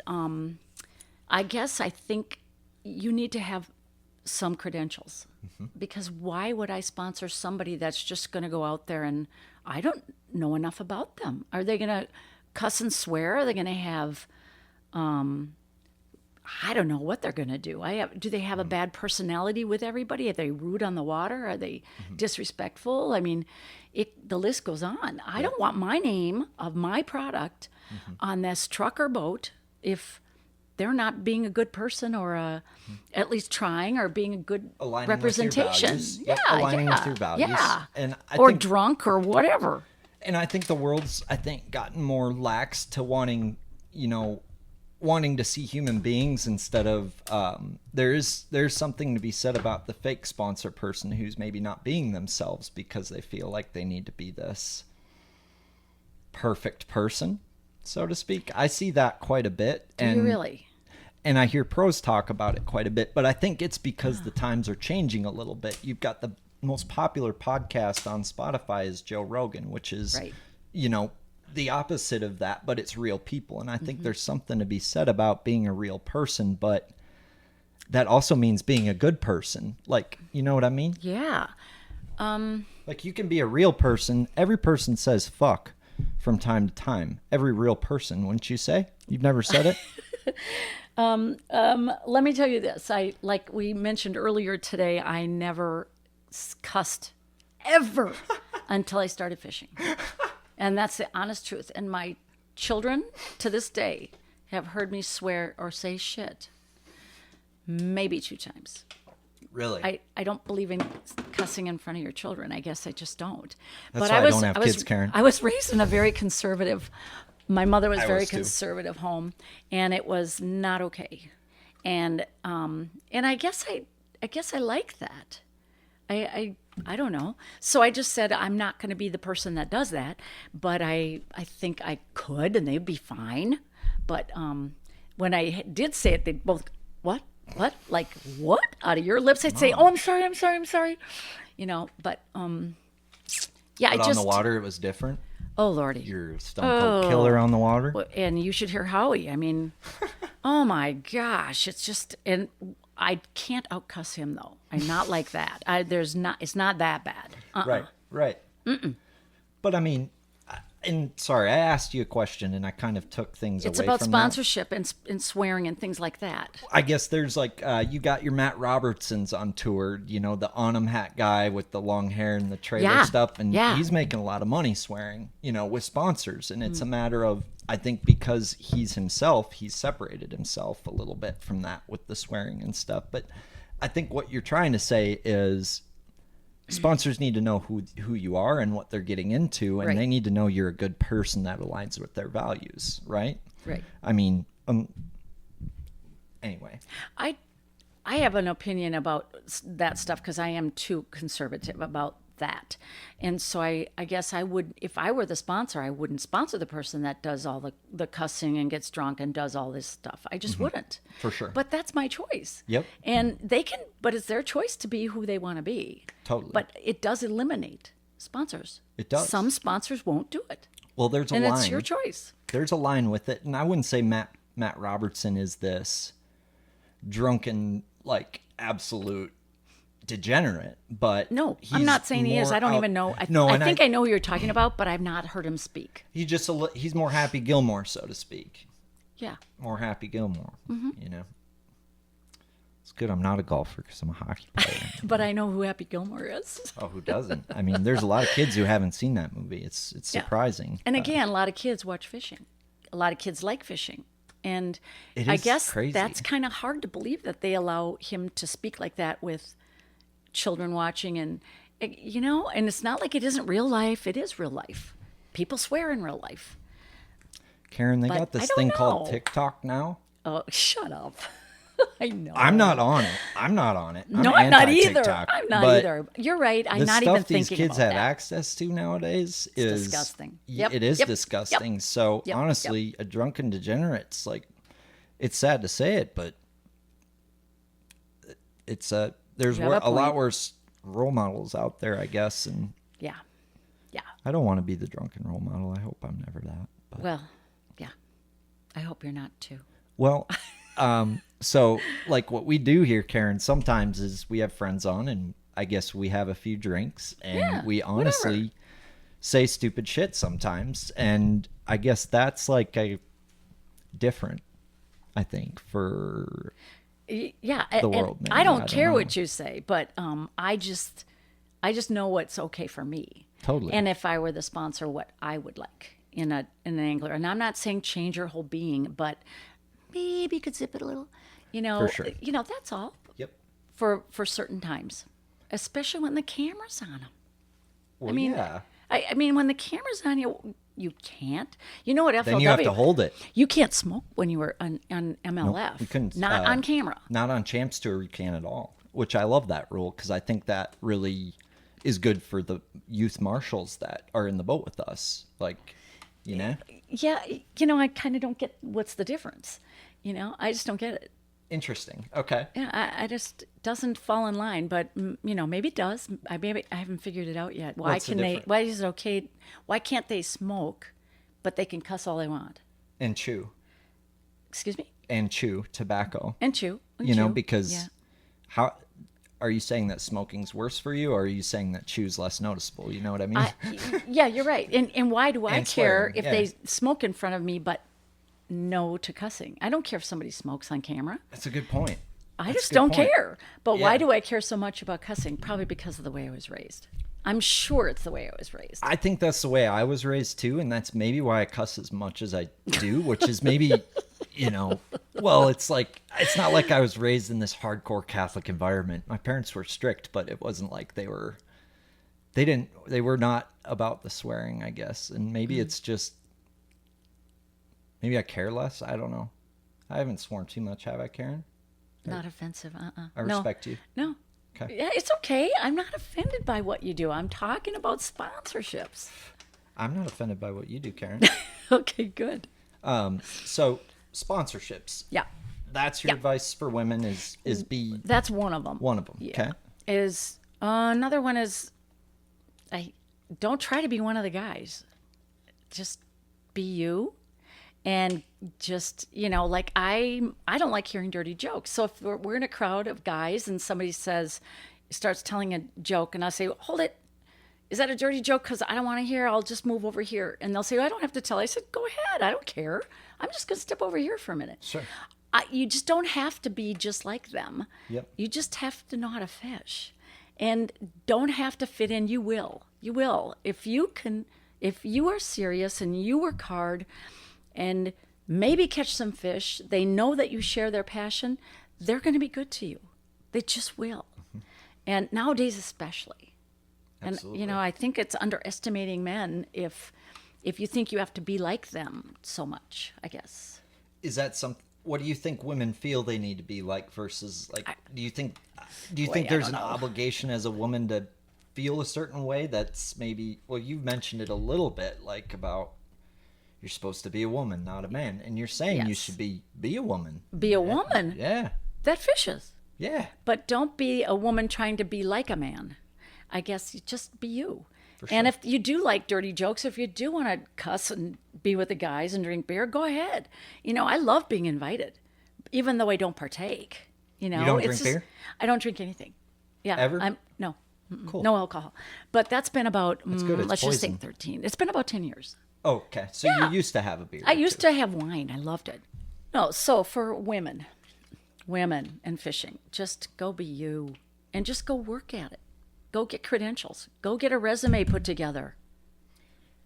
I guess I think you need to have some credentials. Because why would I sponsor somebody that's just going to go out there and I don't know enough about them? Are they going to cuss and swear? Are they going to have, I don't know what they're going to do. Do they have a bad personality with everybody? Are they rude on the water? Are they disrespectful? I mean, the list goes on. I don't want my name of my product on this truck or boat if they're not being a good person or at least trying or being a good Aligning representation. With your values. Yep, aligning with your values. Yeah. And or drunk or whatever. And I think the world's, gotten more lax to wanting to see human beings instead of, there's something to be said about the fake sponsor person who's maybe not being themselves because they feel like they need to be this perfect person, so to speak. I see that quite a bit. Do you really? And I hear pros talk about it quite a bit, but I think it's because the times are changing a little bit. You've got the most popular podcast on Spotify is Joe Rogan, which is, Right. The opposite of that, but it's real people. And I think there's something to be said about being a real person, but that also means being a good person. Like, you know what I mean? Yeah. Like you can be a real person. Every person says fuck from time to time. Every real person, wouldn't you say? You've never said it? Let me tell you this. Like we mentioned earlier today, I never cussed ever until I started fishing. And that's the honest truth. And my children to this day have heard me swear or say shit maybe 2 times. Really? I don't believe in cussing in front of your children. I guess I just don't. That's but why I don't have kids, Karen. I was raised in a very conservative, my mother was I very was too. conservative home, and it was not okay. And I guess I like that. I don't know. So I just said I'm not going to be the person that does that, but I think I could, and they'd be fine. But when I did say it, they'd both, what, like what out of your lips? I'd say, oh, I'm sorry. But yeah, But I just on the water, it was different. Oh Lordy, You're a stone cold killer on the water. and you should hear Howie. I mean, oh my gosh, it's just, and I can't outcuss him though. I'm not like that. It's not that bad. Right. But I mean, and sorry, I asked you a question and I kind of took things It's away about from that. sponsorship and swearing and things like that. I guess there's like, you got your Matt Robertsons on tour, the On-'em hat guy with the long hair and the trailer stuff. And he's making a lot of money swearing, with sponsors. And it's a matter of, I think because he's himself, he's separated himself a little bit from that with the swearing and stuff. But I think what you're trying to say is sponsors need to know who you are and what they're getting into, and Right. they need to know you're a good person that aligns with their values, right? Right. I mean, anyway. I have an opinion about that stuff because I am too conservative about that. And so I guess I would, if I were the sponsor, I wouldn't sponsor the person that does all the cussing and gets drunk and does all this stuff. I just wouldn't. For sure. But that's my choice. Yep. And but it's their choice to be who they want to be. Totally. But it does eliminate sponsors. It does. Some sponsors won't do it. Well, there's a And line. it's your choice. There's a line with it, and I wouldn't say Matt Robertson is this drunken, like absolute degenerate, but No, he's I'm not saying he is. more I don't out- even know. No, I and think I know who you're talking about, but I've not heard him speak. he's more Happy Gilmore, so to speak. Yeah. More Happy Gilmore. You know, it's good. I'm not a golfer because I'm a hockey player. But I know who Happy Gilmore is. Oh, who doesn't? I mean, there's a lot of kids who haven't seen that movie. It's Yeah. surprising. And again, a lot of kids watch fishing. A lot of kids like fishing. And It I is guess crazy. that's kind of hard to believe that they allow him to speak like that with children watching. And, you know, and it's not like it isn't real life. It is real life. People swear in real life. Karen, they But got I this don't thing called know. TikTok now. Oh, shut up. I know. I'm not on it. I'm not on it. No, I'm not either. anti-TikTok, I'm not but either. You're right. I'm the not stuff even these thinking kids about have that. access to nowadays is disgusting. y- Yep, It is yep, disgusting. yep, So yep, honestly, a drunken degenerate's like, it's sad to say it, but it's there's You have a lot point. worse role models out there, I guess, and Yeah. Yeah. I don't want to be the drunken role model. I hope I'm never that. But. Well, yeah. I hope you're not too. Well, so like what we do here, Karen, sometimes is we have friends on and I guess we have a few drinks and Yeah, we honestly whatever. say stupid shit sometimes. And I guess that's like a different, I think, for Yeah, the and world, maybe. I I don't don't care know. what you say, but I just know what's okay for me. Totally. And if I were the sponsor, what I would like in an angler. And I'm not saying change your whole being, but maybe you could zip it a little. You know, For sure. You know, that's all Yep. for certain times, especially when the camera's on them. Well, mean, yeah. I mean, when the camera's on you, you can't. You know what FLW? Then you have to hold it. You can't smoke when you were on MLF. We couldn't. Not on camera. Not on Champs Tour, you can't at all. Which I love that rule because I think that really is good for the youth marshals that are in the boat with us. Like, you know, Yeah, you know, I kind of don't get what's the difference. You know, I just don't get it. interesting. Okay. Yeah, I just doesn't fall in line. But you know, maybe it does. I haven't figured it out yet. Why What's the can they? difference? Why is it okay? Why can't they smoke, but they can cuss all they want? And chew. Excuse me. And chew tobacco. And chew. And You know, chew. because Yeah. how are you saying that smoking's worse for you, or are you saying that chew's less noticeable? You know what I mean? Yeah, you're right. And why do I And care swearing, if yeah. they smoke in front of me, but no to cussing? I don't care if somebody smokes on camera. That's a good point. I That's a just good don't point. care. But Yeah. why do I care so much about cussing? Probably because of the way I was raised. I'm sure it's the way I was raised. I think that's the way I was raised too, and that's maybe why I cuss as much as I do, which is maybe, you know, well, it's like it's not like I was raised in this hardcore Catholic environment. My parents were strict, but it wasn't like they were not about the swearing, I guess. And maybe it's just maybe I care less. I don't know. I haven't sworn too much, have I, Karen? Not offensive. I respect you. No. Okay. Yeah, it's okay. I'm not offended by what you do. I'm talking about sponsorships. I'm not offended by what you do, Karen. Okay, good. So sponsorships. Yeah. That's your Yeah. advice for women is be That's one of them. one of them. Yeah. Okay. Is another one is I don't try to be one of the guys. Just be you. And just, you know, like I don't like hearing dirty jokes. So if we're in a crowd of guys and somebody starts telling a joke and I say, hold it. Is that a dirty joke? Because I don't want to hear. I'll just move over here. And they'll say, I don't have to tell. I said, go ahead. I don't care. I'm just going to step over here for a minute. Sure. You just don't have to be just like them. Yep. You just have to know how to fish. And don't have to fit in. You will. You will. If you are serious and you work hard and maybe catch some fish, they know that you share their passion, they're going to be good to you. They just will. And nowadays especially. Absolutely. And, you know, I think it's underestimating men if you think you have to be like them so much, I guess. Is that what do you think women feel they need to be like versus like do you think I there's don't an know. obligation as a woman to feel a certain way that's maybe well you've mentioned it a little bit like about you're supposed to be a woman, not a man, and you're saying you Yes. should be a woman. Be a woman Yeah. that fishes. Yeah. But don't be a woman trying to be like a man. I guess you just be you. And if you do like dirty jokes, if you do want to cuss and be with the guys and drink beer, go ahead. You know, I love being invited, even though I don't partake. You know, You don't it's drink just- beer? I don't drink anything. Yeah. Ever? No. Mm-mm. Cool. No alcohol. But that's been about, good. It's let's just say poison. 13. It's been about 10 years. Oh, okay. So you used to have a beer. I used to have wine. I loved it. No, so for women and fishing, just go be you and just go work at it. Go get credentials. Go get a resume put together.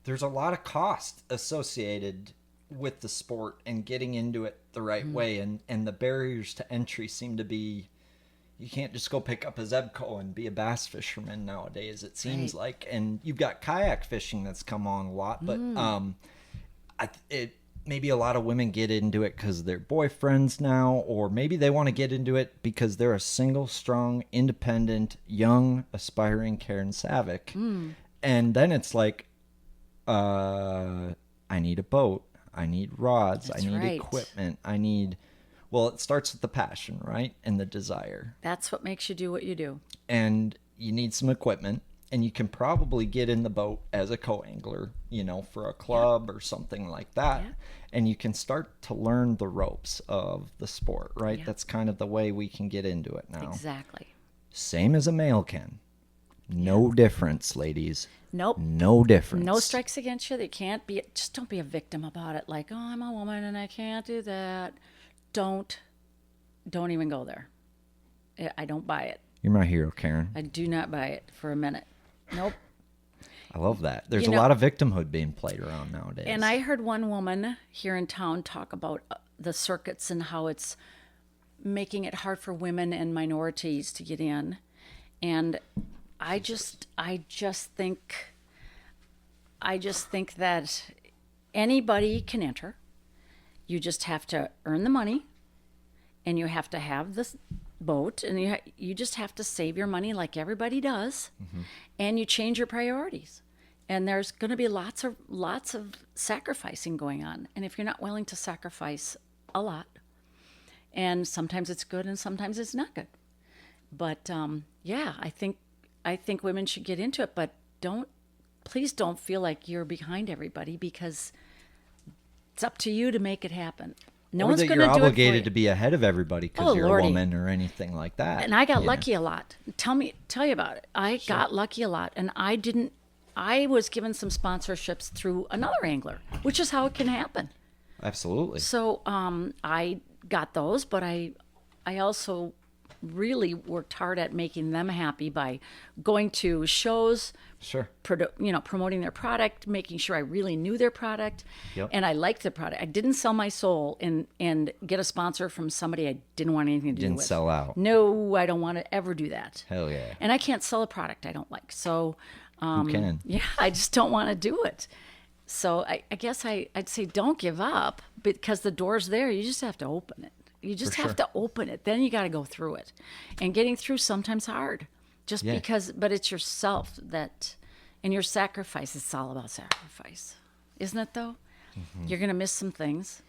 There's a lot of cost associated with the sport and getting into it the right way, and the barriers to entry seem to be, you can't just go pick up a Zebco and be a bass fisherman nowadays, it seems like. And you've got kayak fishing that's come on a lot, but maybe a lot of women get into it because they're boyfriends now, or maybe they want to get into it because they're a single, strong, independent, young, aspiring Karen Savick. And then it's like, I need a boat. I need rods. That's I need right. equipment. I need... Well, it starts with the passion, right? And the desire. That's what makes you do what you do. And you need some equipment. And you can probably get in the boat as a co-angler, for a club or something like that. Yeah. And you can start to learn the ropes of the sport, right? Yeah. That's kind of the way we can get into it now. Exactly. Same as a male can. No difference, ladies. Nope. No difference. No strikes against you. They can't be. Just don't be a victim about it. Like, oh, I'm a woman and I can't do that. Don't even go there. I don't buy it. You're my hero, Karen. I do not buy it for a minute. Nope. I love that. There's You a know- lot of victimhood being played around nowadays. And I heard one woman here in town talk about the circuits and how it's making it hard for women and minorities to get in. And I just think that anybody can enter. You just have to earn the money, and you have to have this boat, and you just have to save your money like everybody does, and you change your priorities. And there's going to be lots of sacrificing going on. And if you're not willing to sacrifice a lot, and sometimes it's good and sometimes it's not good. But yeah, I think women should get into it, but please don't feel like you're behind everybody, because it's up to you to make it happen. No or one's that going you're to do it for obligated you. to be ahead of everybody because Oh, you're Lordy. a woman or anything like that. And I got you lucky a lot. Tell you about it. I got lucky a lot, and I was given some sponsorships through another angler, which is how it can happen. Absolutely. So I got those, but I also really worked hard at making them happy by going to shows, Sure. promoting their product, making sure I really knew their product, Yep. and I liked the product. I didn't sell my soul and get a sponsor from somebody I didn't want anything to do Didn't with. sell out. No, I don't want to ever do that. Hell yeah. And I can't sell a product I don't like. So Who can? yeah, I just don't want to do it. So I guess I'd say don't give up, because the door's there. You just have to open it. You just For have sure. to open it. Then you got to go through it. And getting through sometimes hard. Just Yeah. because, but it's yourself and your sacrifice. It's all about sacrifice. Isn't it though? Mm-hmm. You're going to miss some things,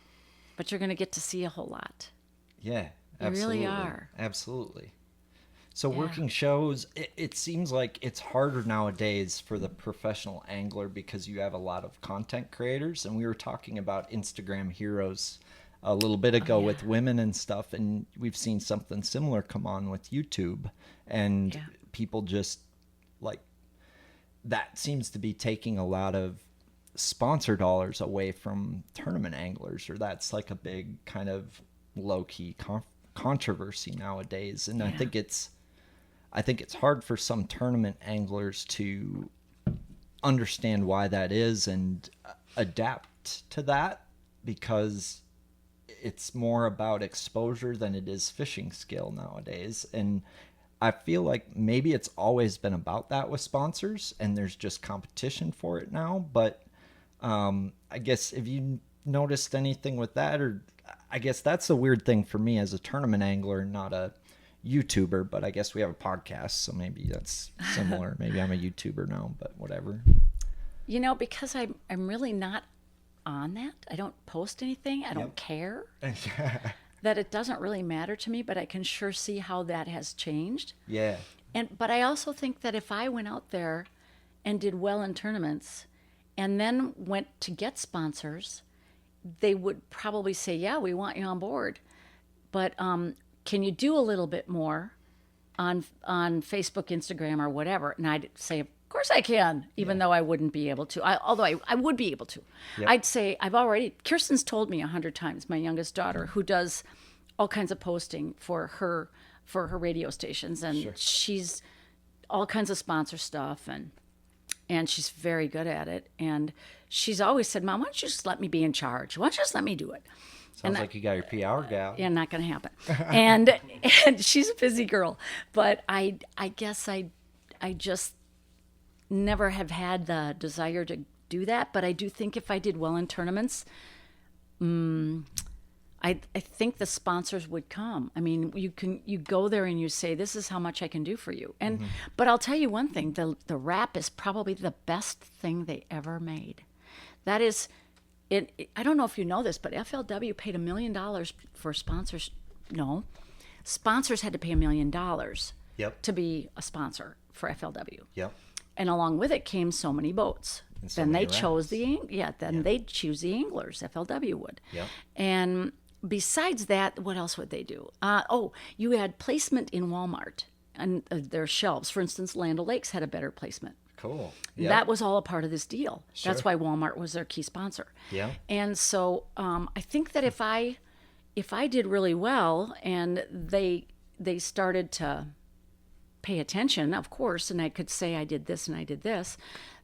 but you're going to get to see a whole lot. Yeah. You Absolutely. really are. Absolutely. So Yeah. working shows, it seems like it's harder nowadays for the professional angler because you have a lot of content creators. And we were talking about Instagram heroes a little bit ago Oh, yeah. with women and stuff. And we've seen something similar come on with YouTube. And Yeah. people just like, that seems to be taking a lot of sponsor dollars away from tournament anglers, or that's like a big kind of low-key controversy nowadays. And I Yeah. think it's hard for some tournament anglers to understand why that is and adapt to that, because it's more about exposure than it is fishing skill nowadays. And I feel like maybe it's always been about that with sponsors, and there's just competition for it now. But I guess if you noticed anything with that, or I guess that's the weird thing for me as a tournament angler, not a YouTuber, but I guess we have a podcast, so maybe that's similar. Maybe I'm a YouTuber now, but whatever. Because I'm really not on that. I don't post anything. I don't care. That it doesn't really matter to me, but I can sure see how that has changed. Yeah. But I also think that if I went out there and did well in tournaments and then went to get sponsors, they would probably say, yeah, we want you on board. But can you do a little bit more on Facebook, Instagram, or whatever, and I'd say, of course I can, even though I wouldn't be able to. Although I would be able to. Yep. I'd say Kirsten's told me 100 times, my youngest daughter, who does all kinds of posting for her radio stations, and she's all kinds of sponsor stuff, and she's very good at it. And she's always said, Mom, why don't you just let me be in charge? Why don't you just let me do it? Sounds like you got your PR gal. Yeah, not going to happen. and she's a busy girl, but I guess I just never have had the desire to do that. But I do think if I did well in tournaments, I think the sponsors would come. I mean, you go there and you say, this is how much I can do for you. And but I'll tell you one thing, the wrap is probably the best thing they ever made. That is, I don't know if you know this, but FLW paid $1 million for sponsors. No, sponsors had to pay $1 million to be a sponsor for FLW. Yep. And along with it came so many boats. So then many they chose wraps. they'd choose the anglers, FLW would. Yep. And besides that, what else would they do? You had placement in Walmart and their shelves. For instance, Land O'Lakes had a better placement. Cool. Yep. That was all a part of this deal. Sure. That's why Walmart was their key sponsor. Yeah. And so I think that if I did really well and they started to pay attention, of course, and I could say I did this and I did this,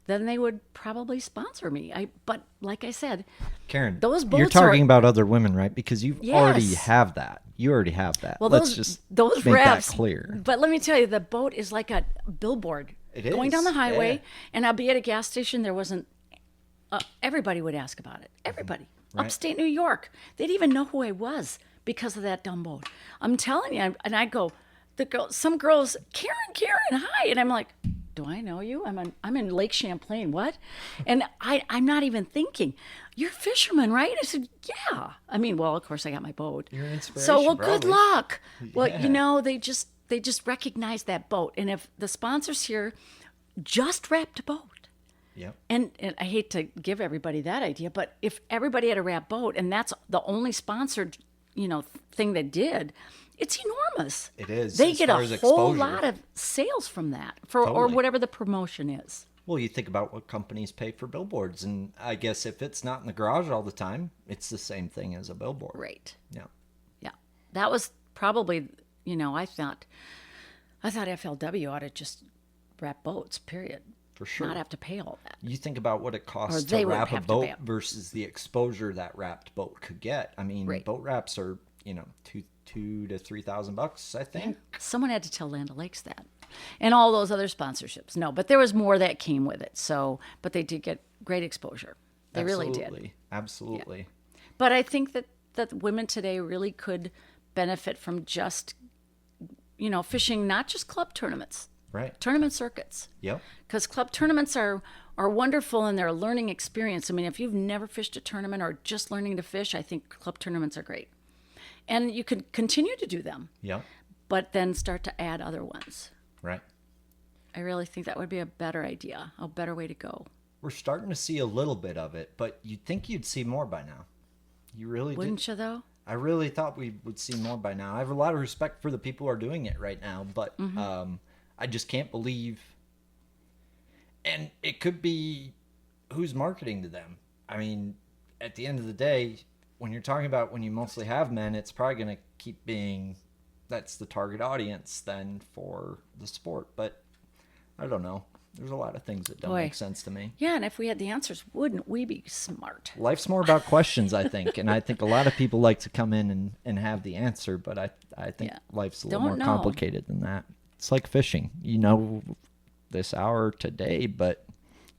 then they would probably sponsor me. But like I said, Karen, those boats you're talking about other women, right? Because you Yes. already have that. You already have that. Well, Let's just those make rafts, that clear. But let me tell you, the boat is like a billboard. It going is, down the highway, yeah. and I'll be at a gas station. There wasn't. Everybody would ask about it. Everybody, Right. upstate New York, they'd even know who I was because of that dumb boat. I'm telling you, and I go, some girls, Karen, hi, and I'm like, do I know you? I'm in Lake Champlain. What? And I'm not even thinking. You're a fisherman, right? I said, yeah. I mean, well, of course I got my boat. You're an inspiration, So, well, good probably. luck. Well, Yeah. they just recognize that boat. And if the sponsors here just wrapped a boat, Yep. and I hate to give everybody that idea, but if everybody had a wrap boat and that's the only sponsored, thing they did, it's enormous. It is, They as get far a as whole exposure. lot of sales from that or Totally. whatever the promotion is. Well, you think about what companies pay for billboards, and I guess if it's not in the garage all the time, it's the same thing as a billboard. Right. Yeah. Yeah. That was probably, I thought FLW ought to just wrap boats, period. For sure. Not have to pay all that. You think about what it costs Or they to would wrap a have to boat pay it. versus the exposure that wrapped boat could get. I mean, Right. boat wraps are, $2,000 to $3,000, I think. Someone had to tell Land O'Lakes that. And all those other sponsorships. No, but there was more that came with it. So, but they did get great exposure. They really did. Absolutely. But I think that women today really could benefit from just, fishing not just club tournaments, Right. tournament circuits. Yep. Because club tournaments are wonderful and they're a learning experience. I mean, if you've never fished a tournament or just learning to fish, I think club tournaments are great. And you could continue to do them, Yep. but then start to add other ones. Right. I really think that would be a better idea, a better way to go. We're starting to see a little bit of it, but you'd think you'd see more by now. You really Wouldn't did. you, though? I really thought we would see more by now. I have a lot of respect for the people who are doing it right now, but I just can't believe. And it could be who's marketing to them. I mean, at the end of the day, when you're talking about when you mostly have men, it's probably going to keep being that's the target audience then for the sport. But I don't know. There's a lot of things that don't Boy. make sense to me. Yeah, and if we had the answers, wouldn't we be smart? Life's more about questions, I think. And I think a lot of people like to come in and have the answer, but I think Yeah. life's a little Don't more know. complicated than that. It's like fishing. You know this hour today, but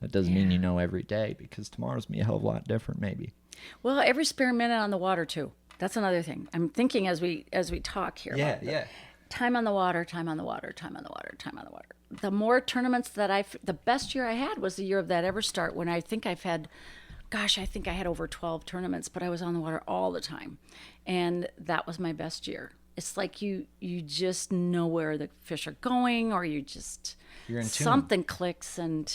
that doesn't mean you know every day because tomorrow's going to be a hell of a lot different maybe. Well, every spare minute on the water, too. That's another thing. I'm thinking as we talk here. Yeah, about the yeah. Time on the water, time on the water, time on the water, time on the water. The more tournaments that the best year I had was the year of that Everstart when I think I had over 12 tournaments, but I was on the water all the time. And that was my best year. It's like you just know where the fish are going, or you're in tune. something clicks, and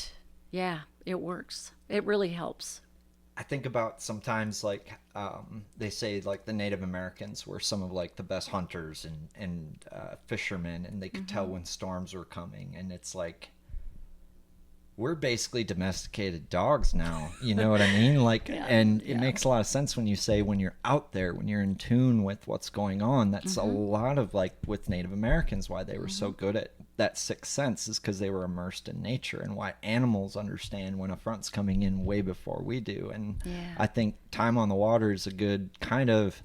yeah, it works. It really helps. I think about sometimes like they say like the Native Americans were some of like the best hunters and fishermen, and they could tell when storms were coming. And it's like we're basically domesticated dogs now. You know what I mean? Like, and it makes a lot of sense when you say when you're out there, when you're in tune with what's going on. That's a lot of like with Native Americans why they were so good at that sixth sense is because they were immersed in nature, and why animals understand when a front's coming in way before we do. And I think time on the water is a good kind of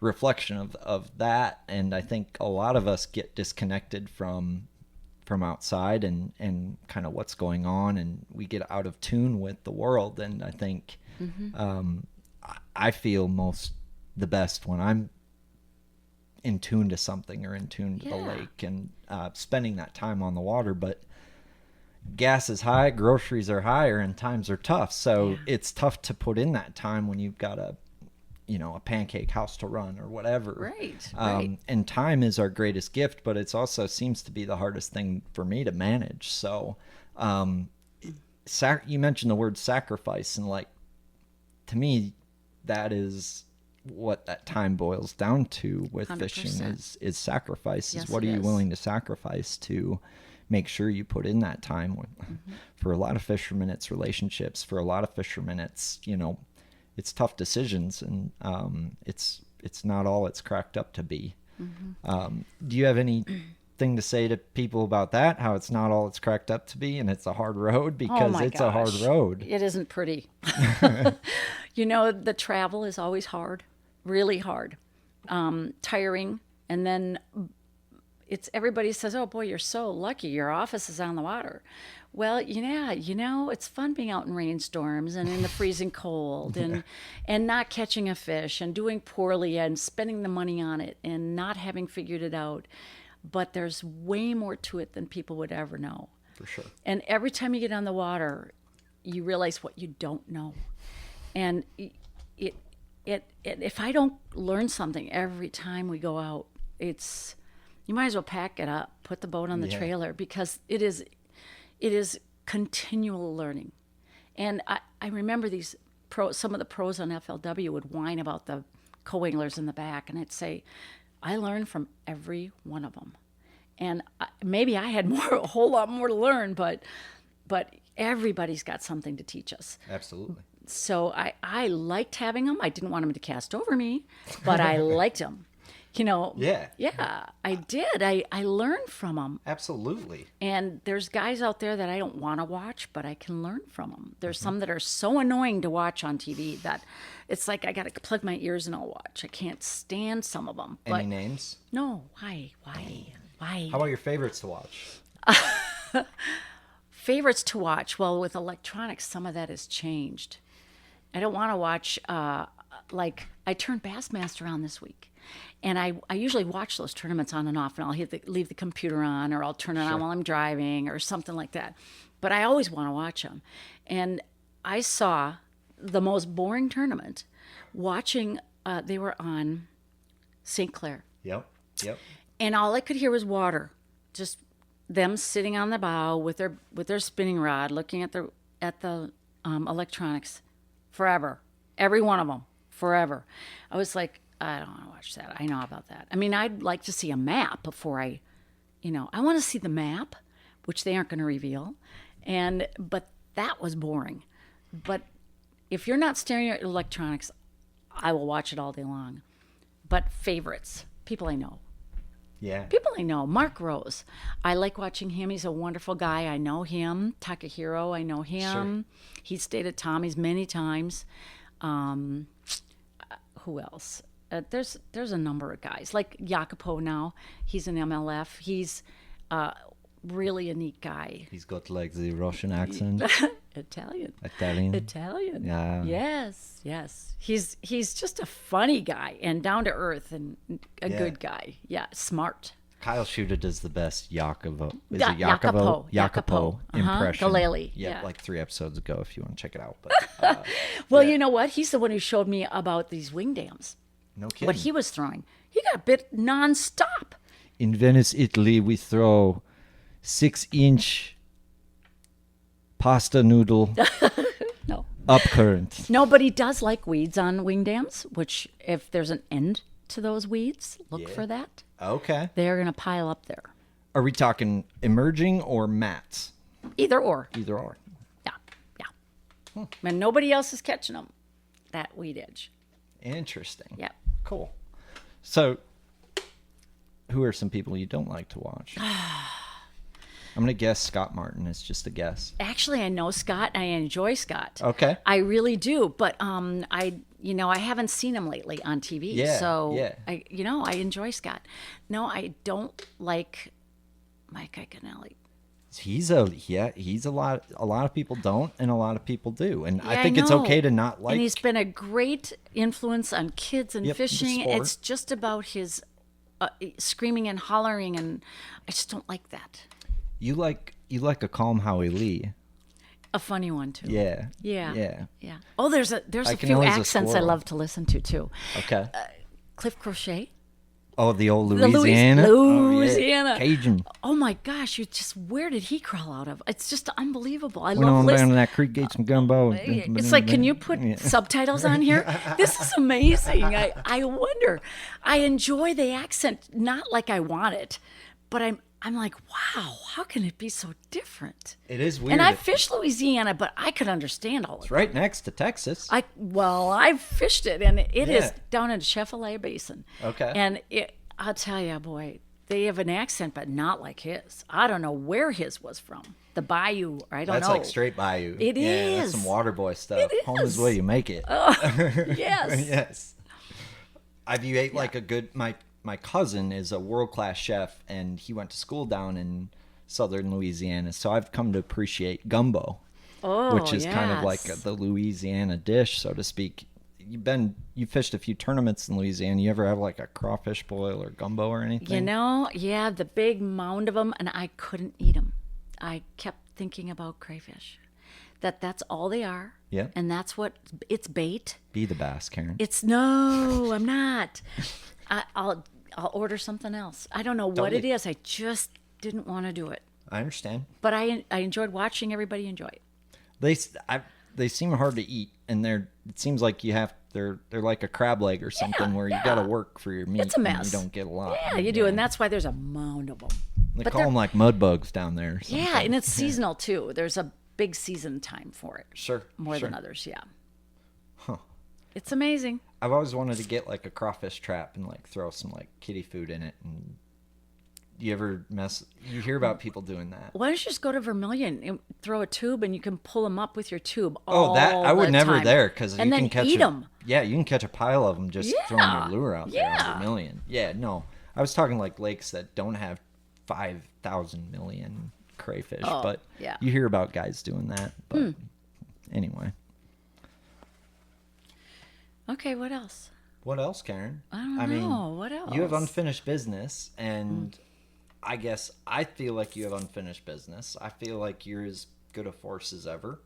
reflection of that. And I think a lot of us get disconnected from outside and kind of what's going on, and we get out of tune with the world. And I think I feel the best when I'm in tune to something or in tune to the lake and spending that time on the water. But gas is high, groceries are higher, and times are tough. So it's tough to put in that time when you've got a pancake house to run or whatever. Right. And time is our greatest gift, but it's also seems to be the hardest thing for me to manage. So you mentioned the word sacrifice, and like, to me, that is what that time boils down to with 100%. Fishing is sacrifice. Yes, what are you willing to sacrifice to make sure you put in that time? For a lot of fishermen, it's relationships. For a lot of fishermen, it's, it's tough decisions, and it's not all it's cracked up to be. Do you have anything to say to people about that? How it's not all it's cracked up to be, and it's a hard road? Because it's a hard road. It isn't pretty. The travel is always hard, really hard, tiring, and then everybody says, "Oh boy, you're so lucky. Your office is on the water." Well, it's fun being out in rainstorms and in the freezing cold and not catching a fish and doing poorly and spending the money on it and not having figured it out. But there's way more to it than people would ever know. For sure. And every time you get on the water, you realize what you don't know. And if I don't learn something every time we go out, you might as well pack it up, put the boat on the trailer, because it is continual learning. And I remember some of the pros on FLW would whine about the co-anglers in the back, and I'd say, I learned from every one of them. And maybe I had a whole lot more to learn, but everybody's got something to teach us. Absolutely. So I liked having them. I didn't want them to cast over me, but I liked them. Yeah, I did. I learned from them. Absolutely. And there's guys out there that I don't want to watch, but I can learn from them. There's some that are so annoying to watch on TV that it's like I got to plug my ears and I'll watch. I can't stand some of them. Any names? No. Why? How about your favorites to watch? Favorites to watch? Well, with electronics, some of that has changed. I don't want to watch, I turned Bassmaster on this week. And I usually watch those tournaments on and off, and I'll leave the computer on, or I'll turn it on while I'm driving or something like that. But I always want to watch them. And I saw the most boring tournament watching, they were on St. Clair. Yep. And all I could hear was water, just them sitting on the bow with their spinning rod, looking at the electronics forever. Every one of them, forever. I was like, I don't want to watch that. I know about that. I mean, I'd like to see a map before I want to see the map, which they aren't going to reveal. But that was boring. But if you're not staring at electronics, I will watch it all day long. But favorites, people I know. Yeah. People I know. Mark Rose. I like watching him. He's a wonderful guy. I know him. Takahiro, I know him. Sure. He's stayed at Tommy's many times. Who else? There's a number of guys. Like Jacopo now. He's an MLF. He's really a neat guy. He's got like the Russian accent. Italian. Yeah. Yes. He's just a funny guy and down to earth and a good guy. Yeah, smart. Kyle Schuta does the best Jacopo. Is Yeah, it Jacopo? Jacopo. Impression. Galeli. Yeah, like 3 episodes ago if you want to check it out. But, well, you know what? He's the one who showed me about these wing dams. No kidding. What he was throwing. He got bit nonstop. In Venice, Italy, we throw 6-inch pasta noodle Up current. No, but he does like weeds on wing dams, which if there's an end to those weeds, look for that. Okay. They're going to pile up there. Are we talking emerging or mats? Either or. Either or. Yeah. And nobody else is catching them, that weed edge. Interesting. Yeah. Cool. So, who are some people you don't like to watch? I'm going to guess Scott Martin. It's just a guess. Actually, I know Scott. I enjoy Scott. Okay. I really do. But I haven't seen him lately on TV. Yeah, So yeah. I enjoy Scott. No, I don't like Mike Iaconelli. He's a lot of people don't and a lot of people do. And Yeah, I think it's know. okay to not like. And he's been a great influence on kids and Yep, the fishing. sport. It's just about his screaming and hollering, and I just don't like that. You like a calm Howie Lee. A funny one too. Yeah. Yeah. Oh, there's a few Iaconelli's a accents I squirrel. love to listen to too. Okay. Cliff Crochet. Oh, the old The Louisiana. Louisiana. Oh, yeah. Cajun. Oh my gosh! Where did he crawl out of? It's just unbelievable. I Went love on listening. down to that creek, get some gumbo. It's like, can you put subtitles on here? This is amazing. I wonder. I enjoy the accent, not like I want it, but I'm like, wow, how can it be so different? It is weird. And I fished Louisiana, but I could understand all of It's it. right next to Texas. I've fished it, and it is Yeah. down in the Chevrolet Basin. Okay. And I'll tell you, boy, they have an accent, but not like his. I don't know where his was from. The bayou, I don't That's know. like straight bayou. It Yeah, that's is. some water boy stuff. It Home is is. the way you make it. Yes. Yes. Have you ate like a good? My cousin is a world class chef, and he went to school down in southern Louisiana. So I've come to appreciate gumbo, which is kind of like yes. the Louisiana dish, so to speak. You fished a few tournaments in Louisiana. You ever have like a crawfish boil or gumbo or anything? The big mound of them, and I couldn't eat them. I kept thinking about crayfish. That's all they are. Yeah. And that's what, it's bait. Be the bass, Karen. No, I'm not. I'll order something else. I don't know what it Totally. is. I just didn't want to do it. I understand. But I enjoyed watching everybody enjoy it. They seem hard to eat, and it seems like they're like a crab leg or something where you got to work for your meat. It's a and mess. you don't get a lot. Yeah, you do. And that's why there's a mound of them. They but call they're- them like mud bugs down there. Or something. Yeah, and it's seasonal too. There's a big season time for it. Sure. More sure. than others, yeah. Huh. It's amazing. I've always wanted to get like a crawfish trap and like throw some like kitty food in it. And you hear about people doing that? Why don't you just go to Vermilion and throw a tube and you can pull them up with your tube? I would the never time. there because you And then can catch eat them. Yeah, you can catch a pile of them just throwing Yeah, your lure out there yeah. on Vermilion. Yeah, no, I was talking like lakes that don't have 5,000 million crayfish, but yeah. you hear about guys doing that. But anyway, Okay, what else? what else, Karen? I don't know. What else? You have unfinished business, and I guess I feel like you have unfinished business. I feel like you're as good a force as ever.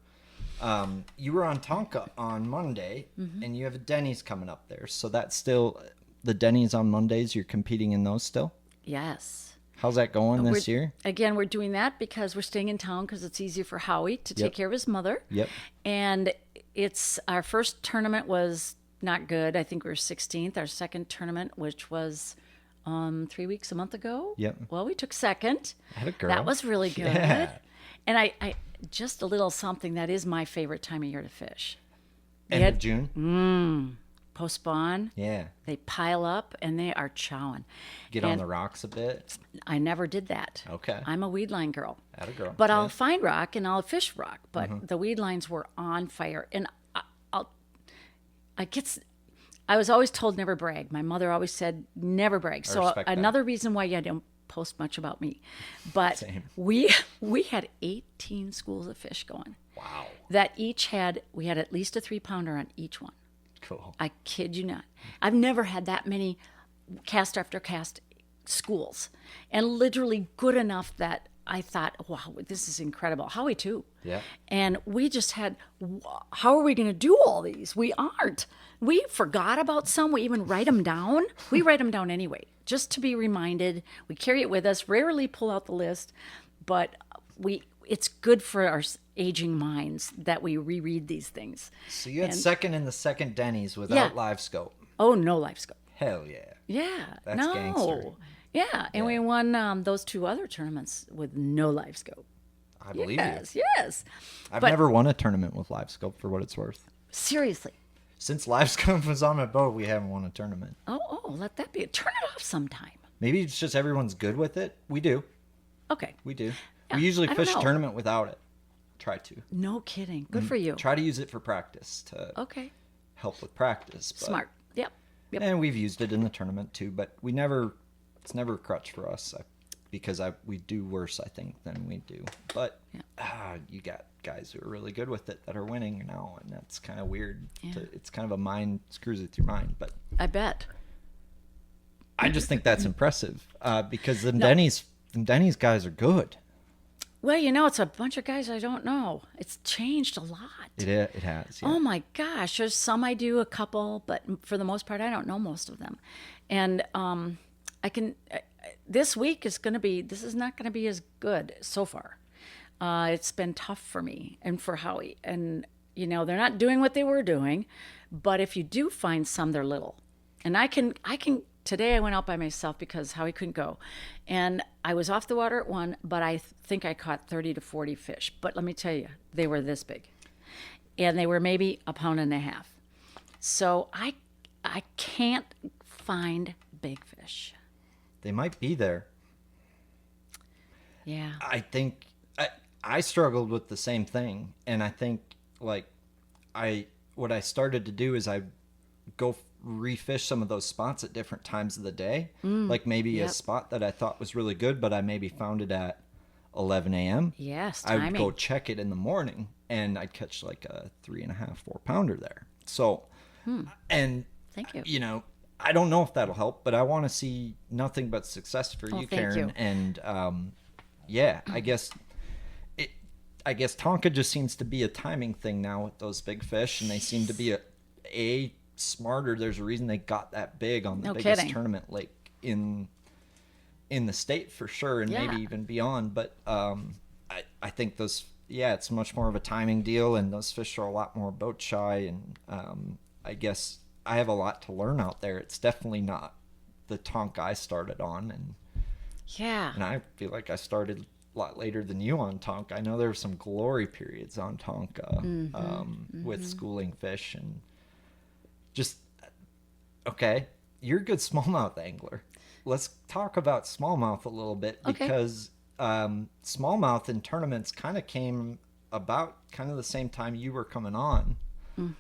You were on Tonka on Monday, and you have a Denny's coming up there. So that's still the Denny's on Mondays. You're competing in those still? Yes. How's that going this year? Again, we're doing that because we're staying in town because it's easier for Howie to take care of his mother. Yep. And it's our first tournament was not good. I think we were 16th. Our second tournament, which was 3 weeks, a month ago. Yep. Well, we took second. Had a girl. That was really good. Yeah. And I just a little something that is my favorite time of year to fish. End of June? Post-spawn. Yeah. They pile up and they are chowing. Get on And the rocks a bit. I never did that. Okay. I'm a weed line girl. Had a girl. But Yeah. I'll find rock and I'll fish rock. But the weed lines were on fire. And I was always told never brag. My mother always said never brag. So respect that. another reason why you don't post much about me. But Same. we had 18 schools of fish going. Wow. That we had at least a 3-pounder on each one. Cool. I kid you not. I've never had that many cast after cast schools. And literally good enough that I thought, wow, this is incredible. Howie too. Yeah. And we just had, how are we going to do all these? We aren't. We forgot about some. We even write them down. We write them down anyway, just to be reminded. We carry it with us, rarely pull out the list, but it's good for aging minds that we reread these things. So you had And- second in the second Denny's without Yeah. live scope. Oh, no life scope. Hell yeah. Yeah. That's no. gangster. Yeah. And we Yeah. won those 2 other tournaments with no live scope. I believe Yes. you. Yes. I've but- never won a tournament with live scope for what it's worth. Seriously. Since live scope was on my boat, we haven't won a tournament. Oh, let that be. Turn it off sometime. Maybe it's just everyone's good with it. We do. Okay. We do. Yeah, We usually I don't fish a know. tournament without it. Try to. No kidding. Good for you. Try to use it for practice to Okay. help with practice. But, Smart. Yep. Yep. And we've used it in the tournament too, but it's never a crutch for us because we do worse, I think, than we do. But you got guys who are really good with it that are winning now, and that's kind of weird. Yeah. It's kind of a mind, screws with your mind. But I bet. I just think that's impressive because them No. Denny's guys are good. Well, it's a bunch of guys I don't know. It's changed a lot. It has. Yeah. Oh my gosh, there's some I do, a couple, but for the most part, I don't know most of them. And this week is not going to be as good so far. It's been tough for me and for Howie. And, they're not doing what they were doing, but if you do find some, they're little. And today I went out by myself because Howie couldn't go. And I was off the water at 1, but I think I caught 30 to 40 fish. But let me tell you, they were this big. And they were maybe 1.5 pounds. So I can't find big fish. They might be there. Yeah. I think I struggled with the same thing, and I think what I started to do is I go refish some of those spots at different times of the day. Like maybe a Yep. spot that I thought was really good, but I maybe found it at 11 a.m. Yes, I would timing. go check it in the morning, and I'd catch like a 3.5, 4 pounder there. So, and Thank you. I don't know if that'll help, but I want to see nothing but success for you, thank Karen. you. And I guess Tonka just seems to be a timing thing now with those big fish, and they seem to be a smarter. There's a reason they got that big on the No biggest kidding. tournament lake in the state for sure, and Yeah. maybe even beyond. But I think it's much more of a timing deal, and those fish are a lot more boat shy, and I guess I have a lot to learn out there. It's definitely not the Tonka I started on, and Yeah. I feel like I started a lot later than you on Tonka. I know there were some glory periods on Tonka with schooling fish, and just okay, you're a good smallmouth angler. Let's talk about smallmouth a little bit, Okay. because smallmouth in tournaments kind of came about kind of the same time you were coming on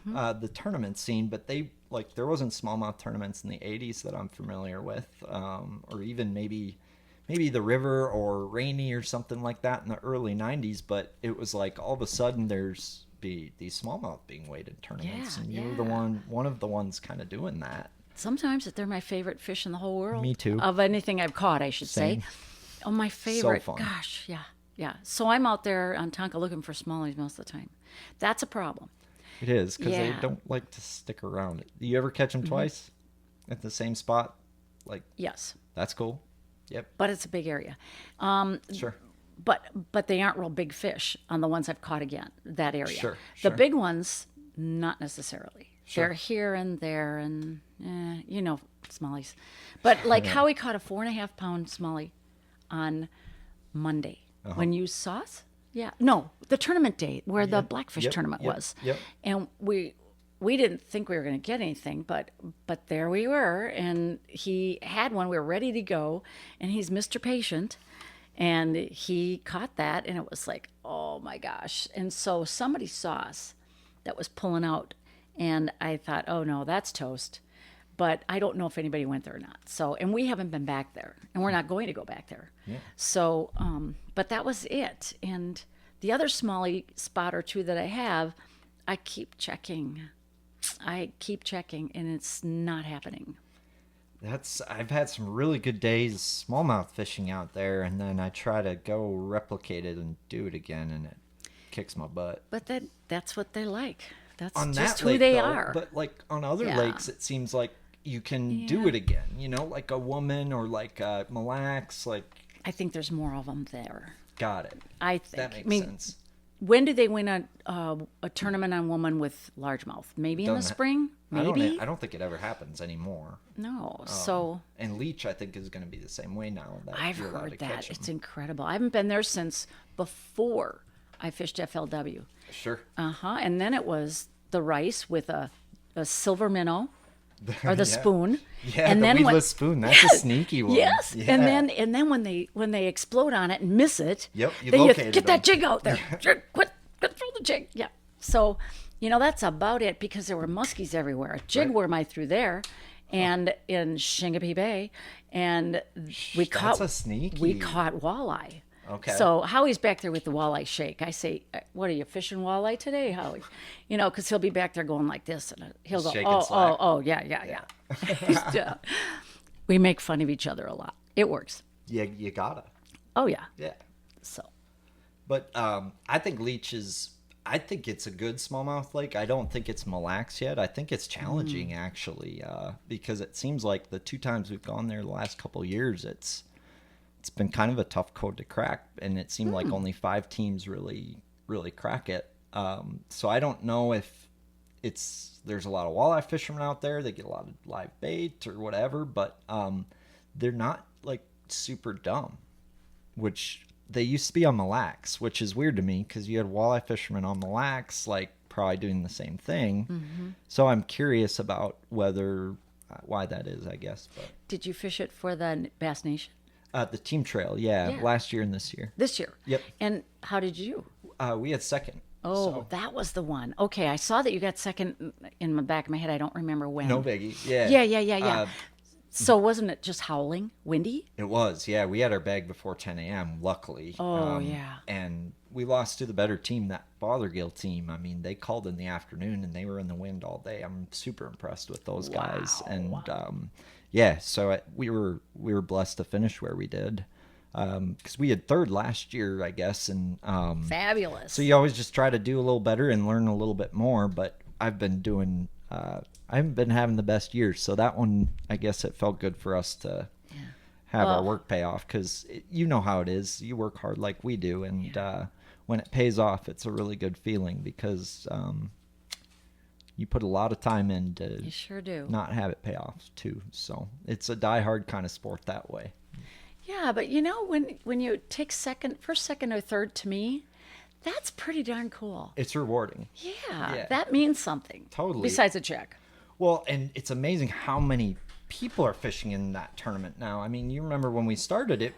the tournament scene, but there wasn't smallmouth tournaments in the 80s that I'm familiar with, or even maybe the river or Rainy or something like that in the early 90s, but it was like all of a sudden there's these smallmouth being weighted tournaments, Yeah, and you were yeah. one of the ones kind of doing that. Sometimes they're my favorite fish in the whole world. Me too. Of anything I've caught, I should Same. say. Oh, my favorite. fun. Gosh, yeah. Yeah. So I'm out there on Tonka looking for smallies most of the time. That's a problem. It is, because they Yeah. don't like to stick around. Do you ever catch them twice at the same spot? Like, Yes. that's cool. Yep, But it's a big area. sure. But they aren't real big fish on the ones I've caught again, that area. Sure, The sure. big ones, not necessarily. Sure. They're here and there, and smallies. But like how we caught a 4.5 pound smallie on Monday when you saw us. Yeah, no, the tournament day where the blackfish Yep, tournament yep, was. yep. And we didn't think we were going to get anything, but there we were, and he had one. We were ready to go, and he's Mr. Patient, and he caught that, and it was like, oh my gosh! And so somebody saw us that was pulling out, and I thought, oh no, that's toast. But I don't know if anybody went there or not. So, and we haven't been back there, and we're not going to go back there. Yeah. So, but that was it. And the other smallie spot or two that I have, I keep checking, and it's not happening. I've had some really good days smallmouth fishing out there, and then I try to go replicate it and do it again, and it kicks my butt. But that's what they like. That's On just that who lake, they though, are. But like on other Yeah. lakes, it seems like you can do Yeah. it again. Like a woman or like a Mille Lacs. Like, I think there's more of them there. got it. I think. That makes sense. when do they win a tournament on woman with largemouth? Maybe in the spring? Maybe? I don't think it ever happens anymore. No. So And Leech, I think, is going to be the same way now. That I've you're allowed heard to that. catch 'em. It's incredible. I haven't been there since before I fished FLW. Sure. And then it was the rice with a silver minnow or the spoon. Yeah, and the then weedless spoon. That's a sneaky one. Yes. Yeah. And then when they explode on it and miss it, Yep, you then located get that them. jig out there. Quit throw the jig. Yeah. So, that's about it because there were muskies everywhere. A jig Right. worm I threw there and in Shingapee Bay, and we caught a sneaky. we caught walleye. Okay. So Howie's back there with the walleye shake. I say, "What are you fishing walleye today, Howie?" Because he'll be back there going like this, and he'll go, Shake and "Oh, slack. yeah." Yeah. We make fun of each other a lot. It works. Yeah, you gotta. Oh yeah. Yeah. So But I think Leech is. I think it's a good smallmouth lake. I don't think it's Mille Lacs yet. I think it's challenging actually, because it seems like the 2 times we've gone there the last couple of years, it's been kind of a tough code to crack, and it seemed like only 5 teams really crack it. So I don't know if there's a lot of walleye fishermen out there. They get a lot of live bait or whatever, but they're not like super dumb, which they used to be on Mille Lacs, which is weird to me because you had walleye fishermen on Mille Lacs, like probably doing the same thing. So I'm curious about why that is, I guess. But did you fish it for the Bass Nation the team trail, yeah, last year and this year. this year? Yep. And how did you? We had second. Oh, so that was the one. Okay, I saw that you got second in the back of my head. I don't remember when. no biggie. Yeah. Yeah. So wasn't it just howling, windy? It was, yeah. We had our bag before 10 a.m., luckily. Oh, yeah. And we lost to the better team, that Fothergill team. I mean, they called in the afternoon, and they were in the wind all day. I'm super impressed with those guys. And, yeah, so we were blessed to finish where we did. Because we had third last year, I guess. And Fabulous. so you always just try to do a little better and learn a little bit more. But I've been doing... I haven't been having the best years, so that one, I guess it felt good for us to have our work pay off, because you know how it is. You work hard like we do, and when it pays off, it's a really good feeling, because you put a lot of time in to You sure do. not have it pay off too. So it's a die-hard kind of sport that way. Yeah, but when you take first, second, or third, to me, that's pretty darn cool. It's rewarding. Yeah, that means something. Totally. Besides a check. Well, and it's amazing how many people are fishing in that tournament now. I mean, you remember when we started it,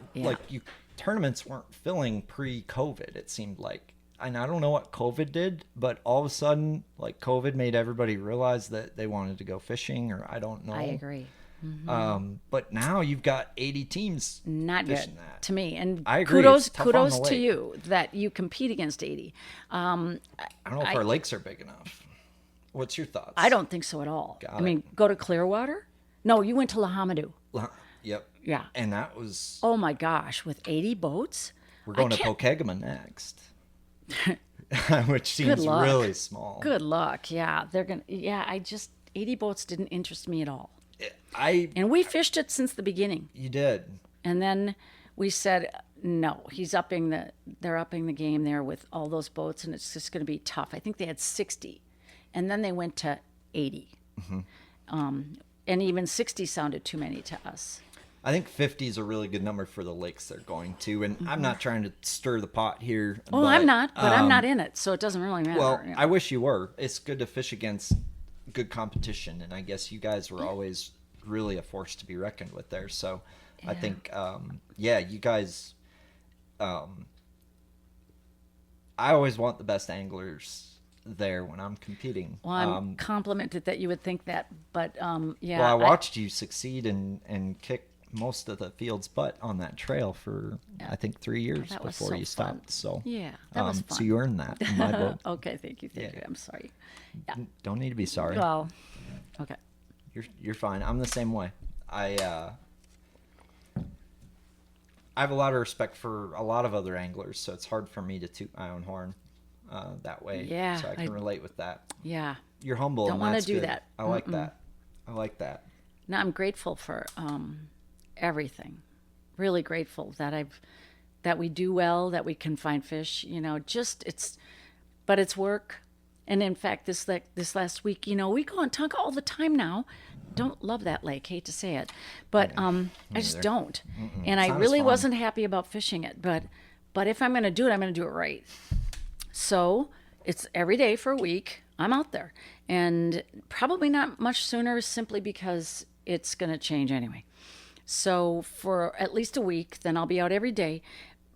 tournaments weren't filling pre-COVID, it seemed like. And I don't know what COVID did, but all of a sudden, like, COVID made everybody realize that they wanted to go fishing, or I don't know. I agree. But now you've got 80 teams Not good fishing that. to me. And I agree. kudos It's tough on the kudos to lake. you that you compete against 80. I don't know if our lakes are big enough. What's your thoughts? I don't think so at all. Got I mean, go to Clearwater? No, you went to Lahamadou. Yep. Yeah. And that was... Oh my gosh, with 80 boats? We're going to can't- Pokegama next. Which seems luck. really small. Good luck. Yeah, they're going to 80 boats didn't interest me at all. And we fished it since the beginning. You did. And then we said, no, they're upping the game there with all those boats, and it's just going to be tough. I think they had 60, and then they went to 80. And even 60 sounded too many to us. I think 50 is a really good number for the lakes they're going to, and I'm not trying to stir the pot here. Oh, but, I'm not, but I'm not in it, so it doesn't really matter. Well, you know. I wish you were. It's good to fish against good competition, and I guess you guys were always really a force to be reckoned with there. So I think, you guys, I always want the best anglers there when I'm competing. Well, I'm complimented that you would think that, but Well, I watched you succeed and kick most of the field's butt on that trail for, I think, 3 years that was before so you stopped. fun. So Yeah, that was fun. So you earned that in my book. Okay, thank you. I'm sorry. Yeah. Don't need to be sorry. Well, okay. You're fine. I'm the same way. I have a lot of respect for a lot of other anglers, so it's hard for me to toot my own horn that way. Yeah, So I can relate with that. Yeah. You're humble. Don't and wanna that's do good. that. I like that. I like that. No, I'm grateful for everything. Really grateful that that we do well, that we can find fish. But it's work. And in fact, this last week, we go on Tonka all the time now. Don't love that lake, hate to say it, but I just don't. And I really wasn't happy about fishing it. But if I'm going to do it, I'm going to do it right. So it's every day for a week. I'm out there, and probably not much sooner, simply because it's going to change anyway. So for at least a week, then I'll be out every day.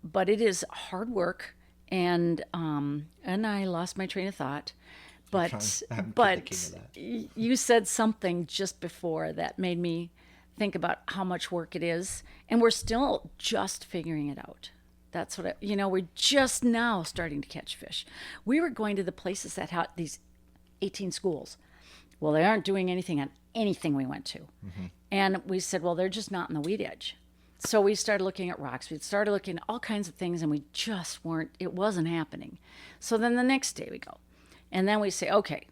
But it is hard work, and I lost my train of thought. But you said something just before that made me think about how much work it is, and we're still just figuring it out. That's what we're just now starting to catch fish. We were going to the places that had these 18 schools. Well, they aren't doing anything on anything we went to. And we said, well, they're just not in the weed edge. So we started looking at rocks. We started looking at all kinds of things, and we just it wasn't happening. So then the next day we go. And then we say, okay,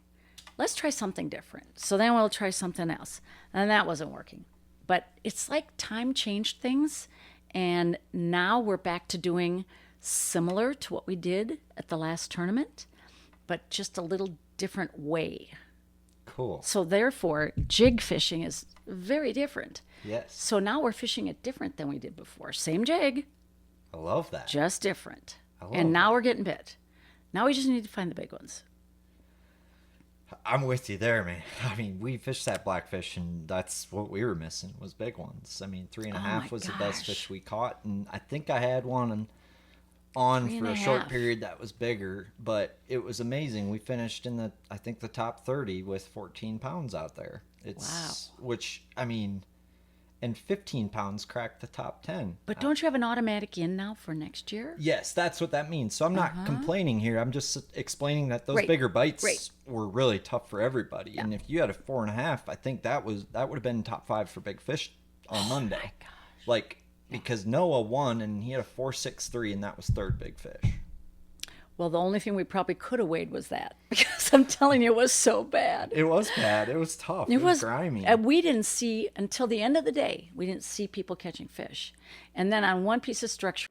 let's try something different. So then we'll try something else. And that wasn't working. But it's like time changed things. And now we're back to doing similar to what we did at the last tournament, but just a little different way. Cool. So therefore, jig fishing is very different. Yes. So now we're fishing it different than we did before. Same jig. I love that. Just different. And now we're getting bit. Now we just need to find the big ones. I'm with you there, man. I mean, we fished that blackfish, and that's what we were missing was big ones. I mean, 3.5 was the best fish we caught, and I think I had one on for a short period that was bigger, but it was amazing. We finished in the top 30 with 14 pounds out there. Wow. Which, I mean, and 15 pounds cracked the top 10. But don't you have an automatic in now for next year? Yes, that's what that means. So I'm not complaining here. I'm just explaining that those bigger bites were really tough for everybody. Yeah. And if you had a 4.5, I think that would have been top 5 for big fish on Monday. My gosh. Because Noah won, and he had a 4.63, and that was third big fish. Well, the only thing we probably could have weighed was that, because I'm telling you, it was so bad. It was bad. It was tough. It was grimy. We didn't see, until the end of the day, we didn't see people catching fish. And then on one piece of structure.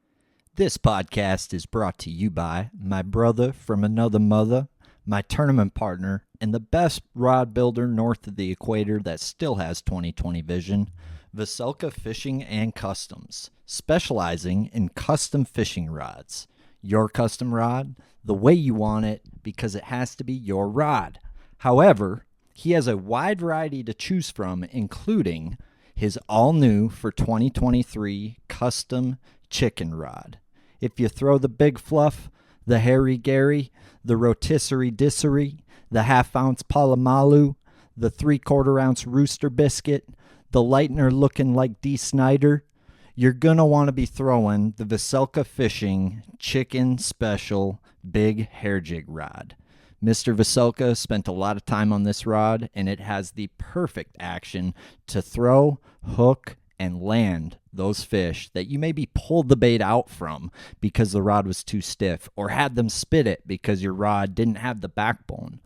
This podcast is brought to you by my brother from another mother, my tournament partner, and the best rod builder north of the equator that still has 20/20 vision, Veselka Fishing and Customs, specializing in custom fishing rods. Your custom rod, the way you want it, because it has to be your rod. However, he has a wide variety to choose from, including his all-new for 2023 custom chicken rod. If you throw the big fluff, the hairy Gary, the rotisserie dissery, the half-ounce Palomalu, the 3/4-ounce rooster biscuit, the lightener looking like D. Snyder, you're going to want to be throwing the Veselka Fishing Chicken Special Big Hair Jig Rod. Mr. Veselka spent a lot of time on this rod, and it has the perfect action to throw, hook, and land those fish that you maybe pulled the bait out from because the rod was too stiff, or had them spit it because your rod didn't have the backbone.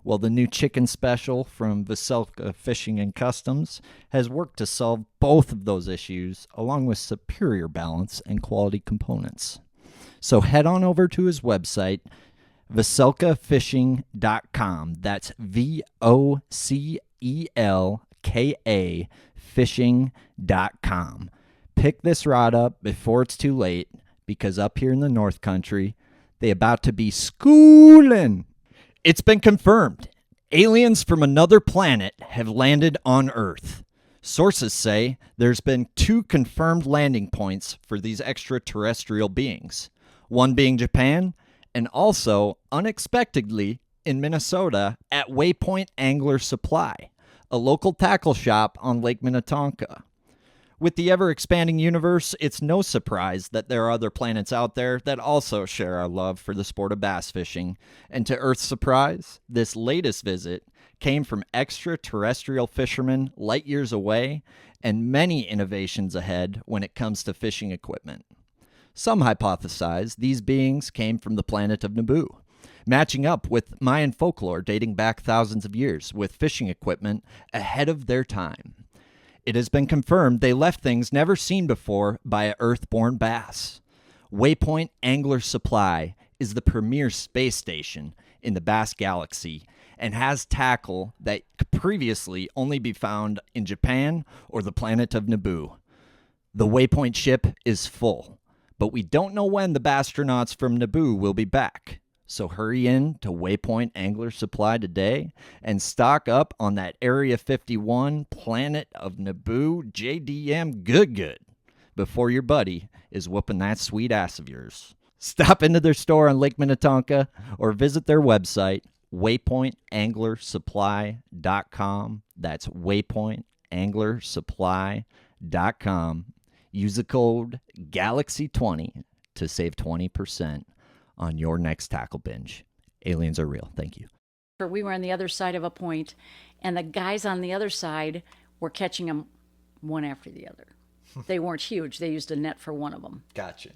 Well, the new Chicken Special from Veselka Fishing and Customs has worked to solve both of those issues, along with superior balance and quality components. So head on over to his website, veselkafishing.com. That's VOCELKA fishing.com. Pick this rod up before it's too late, because up here in the North Country, they about to be schooling. It's been confirmed. Aliens from another planet have landed on Earth. Sources say there's been 2 confirmed landing points for these extraterrestrial beings. One being Japan, and also, unexpectedly, in Minnesota at Waypoint Angler Supply, a local tackle shop on Lake Minnetonka. With the ever-expanding universe, it's no surprise that there are other planets out there that also share our love for the sport of bass fishing. And to Earth's surprise, this latest visit came from extraterrestrial fishermen light years away, and many innovations ahead when it comes to fishing equipment. Some hypothesize these beings came from the planet of Naboo, matching up with Mayan folklore dating back thousands of years with fishing equipment ahead of their time. It has been confirmed they left things never seen before by an Earth-born bass. Waypoint Angler Supply is the premier space station in the Bass Galaxy and has tackle that could previously only be found in Japan or the planet of Naboo. The Waypoint ship is full, but we don't know when the Bastronauts from Naboo will be back. So hurry in to Waypoint Angler Supply today and stock up on that Area 51 Planet of Naboo JDM good before your buddy is whooping that sweet ass of yours. Stop into their store on Lake Minnetonka or visit their website, waypointanglersupply.com. That's waypointanglersupply.com. Use the code GALAXY20 to save 20% on your next tackle binge. Aliens are real. Thank you. We were on the other side of a point, and the guys on the other side were catching them one after the other. They weren't huge. They used a net for one of them. Gotcha.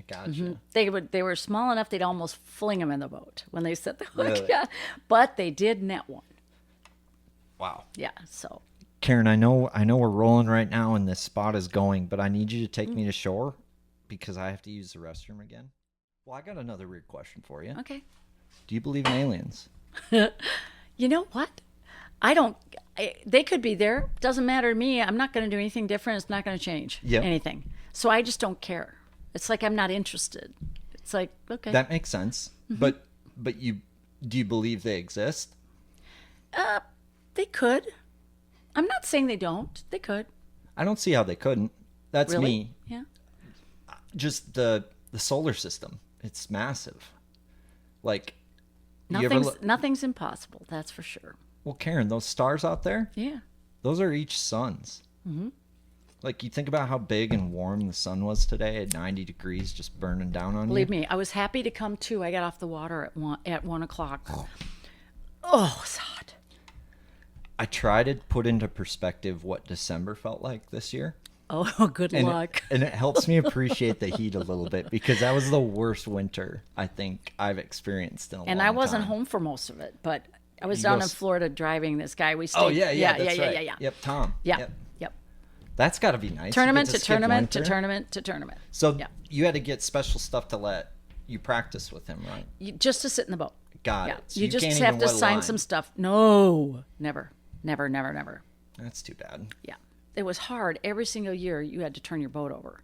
They were small enough they'd almost fling them in the boat when they set the hook. Really? Yeah, but they did net one. Wow. Yeah, so. Karen, I know we're rolling right now and this spot is going, but I need you to take me to shore because I have to use the restroom again. Well, I got another weird question for you. Okay. Do you believe in aliens? You know what? They could be there. Doesn't matter to me. I'm not going to do anything different. It's not going to change anything. So I just don't care. It's like I'm not interested. It's like, okay. That makes sense. But do you believe they exist? They could. I'm not saying they don't. They could. I don't see how they couldn't. That's Really? me. Yeah. Just the solar system. It's massive. Like, you ever Nothing's impossible. That's for sure. well, Karen, those stars out there, Yeah. those are each suns. Like, you think about how big and warm the sun was today at 90 degrees, just burning down on Believe you. me, I was happy to come too. I got off the water at 1 o'clock. Oh, it's hot. I try to put into perspective what December felt like this year. Oh, good luck. And it helps me appreciate the heat a little bit because that was the worst winter I think I've experienced in a long time. And I wasn't home for most of it, but I was down in Florida driving this guy. We stayed. Oh, yeah, yeah, that's right. yeah. Yep, Tom. Yep. That's got to be nice. Tournament You to get skip tournament to winter. tournament to tournament. So Yeah. you had to get special stuff to let you practice with him, right? Just to sit in the boat. Got Yeah. it. So you just can't have even to wet a sign line. some stuff. No, never. That's too bad. Yeah. It was hard. Every single year you had to turn your boat over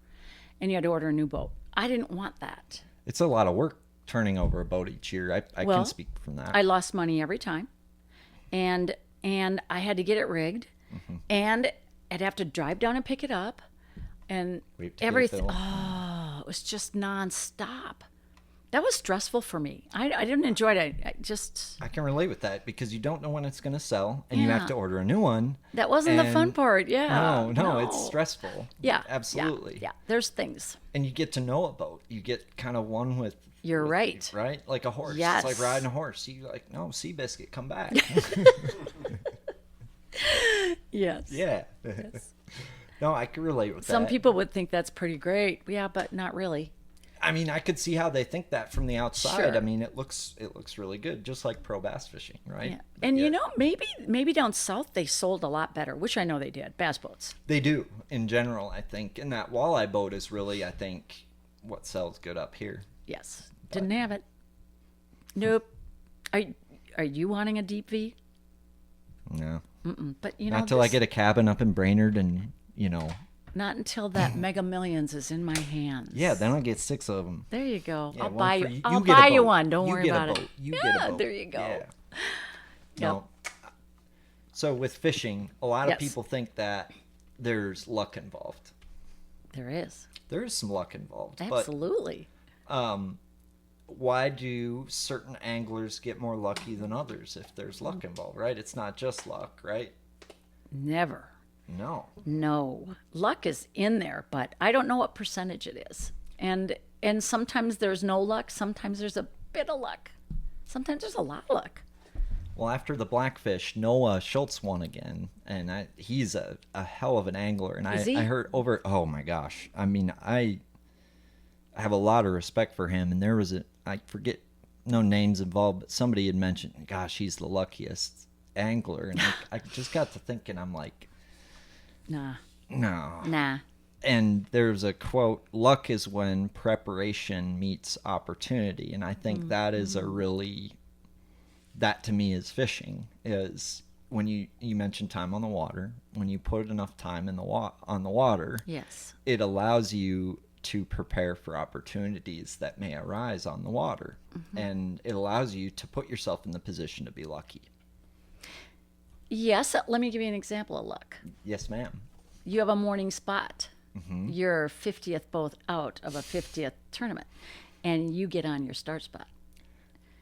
and you had to order a new boat. I didn't want that. It's a lot of work turning over a boat each year. I Well, can speak from that. I lost money every time. And I had to get it rigged. And I'd have to drive down and pick it up. And Wait to get it everything. filled. Oh, it was just nonstop. That was stressful for me. I didn't enjoy it. I can relate with that because you don't know when it's going to sell and you have Yeah. to order a new one. That wasn't the fun And- part. Yeah. No, it's stressful. Yeah. Absolutely. Yeah. There's things. And you get to know a boat. You get kind of one with. You're right. Right? Like a horse. Yes. It's like riding a horse. You like, no, Seabiscuit, come back. Yes. Yeah. No, I can relate with Some that. people would think that's pretty great. Yeah, but not really. I mean, I could see how they think that from the outside. Sure. I mean, it looks really good, just like pro bass fishing, right? Yeah. And you know, maybe down south they sold a lot better, which I know they did. Bass boats. They do in general, I think. And that walleye boat is really, I think, what sells good up here. Yes. Didn't have it. Nope. Are you wanting a deep V? No. But you know, Not till I this- get a cabin up in Brainerd and, not until that Mega Millions is in my hands. yeah, then I'll get 6 of them. There you go. Yeah, I'll one buy for you. you. I'll You get a buy you boat. one. Don't You worry get a about boat. it. You yeah, get a boat. there you go. Yeah. No. So with fishing, a lot of Yes. people think that there's luck involved. There is. There is some luck involved. Absolutely. But why do certain anglers get more lucky than others if there's luck involved, right? It's not just luck, right? Never. No. No. Luck is in there, but I don't know what percentage it is. And sometimes there's no luck. Sometimes there's a bit of luck. Sometimes there's a lot of luck. Well, after the Blackfish, Noah Schultz won again, and he's a hell of an angler. And Is he? I heard oh my gosh. I mean, I have a lot of respect for him. And there was I forget, no names involved, but somebody had mentioned, gosh, he's the luckiest angler. And I just got to thinking, I'm like, Nah. no. Nah. And there's a quote, luck is when preparation meets opportunity. And I think that is a really, that to me is fishing, is when you mentioned time on the water. When you put enough time in on the water, Yes. it allows you to prepare for opportunities that may arise on the water. And it allows you to put yourself in the position to be lucky. Yes. Let me give you an example of luck. Yes, ma'am. You have a morning spot. You're 50th boat out of a 50th tournament, and you get on your start spot,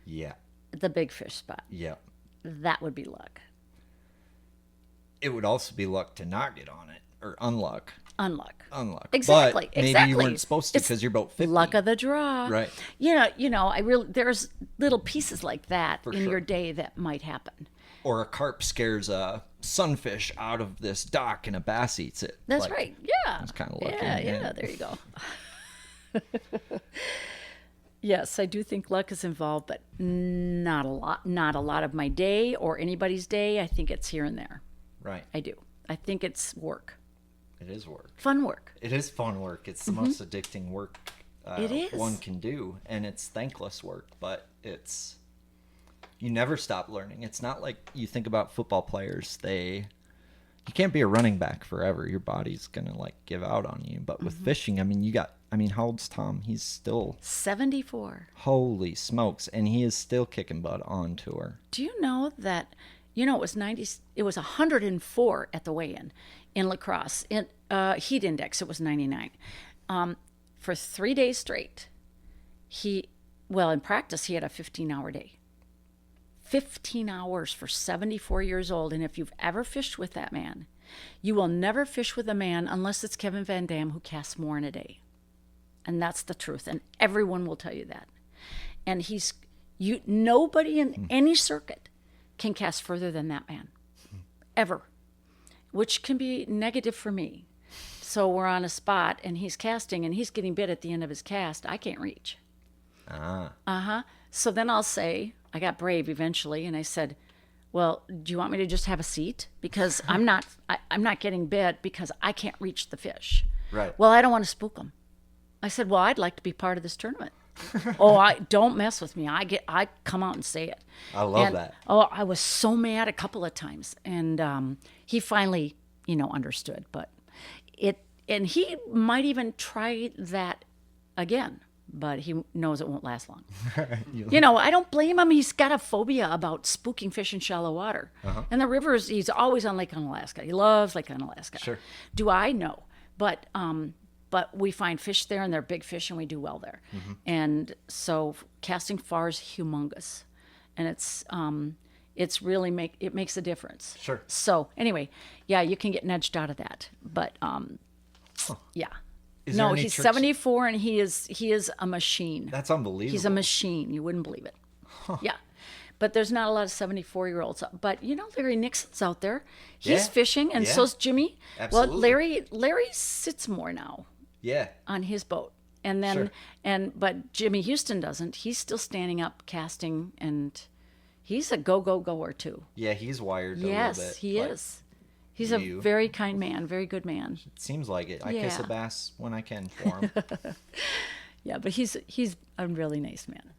Yeah. the big fish spot. Yeah. That would be luck. It would also be luck to not get on it, or unluck. Unluck. Exactly. Exactly. But maybe you weren't supposed to It's because you're boat 50. luck of the draw. Right. There's little pieces like that For in sure. your day that might happen. Or a carp scares a sunfish out of this dock and a bass eats it. That's Like, right. Yeah. It's kind of lucky. Yeah, there you go. Yes, I do think luck is involved, but not a lot. Not a lot of my day or anybody's day. I think it's here and there. Right. I do. I think it's work. It is work. Fun work. It is fun work. It's the most addicting work It is. one can do. And it's thankless work, but you never stop learning. It's not like you think about football players. You can't be a running back forever. Your body's going to like give out on you. But with fishing, how old's Tom? He's still 74. holy smokes. And he is still kicking butt on tour. Do you know that, it was 90, it was 104 at the weigh-in in lacrosse. In heat index, it was 99. For 3 days straight, in practice, he had a 15-hour day. 15 hours for 74 years old. And if you've ever fished with that man, you will never fish with a man unless it's Kevin Van Dam, who casts more in a day. And that's the truth. And everyone will tell you that. And nobody in any circuit can cast further than that man, ever, which can be negative for me. So we're on a spot and he's casting and he's getting bit at the end of his cast. I can't reach. So then I'll say, I got brave eventually, and I said, well, do you want me to just have a seat? Because I'm not getting bit because I can't reach the fish. Right. Well, I don't want to spook them. I said, well, I'd like to be part of this tournament. Don't mess with me. I come out and say it. I love that. Oh, I was so mad a couple of times, and he finally, understood. But and he might even try that again. But he knows it won't last long. I don't blame him. He's got a phobia about spooking fish in shallow water. And the rivers, he's always on Lake Onalaska. He loves Lake Onalaska. Sure. Do I? No. But we find fish there, and they're big fish, and we do well there. And so casting far is humongous. And it's really it makes a difference. Sure. So anyway, yeah, you can get nudged out of that. But yeah. Is there No, any he's tricks? 74 and he is a machine. That's unbelievable. He's a machine. You wouldn't believe it. Yeah. But there's not a lot of 74-year-olds. But Larry Nixon's out there. He's Yeah. fishing, and Yeah. so's Jimmy. Absolutely. Well, Larry sits more now Yeah. on his boat. And then Sure. but Jimmy Houston doesn't. He's still standing up casting, and he's a goer too. Yeah, he's wired a little bit. Yes, he like is. He's a you. very kind man, very good man. It seems like it. I kiss a Yeah. bass when I can for him. Yeah, but he's a really nice man.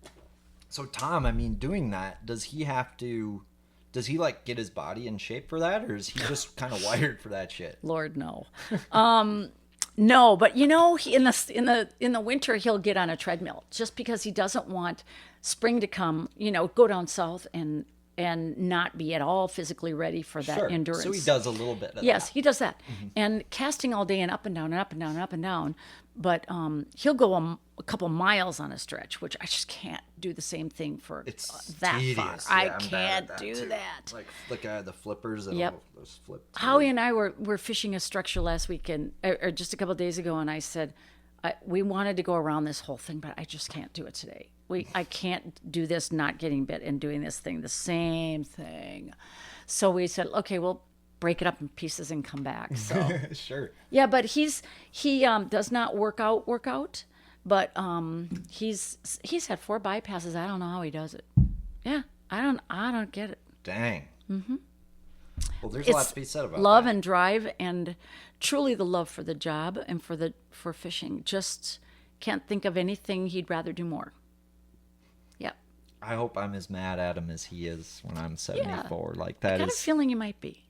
So Tom, doing that, does he like get his body in shape for that, or is he just kind of wired for that shit? Lord, no. No, but he, in the winter he'll get on a treadmill just because he doesn't want spring to come, go down south and not be at all physically ready for that Sure. endurance. So he does a little bit of Yes, that. he does that. And casting all day and up and down and up and down and up and down. But he'll go a couple miles on a stretch, which I just can't do the same thing for It's that tedious. far. Yeah, I I'm bad at can't that do too. that. Like the flippers. And Yep. all those flip. Howie and I were fishing a structure last weekend, or just a couple of days ago, and I said, we wanted to go around this whole thing, but I just can't do it today. I can't do this not getting bit and doing this thing, the same thing. So we said, okay, we'll break it up in pieces and come back. So Sure. yeah, but he does not work out, but he's had 4 bypasses. I don't know how he does it. Yeah, I don't get it. Dang. Mm-hmm. Well, there's a lot to be said about love that. and drive, and truly the love for the job and for fishing. Just can't think of anything he'd rather do more. Yep. I hope I'm as mad at him as he is when I'm 74. Like that I got a is feeling you might be.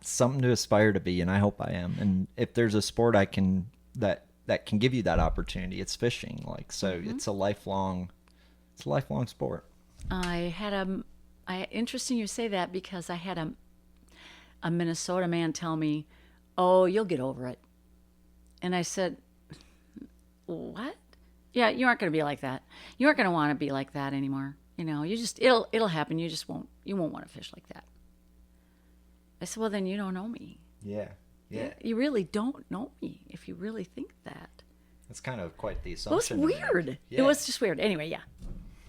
something to aspire to be, and I hope I am. And if there's a sport I can that can give you that opportunity, it's fishing. Like so, it's a lifelong sport. Interesting you say that, because I had a Minnesota man tell me, "Oh, you'll get over it," and I said, "What? Yeah, you aren't going to be like that. You aren't going to want to be like that anymore. You know, it'll happen. You won't want to fish like that." I said, "Well, then you don't know me. Yeah. You really don't know me if you really think that." That's kind of quite the It was assumption. weird. Yeah. It was just weird. Anyway, yeah.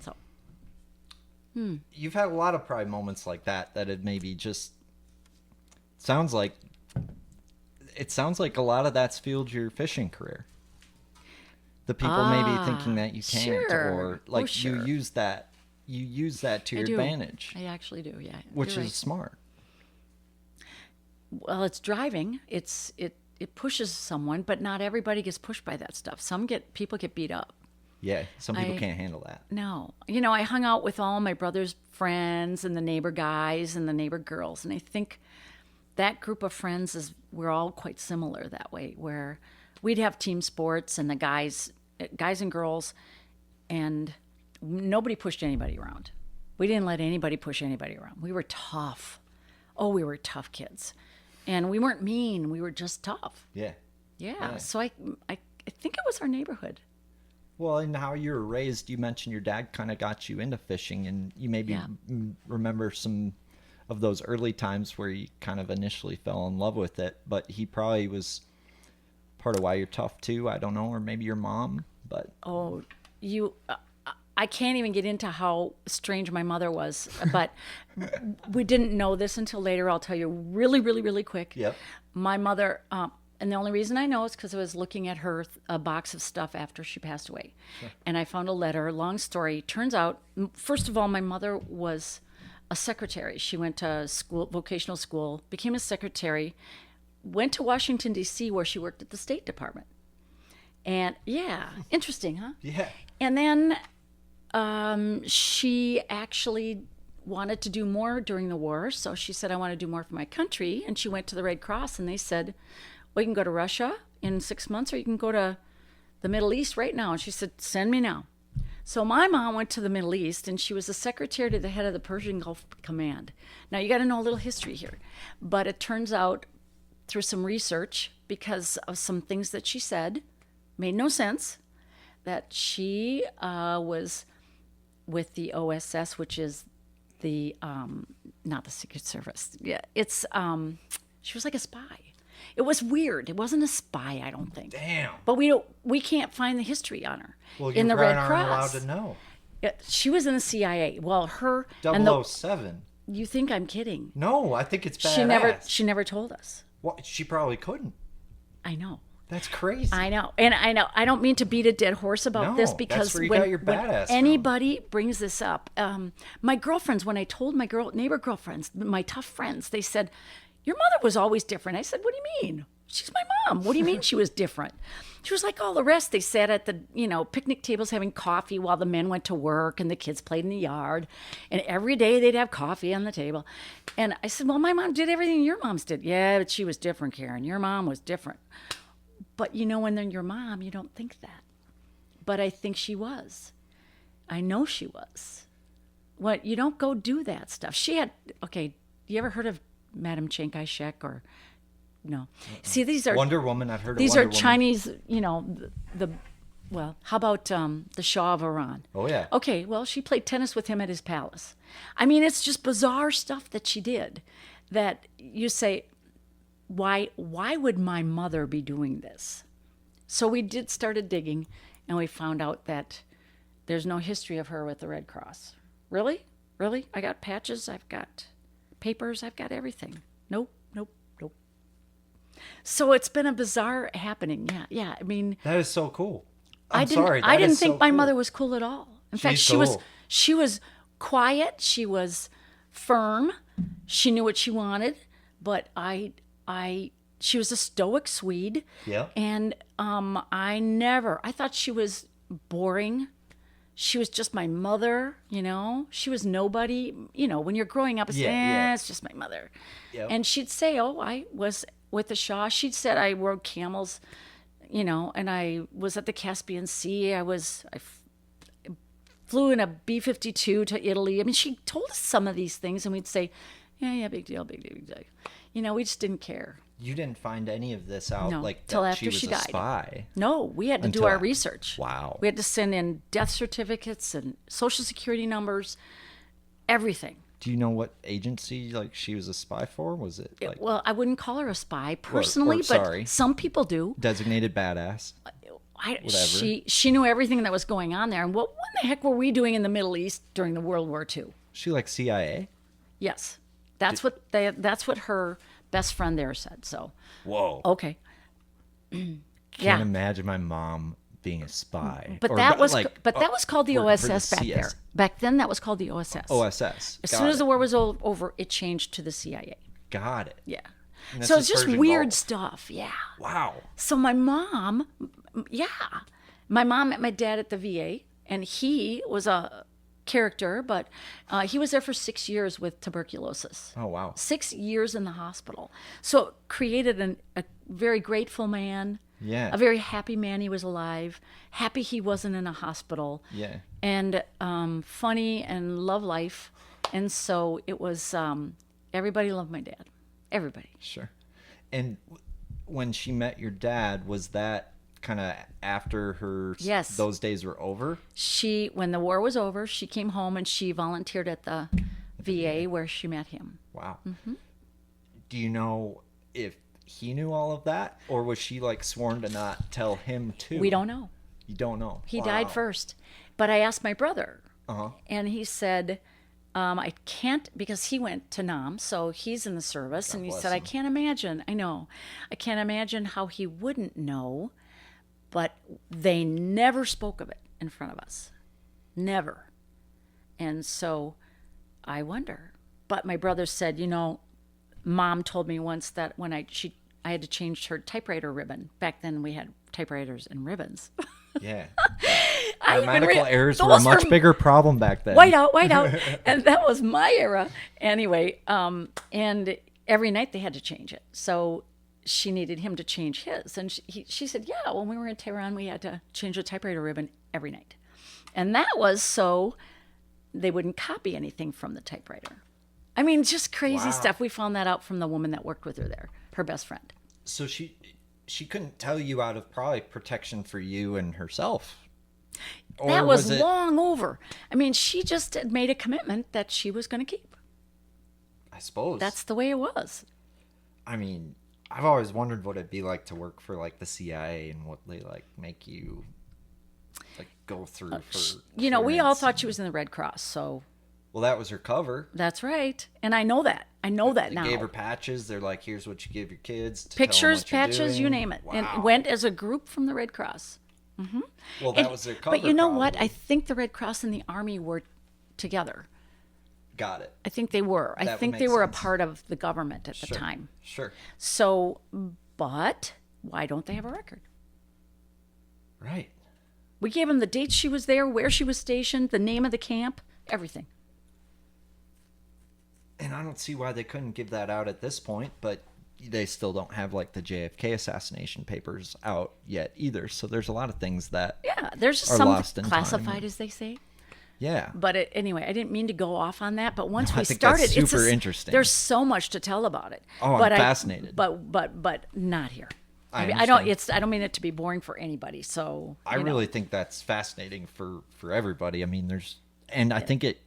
So. You've had a lot of probably moments like that had maybe just sounds like a lot of that's fueled your fishing career. The people maybe thinking that you can't, sure. or like Sure. you use that to your I do. advantage, I actually do, yeah. which You're is right. smart. Well, it's driving. It pushes someone, but not everybody gets pushed by that stuff. People get beat up. Yeah, some people I- can't handle that. No. You know, I hung out with all my brother's friends and the neighbor guys and the neighbor girls, and I think that group of friends we're all quite similar that way, where we'd have team sports and the guys and girls, and nobody pushed anybody around. We didn't let anybody push anybody around. We were tough. Oh, we were tough kids. And we weren't mean. We were just tough. Yeah. Yeah. So I think it was our neighborhood. Well, and how you were raised, you mentioned your dad kind of got you into fishing, and you maybe Yeah. remember some of those early times where you kind of initially fell in love with it, but he probably was part of why you're tough too. I don't know, or maybe your mom, but Oh, I can't even get into how strange my mother was, but we didn't know this until later. I'll tell you really, really, really quick. Yep. My mother, and the only reason I know is because I was looking at a box of stuff after she passed away. Sure. And I found a letter, long story. Turns out, first of all, my mother was a secretary. She went to vocational school, became a secretary, went to Washington, D.C., where she worked at the State Department. And yeah, interesting, huh? yeah. And then she actually wanted to do more during the war. So she said, "I want to do more for my country." And she went to the Red Cross, and they said, "Well, you can go to Russia in 6 months, or you can go to the Middle East right now." And she said, "Send me now." So my mom went to the Middle East, and she was the secretary to the head of the Persian Gulf Command. Now, you got to know a little history here. But it turns out, through some research, because of some things that she said, made no sense, that she was with the OSS, which is the not the Secret Service. Yeah, it's she was like a spy. It was weird. It wasn't a spy, I don't think. Damn. But we can't find the history on her Well, in you the Red aren't Cross. allowed to know. Yeah, she was in the CIA. Well, her and the, 007. you think I'm kidding? No, I think it's badass. She never told us. Well, she probably couldn't. I know. That's crazy. I know. And I know. I don't mean to beat a dead horse about No, this, that's because where you when, got your when badass from. anybody brings this up, my girlfriends, when I told my neighbor girlfriends, my tough friends, they said, "Your mother was always different." I said, "What do you mean? She's my mom. What do you mean she was different?" She was like all the rest. They sat at the, picnic tables having coffee while the men went to work and the kids played in the yard. And every day they'd have coffee on the table. And I said, "Well, my mom did everything your moms did." "Yeah, but she was different, Karen. Your mom was different." But when they're your mom, you don't think that. But I think she was. I know she was. What, you don't go do that stuff. She had, okay, you ever heard of Madame Chiang Kai-shek or, no? See, these are, Wonder Woman, I've heard of these Wonder are Woman. Chinese, well, how about the Shah of Iran? Oh, yeah. Okay, well, she played tennis with him at his palace. I mean, it's just bizarre stuff that she did that you say, why would my mother be doing this? So we started digging, and we found out that there's no history of her with the Red Cross. Really? Really? I got patches, I've got papers, I've got everything. Nope. So it's been a bizarre happening. Yeah. I mean, That is so cool. I sorry. didn't is think so my cool. mother was cool at all. In fact, She's she cool. was quiet. She was firm. She knew what she wanted. but she was a stoic Swede. Yeah. And I thought she was boring. She was just my mother, She was nobody. When you're growing up, it's, it's just my mother. Yep. And she'd say, oh, I was with the Shah. She'd said I rode camels, and I was at the Caspian Sea. I flew in a B-52 to Italy. I mean, she told us some of these things, and we'd say, yeah, big deal, big deal, big deal. We just didn't care. You didn't find any of this out, No, like till that after she was a died. spy? No, we had to do Until our after. research. Wow. We had to send in death certificates and social security numbers, everything. Do you know what agency like she was a spy for? Was it like Well, I wouldn't call her a spy personally, but sorry. some people do. designated badass? Whatever. She knew everything that was going on there. And what the heck were we doing in the Middle East during the World War II? She like CIA? Yes, that's what her best friend there said. So Whoa. okay, Can't imagine my mom being a spy. But Or, that was like, that was called the for the OSS back there. CS. Back then, that was called the OSS. OSS. As soon as the war was over, it changed to the CIA. Got it. Yeah. And that's So it's his just Persian weird Gulf. stuff. Yeah. Wow. So my mom met my dad at the VA, and he was a character, but he was there for 6 years with tuberculosis. Oh wow. 6 years in the hospital. So it created a very grateful man. Yeah. A very happy man. He was alive. Happy he wasn't in a hospital. Yeah. And funny and love life. And so it was, everybody loved my dad. Everybody. Sure. And when she met your dad, was that kind of after her Yes. those days were over? When the war was over, she came home and she volunteered at the VA where she met him. Wow. Mm-hmm. Do you know if he knew all of that, or was she like sworn to not tell him too? We don't know. You don't know. He Wow. died first. But I asked my brother, Uh-huh. and he said, I can't, because he went to Nam, so he's in the service, and he bless said, I him. can't imagine. I know. I can't imagine how he wouldn't know, but they never spoke of it in front of us. Never. And so I wonder. But my brother said, Mom told me once that when I had to change her typewriter ribbon. Back then we had typewriters and ribbons. Yeah. I Grammatical errors were a those much bigger problem back then. White out. And that was my era. Anyway, and every night they had to change it. So she needed him to change his. And she said, yeah, when we were in Tehran, we had to change the typewriter ribbon every night. And that was so they wouldn't copy anything from the typewriter. I mean, just crazy Wow. stuff. We found that out from the woman that worked with her there, her best friend. So she couldn't tell you out of probably protection for you and herself. Or That was it, long over. I mean, she just had made a commitment that she was going to keep. I suppose. That's the way it was. I mean, I've always wondered what it'd be like to work for like the CIA and what they like make you like go through for. We all clearance. thought she was in the Red Cross, so Well, that was her cover. that's right. And I know that. I know that They now. gave her patches. They're like, here's what you give your kids. To Pictures, tell them what you're patches, you doing. name it. Wow. And went as a group from the Red Cross. Well, that was their cover. But you know what? probably. I think the Red Cross and the Army were together. Got it. I think they were. I That would think they make were sense. a part of the government at the Sure. time. Sure. So, but why don't they have a record? Right. We gave them the dates she was there, where she was stationed, the name of the camp, everything. And I don't see why they couldn't give that out at this point, but they still don't have like the JFK assassination papers out yet either. So there's a lot of things that Yeah, there's just Are some lost in classified, time. as they say. yeah. But anyway, I didn't mean to go off on that. But once No, we I think started, that's it's super interesting. There's so much to tell about it. Oh, I'm but fascinated. But not here. I mean, understand. I don't mean it to be boring for anybody. So I you know. really think that's fascinating for everybody. I mean, I think it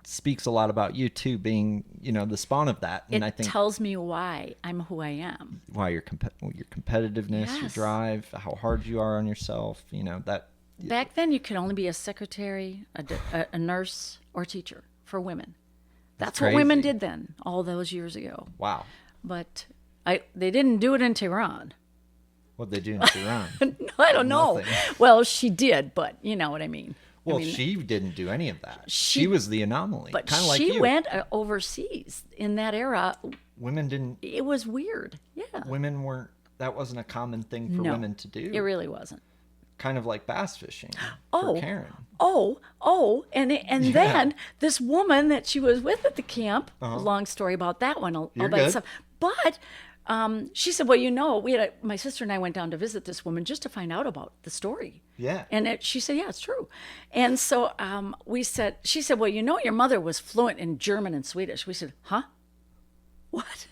speaks a lot about you too, being the spawn of that. And It I think tells me why I'm who I am. why your competitiveness, your Yes. drive, how hard you are on yourself. That Back then, you could only be a secretary, a nurse, or teacher for women. That's what women crazy. did then, all those years ago. wow. But they didn't do it in Tehran. What they do in Iran? I don't know. Nothing. Well, she did, but you know what I mean. Well, mean, she didn't do any of that. She- She was the anomaly, but kind of like she you. went overseas in that era. Women didn't. It was weird. Yeah. Women weren't. That wasn't a common thing for No, women to do. It really wasn't. Kind of like bass fishing Oh, for Karen. and then this woman that she was with at the camp. Long story about that one. All You're that good. stuff. But she said, "Well, you know, my sister and I went down to visit this woman just to find out about the story." Yeah. And she said, "Yeah, it's true." And so she said, "Well, you know, your mother was fluent in German and Swedish." We said, "Huh? What?"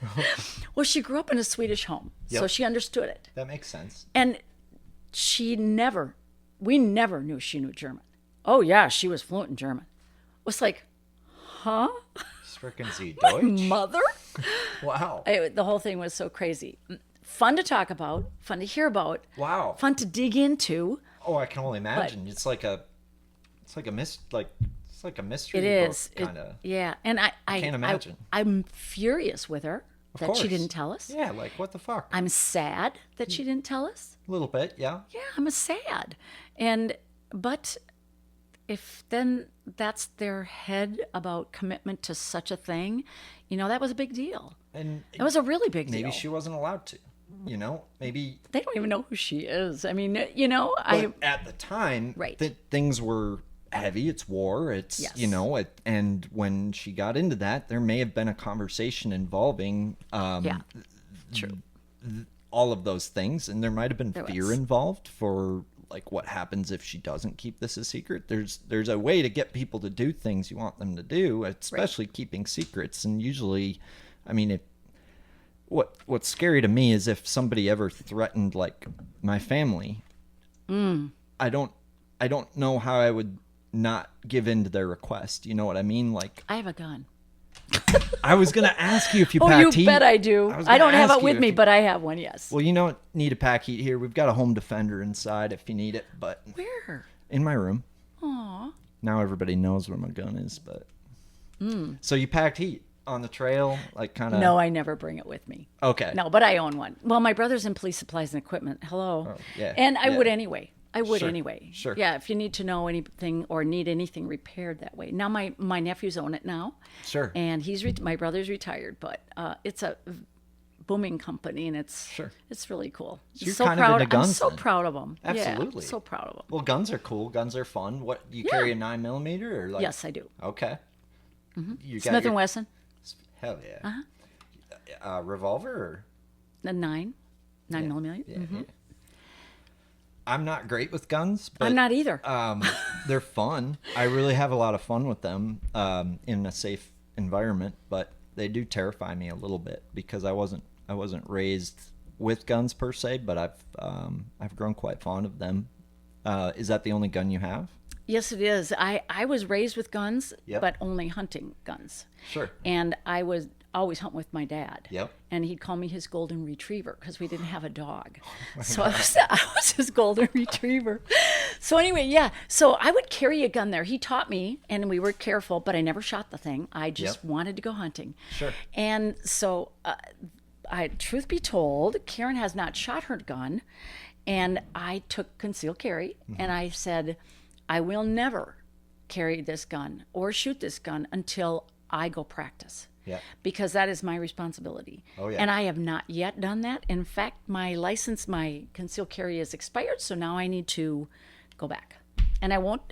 Well, she grew up in a Swedish home, so Yep. she understood it. That makes sense. And we never knew she knew German. Oh yeah, she was fluent in German. It was like, huh? Sprechen Sie Deutsch? Mother? Wow. The whole thing was so crazy. Fun to talk about, fun to hear about, Wow. fun to dig into. Oh, I can only imagine. It's like a mystery It is. book kind of. Yeah. And I can't imagine. I'm furious with her that course. she didn't tell us. Yeah, like what the fuck? I'm sad that she didn't tell us. A little bit, yeah. Yeah, I'm sad. But if then that's their head about commitment to such a thing, that was a big deal. And It was a really big deal. maybe she wasn't allowed to. Maybe They don't even know who she is. I mean, but at the time Right. that things were heavy, it's war, it's Yes. and when she got into that, there may have been a conversation involving yeah, true. all of those things, and there might have been There fear was. involved for like what happens if she doesn't keep this a secret. There's a way to get people to do things you want them to do, especially keeping secrets. And usually, I mean, what's scary to me is if somebody ever threatened like my family. I don't know how I would not give in to their request. You know what I mean? Like, I have a gun. I was gonna ask you if you Oh, packed you heat. bet I do. was I gonna don't have ask it you with if me, you- but I have one, yes. Well, you don't need a pack heat here. We've got a home defender inside if you need it, but Where? in my room. Aw. Now everybody knows where my gun is, but so you packed heat on the trail, like kind of. No, I never bring it with me. Okay. No, but I own one. Well, my brother's in police supplies and equipment. Hello. yeah, And I yeah. would anyway. I would Sure, anyway. sure. Yeah, if you need to know anything or need anything repaired that way. Now my nephews own it now. Sure. And my brother's retired, but it's a booming company and it's really cool. you're so kind of proud. into guns I'm so then. proud of them. Absolutely. Yeah, so proud of them. Well, guns are cool. Guns are fun. What you carry a 9mm or like? Yes, I do. Okay. You got Smith your- and Wesson, Hell yeah. Revolver or? the 9 millimeter. Yeah, yeah. I'm not great with guns, but I'm not either. they're fun. I really have a lot of fun with them in a safe environment, but they do terrify me a little bit because I wasn't raised with guns per se, but I've grown quite fond of them. Is that the only gun you have? Yes, it is. I was raised with guns, Yep. but only hunting guns. Sure. And I was always hunt with my dad. Yep. And he'd call me his golden retriever because we didn't have a dog. Oh So I was his golden retriever. So anyway, yeah. So I would carry a gun there. He taught me, and we were careful, but I never shot the thing. I just Yep. wanted to go hunting. Sure. And so, truth be told, Karen has not shot her gun, and I took concealed carry, Mm-hmm. and I said, I will never carry this gun or shoot this gun until I go practice. Yeah. Because that is my responsibility. Oh, yeah. And I have not yet done that. In fact, my concealed carry is expired, so now I need to go back. And I won't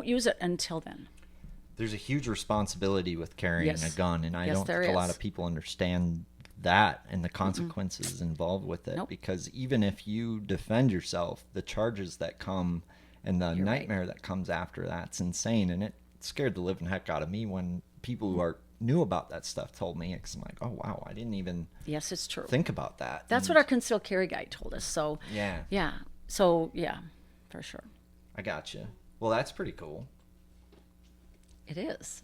use it until then. There's a huge responsibility with carrying Yes. a gun, and I Yes, don't there think a lot is. of people understand that and the consequences involved with it. Nope. Because even if you defend yourself, the charges that come and the right. nightmare that comes after that's insane. And it scared the living heck out of me when people who knew about that stuff told me. Because I'm like, oh wow, I didn't even Yes, it's true. think about that. That's what our concealed carry guy told us. So Yeah. yeah. So yeah, for sure. I got you. Well, that's pretty cool. It is.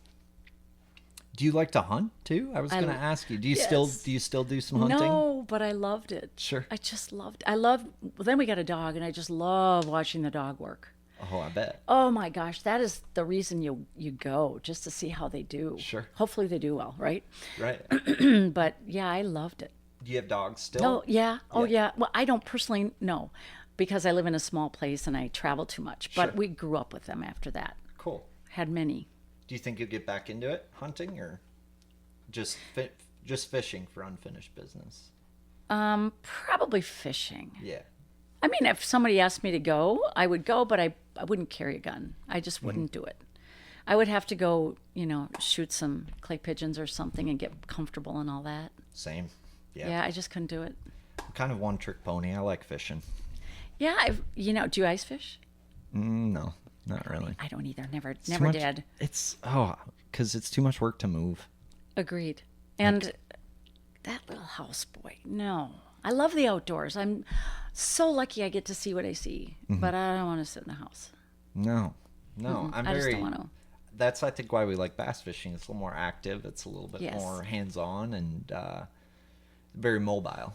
Do you like to hunt too? I was going to ask you. Do you Yes. still do some hunting? No, but I loved it. Sure. I just loved. Well, then we got a dog, and I just love watching the dog work. Oh, I bet. Oh my gosh, that is the reason you go, just to see how they do. Sure. Hopefully they do well, right? Right. But yeah, I loved it. Do you have dogs still? Oh yeah. Oh Yeah. yeah. Well, I don't personally know because I live in a small place and I travel too much. But Sure. we grew up with them after that. Cool. Had many. Do you think you'll get back into it, hunting, or just fishing for unfinished business? Probably fishing. Yeah. I mean, if somebody asked me to go, I would go, but I wouldn't carry a gun. I just wouldn't do it. I would have to go, shoot some clay pigeons or something and get comfortable and all that. Same. Yeah, I just couldn't do it. I'm kind of one-trick pony. I like fishing. Yeah, do you ice fish? No, not really. I don't either. Never Much, did. Because it's too much work to move. Agreed. And that little houseboy, no. I love the outdoors. I'm so lucky I get to see what I see, but I don't want to sit in the house. No. I just don't want to. That's, I think, why we like bass fishing. It's a little more active. It's a little bit more hands-on and very mobile.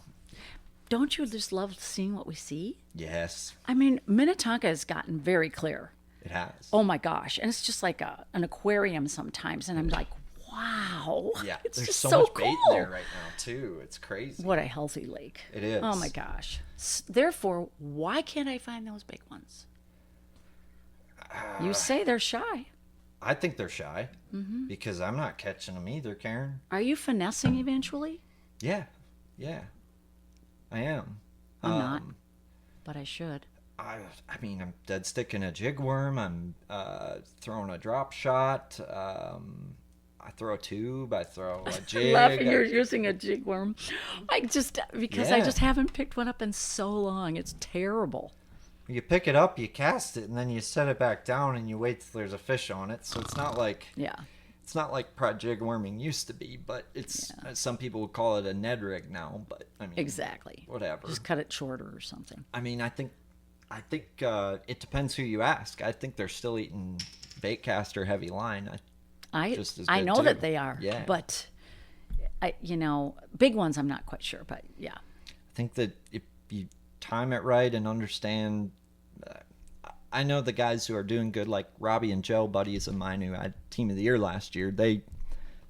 Don't you just love seeing what we see? Yes. I mean, Minnetonka has gotten very clear. It has. Oh my gosh. And it's just like an aquarium sometimes. And I'm like, wow. Yeah. It's There's just so so much cool. bait there right now, too. It's crazy. What a healthy lake. It is. Oh my gosh. Therefore, why can't I find those big ones? You say they're shy. I think they're shy because I'm not catching them either, Karen. Are you finessing eventually? Yeah. I am. I'm not, but I should. I mean, I'm dead sticking a jig worm. I'm throwing a drop shot. I throw a tube. I throw a jig. Laughing, you're using a jig worm. I just Yeah. haven't picked one up in so long. It's terrible. You pick it up, you cast it, and then you set it back down, and you wait till there's a fish on it. So it's not like jig worming used to be, but it's some people would call it a Ned rig now. But I mean, Exactly. whatever. Just cut it shorter or something. I mean, I think it depends who you ask. I think they're still eating baitcaster heavy line. Just as I good, know too. that they are. Yeah. But big ones I'm not quite sure. But yeah. I think that if you time it right and understand, I know the guys who are doing good, like Robbie and Joe, buddies of mine who had Team of the Year last year. They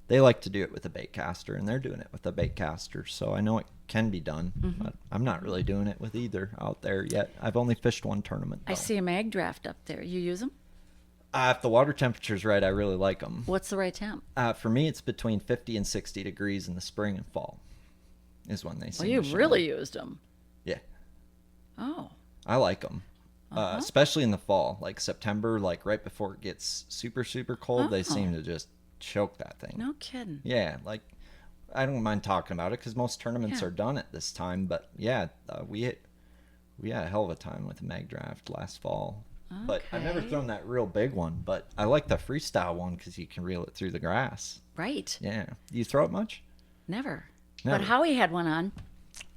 like to do it with a baitcaster, and they're doing it with a baitcaster. So I know it can be done, but I'm not really doing it with either out there yet. I've only fished one tournament, though. I see a mag draft up there. You use them? If the water temperature's right, I really like them. What's the right temp? For me, it's between 50 and 60 degrees in the spring and fall is when they seem Well, you to shine. really used them. Yeah. Oh. I like them. Especially in the fall, like September, like right before it gets super, super cold, they seem to just choke that thing. No kidding. Yeah, like I don't mind talking about it because most tournaments are done at this time. But yeah, we had a hell of a time with the mag draft last fall. Okay. But I've never thrown that real big one. But I like the freestyle one because you can reel it through the grass. Right. Yeah. Do you throw it much? Never. Never. But Howie had one on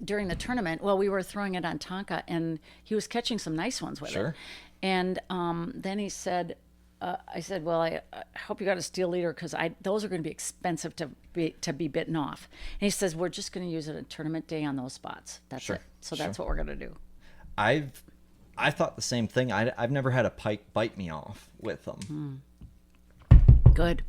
during the tournament. Well, we were throwing it on Tonka, and he was catching some nice ones with it. And then he said, I said, well, I hope you got a steel leader because those are going to be expensive to be bitten off. And he says, we're just going to use it at tournament day on those spots. That's it. So that's what we're going to do. I thought the same thing. I've never had a pike bite me off with them. Good.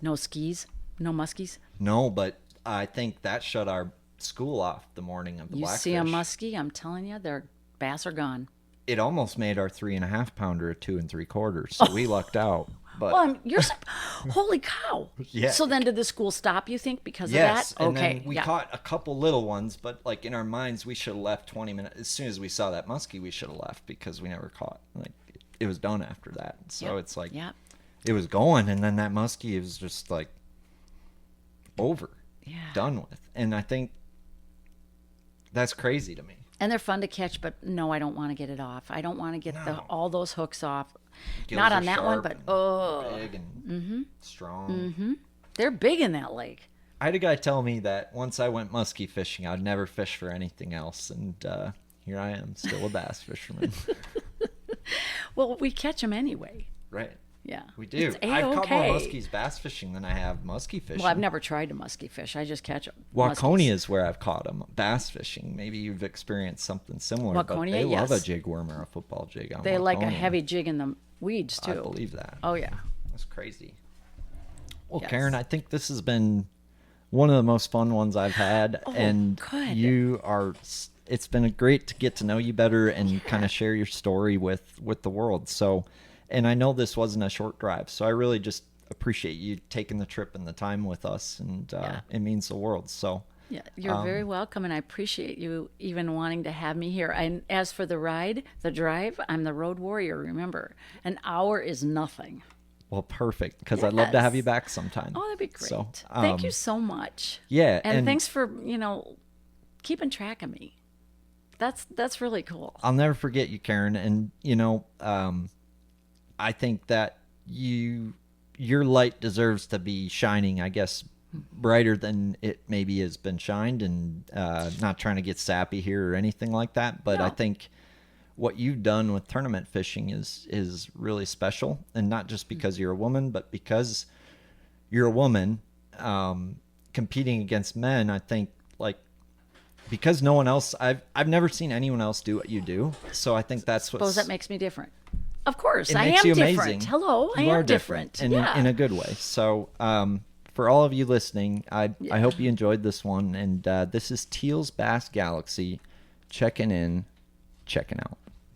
No skis? No muskies? No, but I think that shut our school off the morning of the blackfish. You see a muskie, I'm telling you, their bass are gone. It almost made our 3.5 pounder a 2 3/4, so we lucked out. But Well, holy cow. Yeah. So then did the school stop, you think, because yes, of that? and Okay. then we caught a couple little ones, but like in our minds, we should have left 20 minutes. As soon as we saw that muskie, we should have left because we never caught. Like it was done after that. So it's like it was going, and then that muskie was just like over, done with. And I think that's crazy to me. And they're fun to catch, but no, I don't want to get it off. I don't want to get all those hooks off. Gills Not are on that one, sharp but and big and strong. They're big in that lake. I had a guy tell me that once I went muskie fishing, I'd never fish for anything else, and here I am, still a bass fisherman. Well, we catch them anyway. Right. Yeah. We do. It's I've caught more A-okay. muskies bass fishing than I have muskie fishing. Well, I've never tried to muskie fish. I just catch them. Waconia is where I've caught them bass fishing. Maybe you've experienced something similar, but Waconia, they love a yes. jig worm or a football jig on They like a Waconia. heavy jig in the weeds, too. I believe that. Oh, yeah. That's crazy. Well, Yes. Karen, I think this has been one of the most fun ones I've had, and good. you are. It's been great to get to know you better and kind of share your story with the world. So, And I know this wasn't a short drive, so I really just appreciate you taking the trip and the time with us, and it means the world. So Yeah, you're very welcome, and I appreciate you even wanting to have me here. And as for the drive, I'm the road warrior, remember. An hour is nothing. well, perfect, because I'd love to have you Yes. back sometime. Oh, that'd be great. So, Thank you so much. Yeah, And thanks for, keeping track of me. That's really cool. I'll never forget you, Karen. And I think that your light deserves to be shining, I guess, brighter than it maybe has been shined. And not trying to get sappy here or anything like that, but I No. think what you've done with tournament fishing is really special, and not just because you're a woman, but because you're a woman competing against men. I think, like, because no one else, I've never seen anyone else do what you do. So I think that's what Suppose that makes me different. Of course, it I makes am you different. amazing. Hello, I You am are different. in Yeah. a good way. So for all of you listening, I hope you enjoyed this one. And this is Teal's Bass Galaxy checking in, checking out.